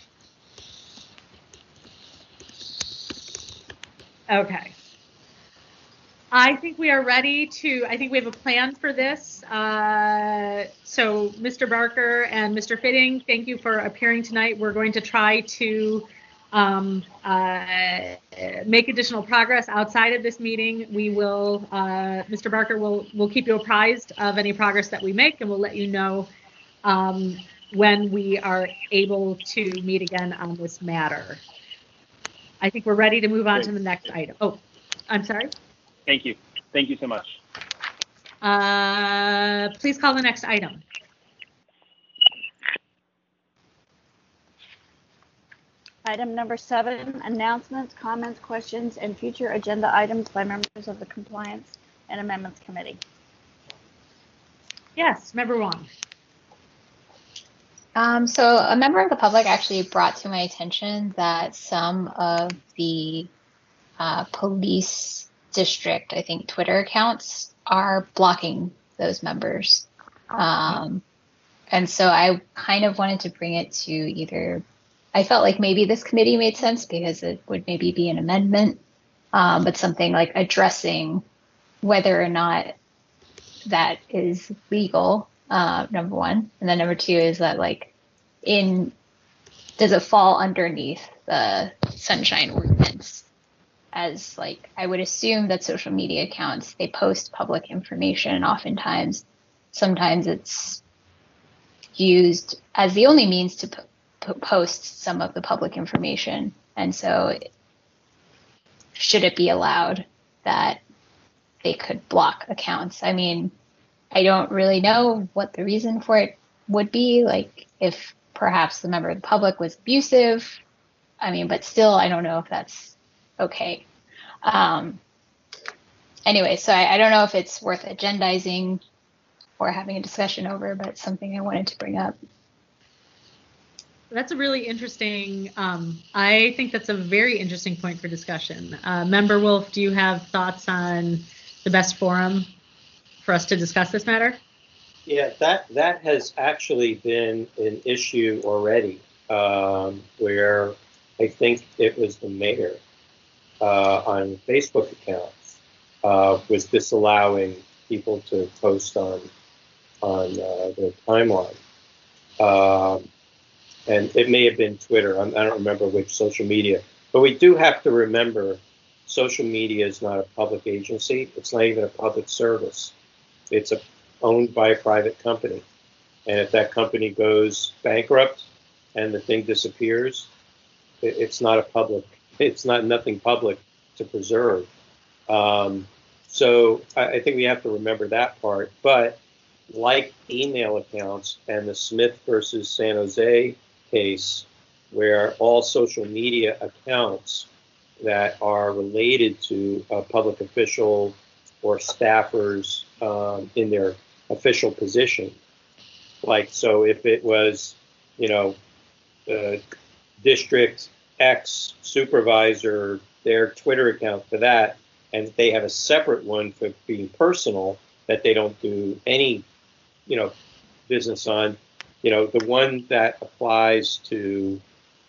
Okay. I think we are ready to, I think we have a plan for this. So Mr. Barker and Mr. Fitting, thank you for appearing tonight. We're going to try to make additional progress outside of this meeting. We will, Mr. Barker will keep you apprised of any progress that we make, and we'll let you know when we are able to meet again on this matter. I think we're ready to move on to the next item. Oh, I'm sorry. Thank you. Thank you so much. Please call the next item. Item number 7, announcements, comments, questions, and future agenda items by members of the Compliance and Amendments Committee. Yes, member Wong. So a member of the public actually brought to my attention that some of the police district, I think, Twitter accounts are blocking those members. And so I kind of wanted to bring it to either, I felt like maybe this committee made sense because it would maybe be an amendment, but something like addressing whether or not that is legal, number one. And then number two is that, like, does it fall underneath the Sunshine Ordinance? As, like, I would assume that social media accounts, they post public information oftentimes. Sometimes it's used as the only means to post some of the public information. And so should it be allowed that they could block accounts? I mean, I don't really know what the reason for it would be, like if perhaps the member of the public was abusive. I mean, but still, I don't know if that's okay. Anyway, so I don't know if it's worth agendizing or having a discussion over, but it's something I wanted to bring up. That's a really interesting, I think that's a very interesting point for discussion. Member Wolf, do you have thoughts on the best forum for us to discuss this matter? Yeah, that has actually been an issue already, where I think it was the mayor on Facebook accounts was disallowing people to post on their timeline. And it may have been Twitter. I don't remember which social media. But we do have to remember social media is not a public agency. It's not even a public service. It's owned by a private company. And if that company goes bankrupt and the thing disappears, it's not nothing public to preserve. So I think we have to remember that part. But like email accounts and the Smith versus San Jose case, where all social media accounts that are related to a public official or staffers in their official position, like, so if it was, District X supervisor, their Twitter account for that, and they have a separate one for being personal that they don't do any, business on, the one that applies to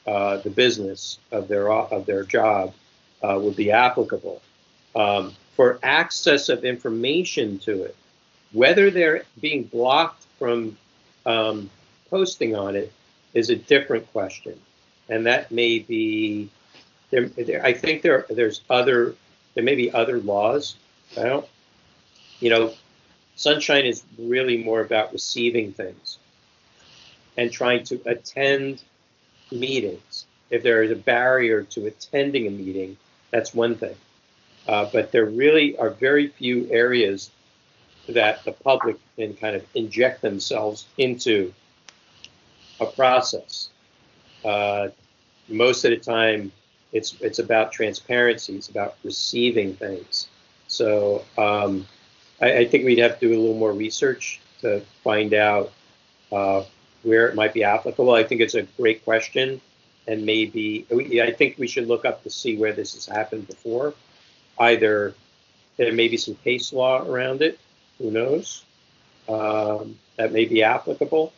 the business of their job would be applicable. For access of information to it, whether they're being blocked from posting on it is a different question, and that may be I think there may be other laws. I don't, Sunshine is really more about receiving things and trying to attend meetings. If there is a barrier to attending a meeting, that's one thing. But there really are very few areas that the public can kind of inject themselves into a process. Most of the time, it's about transparency. It's about receiving things. So I think we'd have to do a little more research to find out where it might be applicable. I think it's a great question, and I think we should look up to see where this has happened before. Either there may be some case law around it, who knows, that may be applicable,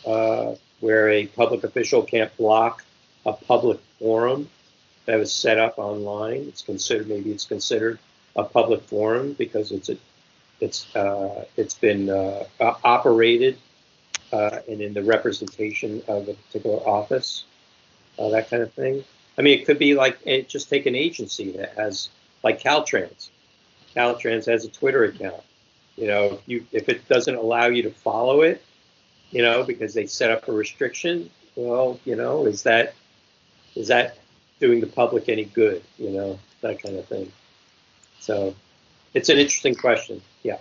where a public official can't block a public forum that was set up online. It's considered a public forum because it's been operated and in the representation of a particular office, that kind of thing. I mean, it could be like, just take an agency that has, like Caltrans. Caltrans has a Twitter account. If it doesn't allow you to follow it, because they set up a restriction, well, is that doing the public any good? That kind of thing. So it's an interesting question. Yeah.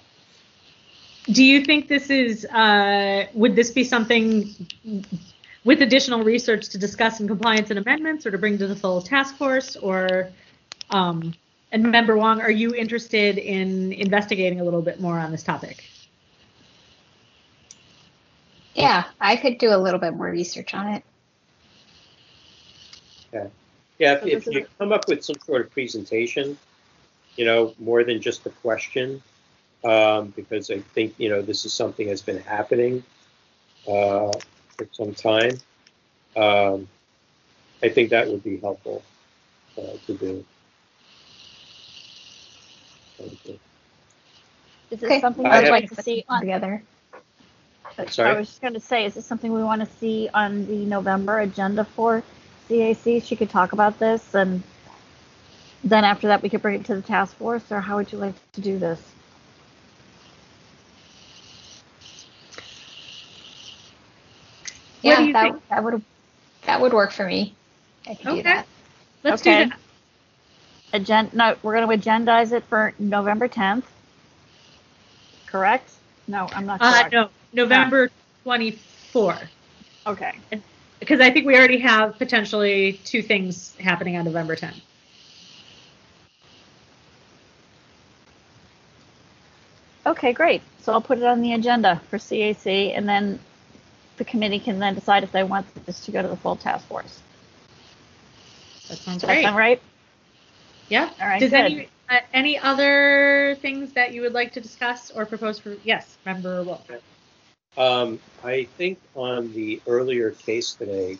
Do you think this is, would this be something with additional research to discuss in compliance and amendments, or to bring to the full task force, or, and Member Wong, are you interested in investigating a little bit more on this topic? Yeah, I could do a little bit more research on it. Okay. Yeah, if you come up with some sort of presentation, more than just a question, because I think, this is something that's been happening for some time. I think that would be helpful to do. Is this something I'd like to see together? Sorry? I was just going to say, is this something we want to see on the November agenda for CAC? She could talk about this, and then after that we could bring it to the task force, or how would you like to do this? Yeah, that would work for me. I can do that. Let's do that. No, we're going to agendize it for November 10th. Correct? No, I'm not correct. No, November 24. Okay. Because I think we already have potentially two things happening on November 10th. Okay, great. So I'll put it on the agenda for CAC, and then the committee can then decide if they want this to go to the full task force. That sounds Does that great. sound right? Yeah. All right, Does good. any other things that you would like to discuss or propose for? Yes, Member Wolf. I think on the earlier case today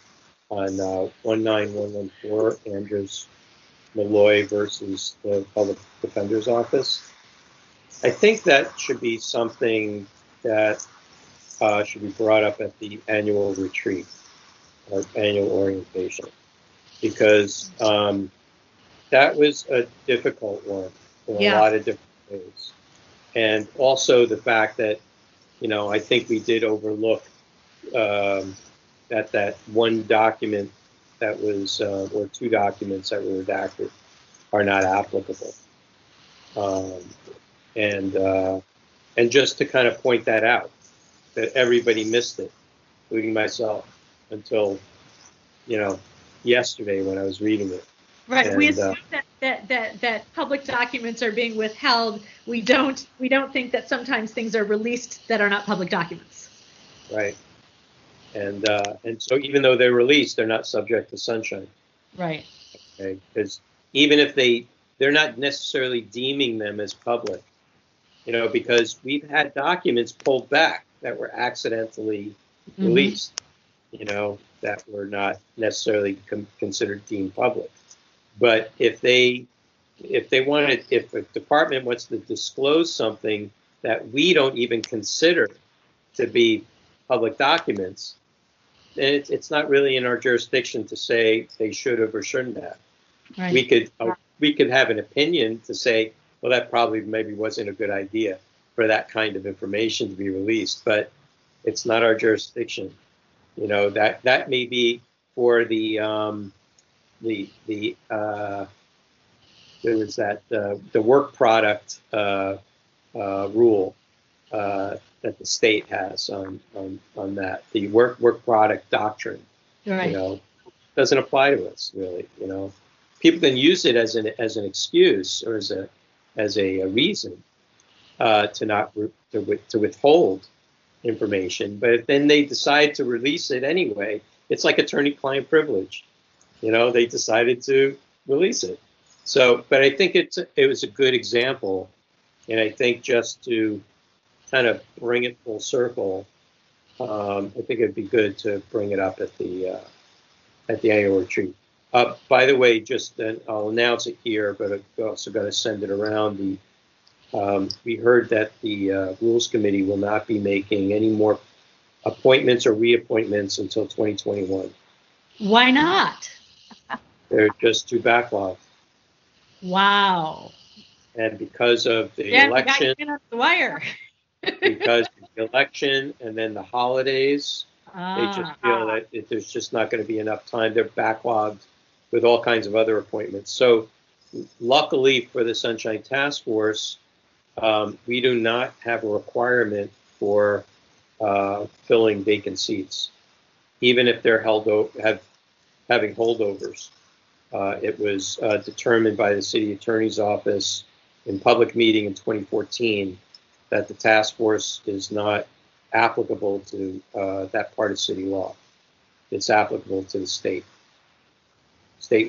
on 19114, Andrews Malloy versus the Public Defender's Office, I think that should be something that should be brought up at the annual retreat or annual orientation, because that was a difficult one in a lot of different ways. And also the fact that, I think we did overlook that one document that was, or two documents that were redacted are not applicable. And just to kind of point that out, that everybody missed it, including myself, until, yesterday when I was reading it. Right. And, we assume that public documents are being withheld. We don't think that sometimes things are released that are not public documents. Right. And so even though they're released, they're not subject to sunshine. Right. Okay. Because even if they're not necessarily deeming them as public, because we've had documents pulled back that were accidentally released, that were not necessarily considered deemed public. But if a department wants to disclose something that we don't even consider to be public documents, then it's not really in our jurisdiction to say they should have or shouldn't have. Right. We could have an opinion to say, well, that probably maybe wasn't a good idea for that kind of information to be released, but it's not our jurisdiction. That may be for the there was the work product rule that the state has on that, the work product doctrine. Right. Doesn't apply to us really. People can use it as an excuse or as a reason to withhold information, but then they decide to release it anyway. It's like attorney-client privilege. They decided to release it. So, but I think it was a good example, and I think just to kind of bring it full circle, I think it'd be good to bring it up at the annual retreat. By the way, I'll announce it here, but I've also got to send it around. We heard that the Rules Committee will not be making any more appointments or reappointments until 2021. Why not? They're just too backlogged. Wow. And because of the election, we got the wire. because of the election and then the holidays, they just feel that there's just not going to be enough time. They're backlogged with all kinds of other appointments. So luckily for the Sunshine Task Force, we do not have a requirement for filling vacant seats, even if they're having holdovers. It was determined by the city attorney's office in public meeting in 2014 that the task force is not applicable to that part of city law. It's applicable to the state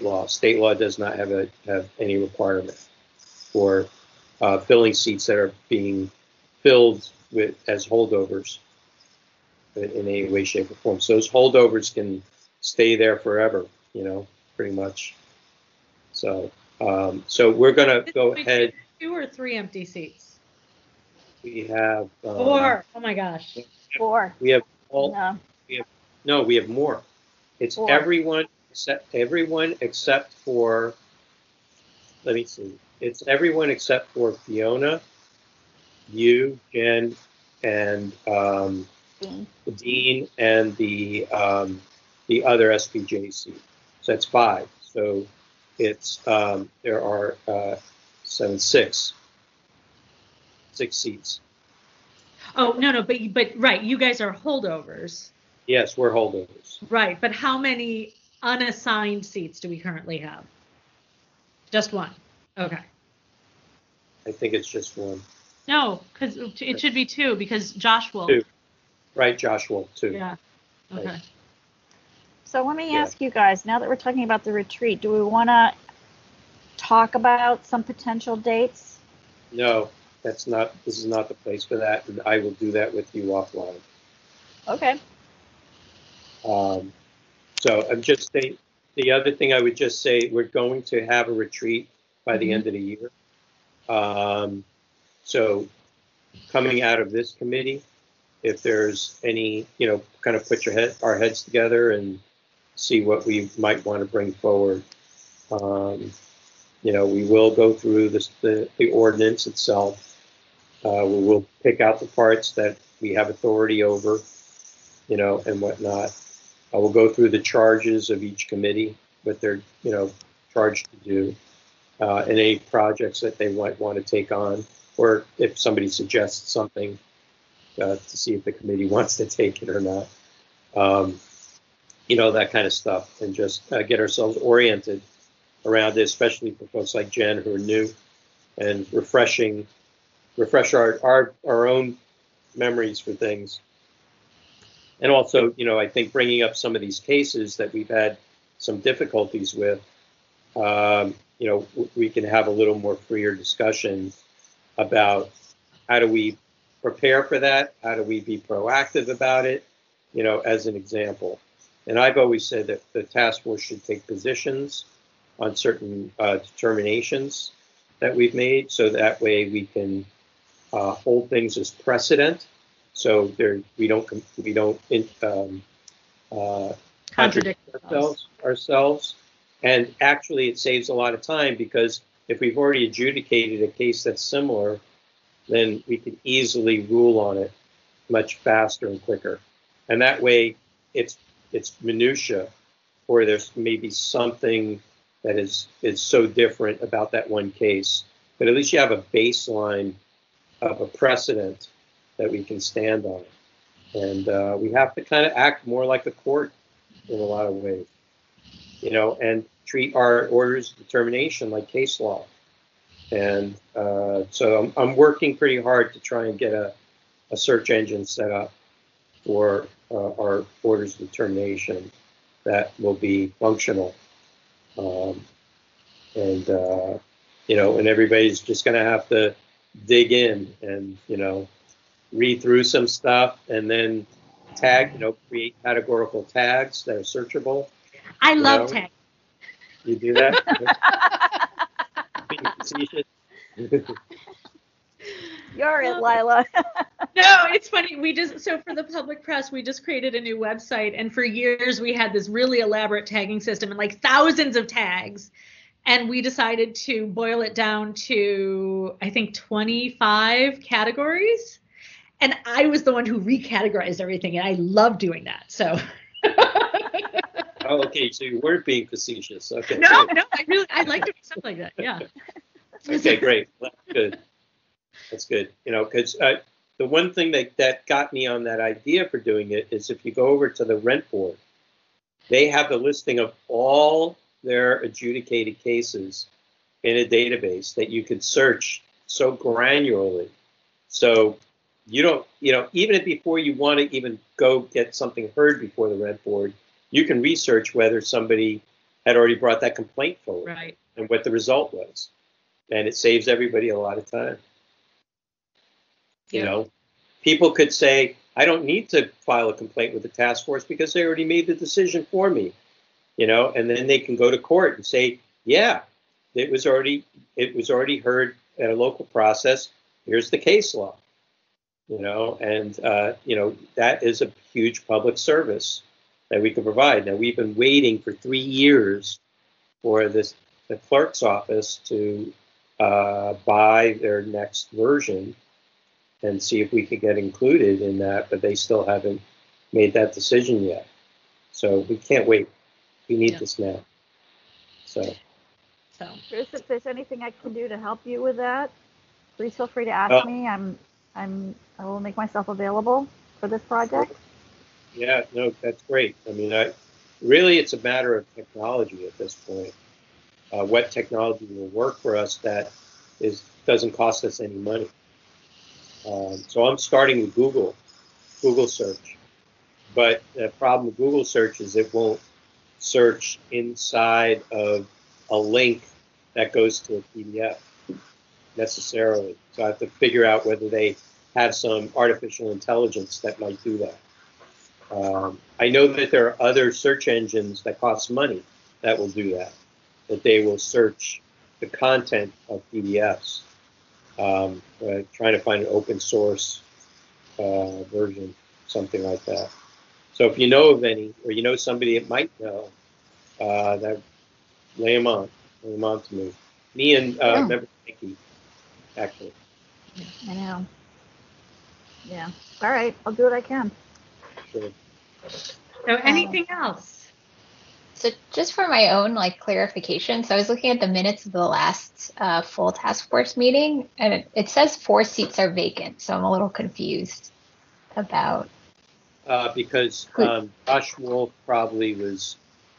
law. State law does not have any requirement for filling seats that are being filled as holdovers in any way, shape, or form. So those holdovers can stay there forever, pretty much. So we're going to go ahead. 2 or 3 empty seats? We have 4. Oh my gosh. 4. We have No. we have more. It's 4. everyone except for. Let me see. It's everyone except for Fiona, you, Jen, and Dean, and the other SPJC. So that's 5. So it's there are 6 seats. Oh no, but right, you guys are holdovers. Yes, we're holdovers. Right, but how many unassigned seats do we currently have? Just 1. Okay. I think it's just 1. No, because it should be 2 because Josh will. 2. Right, Josh will, 2. Yeah. Okay. Right. So let me ask you guys, now that we're talking about the retreat, do we want to talk about some potential dates? No, this is not the place for that, and I will do that with you offline. Okay. So I'm just saying, the other thing I would just say, we're going to have a retreat by the end of the year. So coming out of this committee, if there's any, kind of put our heads together and see what we might want to bring forward. We will go through the ordinance itself. We will pick out the parts that we have authority over, and whatnot. I will go through the charges of each committee, what they're, charged to do, and any projects that they might want to take on, or if somebody suggests something, to see if the committee wants to take it or not. That kind of stuff, and just get ourselves oriented around it, especially for folks like Jen who are new, and refresh our own memories for things. And also, I think bringing up some of these cases that we've had some difficulties with, we can have a little more freer discussion about how do we prepare for that? How do we be proactive about it? As an example. And I've always said that the task force should take positions on certain determinations that we've made, so that way we can hold things as precedent. So we don't contradict ourselves. And actually, it saves a lot of time, because if we've already adjudicated a case that's similar, then we can easily rule on it much faster and quicker. And that way, it's minutia, or there's maybe something that is so different about that one case. But at least you have a baseline of a precedent that we can stand on. And we have to kind of act more like a court in a lot of ways, and treat our orders of determination like case law. And so I'm working pretty hard to try and get a search engine set up for our orders of determination that will be functional. And everybody's just going to have to dig in and, read through some stuff, and then create categorical tags that are searchable. I love tags. You do that? You're it, Lila. No, it's funny. So for the public press, we just created a new website, and for years we had this really elaborate tagging system and like thousands of tags. And we decided to boil it down to, I think, 25 categories. And I was the one who recategorized everything, and I love doing that. So. Oh, okay. So you weren't being facetious. Okay. No, I like doing stuff like that. Yeah. Okay, great. That's good. That's good. Because the one thing that got me on that idea for doing it is, if you go over to the rent board, they have the listing of all their adjudicated cases in a database that you could search so granularly. So you don't, even if before you want to even go get something heard before the rent board, you can research whether somebody had already brought that complaint forward, right, and what the result was. And it saves everybody a lot of time. Yeah. People could say, I don't need to file a complaint with the task force because they already made the decision for me, and then they can go to court and say, yeah, it was already heard at a local process. Here's the case law, and that is a huge public service that we can provide. Now, we've been waiting for 3 years for the clerk's office to buy their next version and see if we could get included in that, but they still haven't made that decision yet. So we can't wait. We need this now. So, Chris, if there's anything I can do to help you with that, please feel free to ask me. I will make myself available for this project. Yeah, no, that's great. I mean, really, it's a matter of technology at this point. What technology will work for us that doesn't cost us any money. So I'm starting with Google search. But the problem with Google search is it won't search inside of a link that goes to a PDF necessarily. So I have to figure out whether they have some artificial intelligence that might do that. I know that there are other search engines that cost money that will do that they will search the content of PDFs. Trying to find an open source version, something like that. So if you know of any, or you know somebody that might know, that lay them on to me. Me and member Nikki, actually. I know. Yeah. All right. I'll do what I can. Sure. So anything else? So just for my own clarification, so I was looking at the minutes of the last full task force meeting, and it says 4 seats are vacant. So I'm a little confused about. Because Josh Wolf probably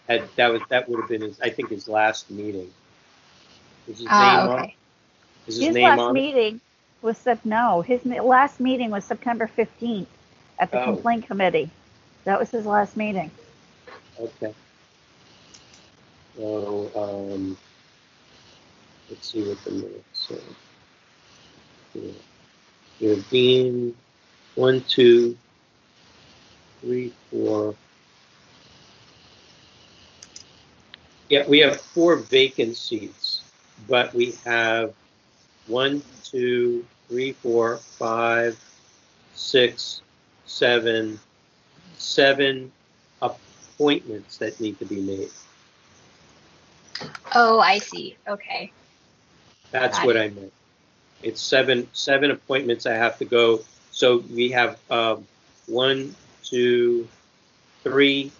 that would have been his last meeting. Is his name on? Is his name last on? Meeting was his last meeting was September 15th at the complaint committee. That was his last meeting. Okay. So let's see what the minutes say. Here, Dean, 1, 2, 3, 4. Yeah, we have 4 vacant seats, but we have 1, 2, 3, 4, 5, 6, 7 appointments that need to be made. Oh, I see. Okay. That's what I meant. It's seven appointments I have to go. So we have 1, 2, 3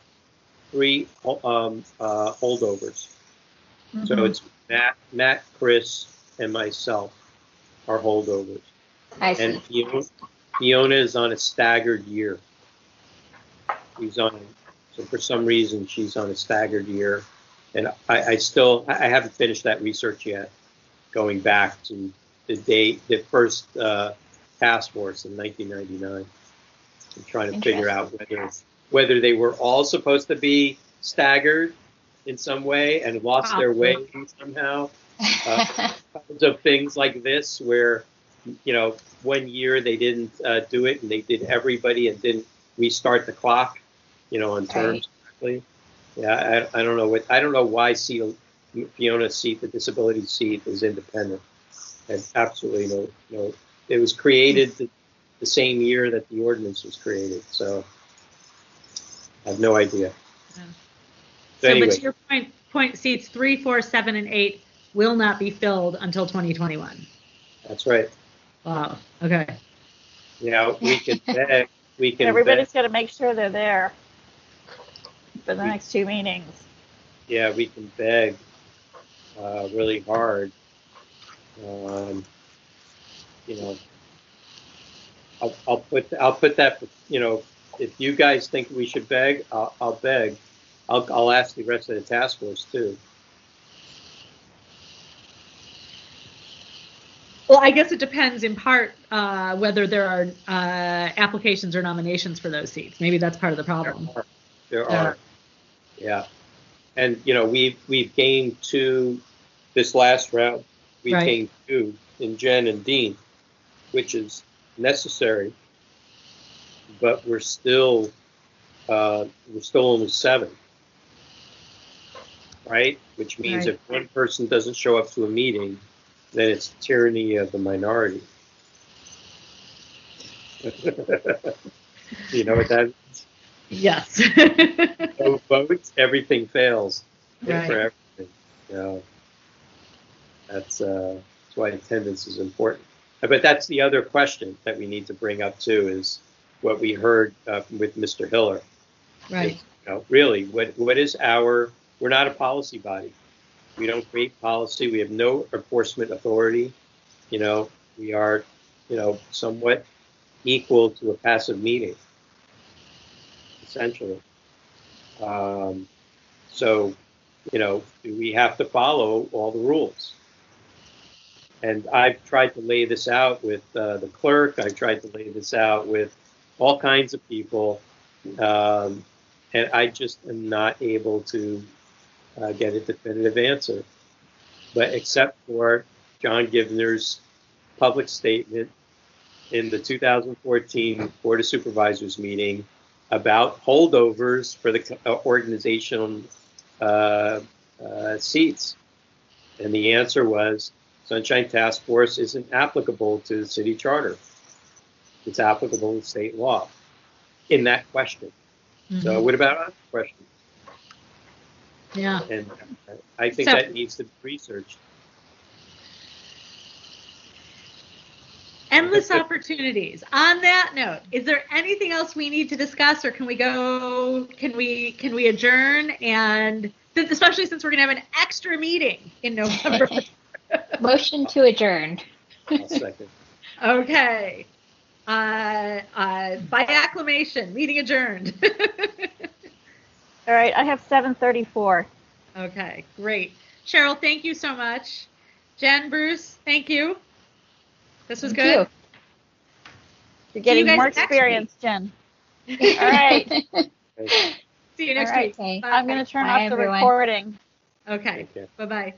holdovers. Mm-hmm. So it's Matt, Chris, and myself are holdovers. I see. And Fiona is on a staggered year. So for some reason she's on a staggered year. And I haven't finished that research yet, going back to the first task force in 1999. I'm trying to figure out whether they were all supposed to be staggered in some way and lost their way somehow. Kinds of things like this where, 1 year they didn't do it and they did everybody and didn't restart the clock, on terms correctly. Yeah, I don't know I don't know why Fiona's seat, the disability seat, is independent. And absolutely no. It was created the same year that the ordinance was created, so I have no idea. Yeah. So anyway. But to your point, seats 3, 4, 7, and 8 will not be filled until 2021. That's right. Wow. Okay. Yeah, we can beg. Everybody's got to make sure they're there for the next 2 meetings. Yeah, we can beg really hard. I'll put that. If you guys think we should beg, I'll beg. I'll ask the rest of the task force too. Well, I guess it depends in part whether there are applications or nominations for those seats. Maybe that's part of the problem. There are. Yeah. And, we've gained 2 this last round. We've gained 2 in Jen and Dean, which is necessary. But we're still only 7. Right? Which means if one person doesn't show up to a meeting, then it's tyranny of the minority. You know what that means? Yes. No votes, everything fails. Right. For everything. That's why attendance is important. But that's the other question that we need to bring up too, is what we heard with Mr. Hiller. Right. Really, what is we're not a policy body. We don't create policy. We have no enforcement authority. We are, somewhat equal to a passive meeting, essentially. So, do we have to follow all the rules? And I've tried to lay this out with the clerk. I've tried to lay this out with all kinds of people. And I just am not able to get a definitive answer. But except for John Givner's public statement in the 2014 Board of Supervisors meeting about holdovers for the organizational seats. And the answer was Sunshine Task Force isn't applicable to the city charter. It's applicable to state law in that question. Mm-hmm. So what about other questions? Yeah. And I think that needs to be researched. Endless opportunities. On that note, is there anything else we need to discuss, or can we go? Can we adjourn? And especially since we're going to have an extra meeting in November. Motion to adjourn. I'll second. Okay. By acclamation, meeting adjourned. All right, I have 7:34. Okay, great. Cheryl, thank you so much. Jen, Bruce, thank you. This was good. You. You're getting more experience, Jen. All right. See you next week. Okay. I'm going to turn Bye, off the everyone. recording. Okay. Bye-bye.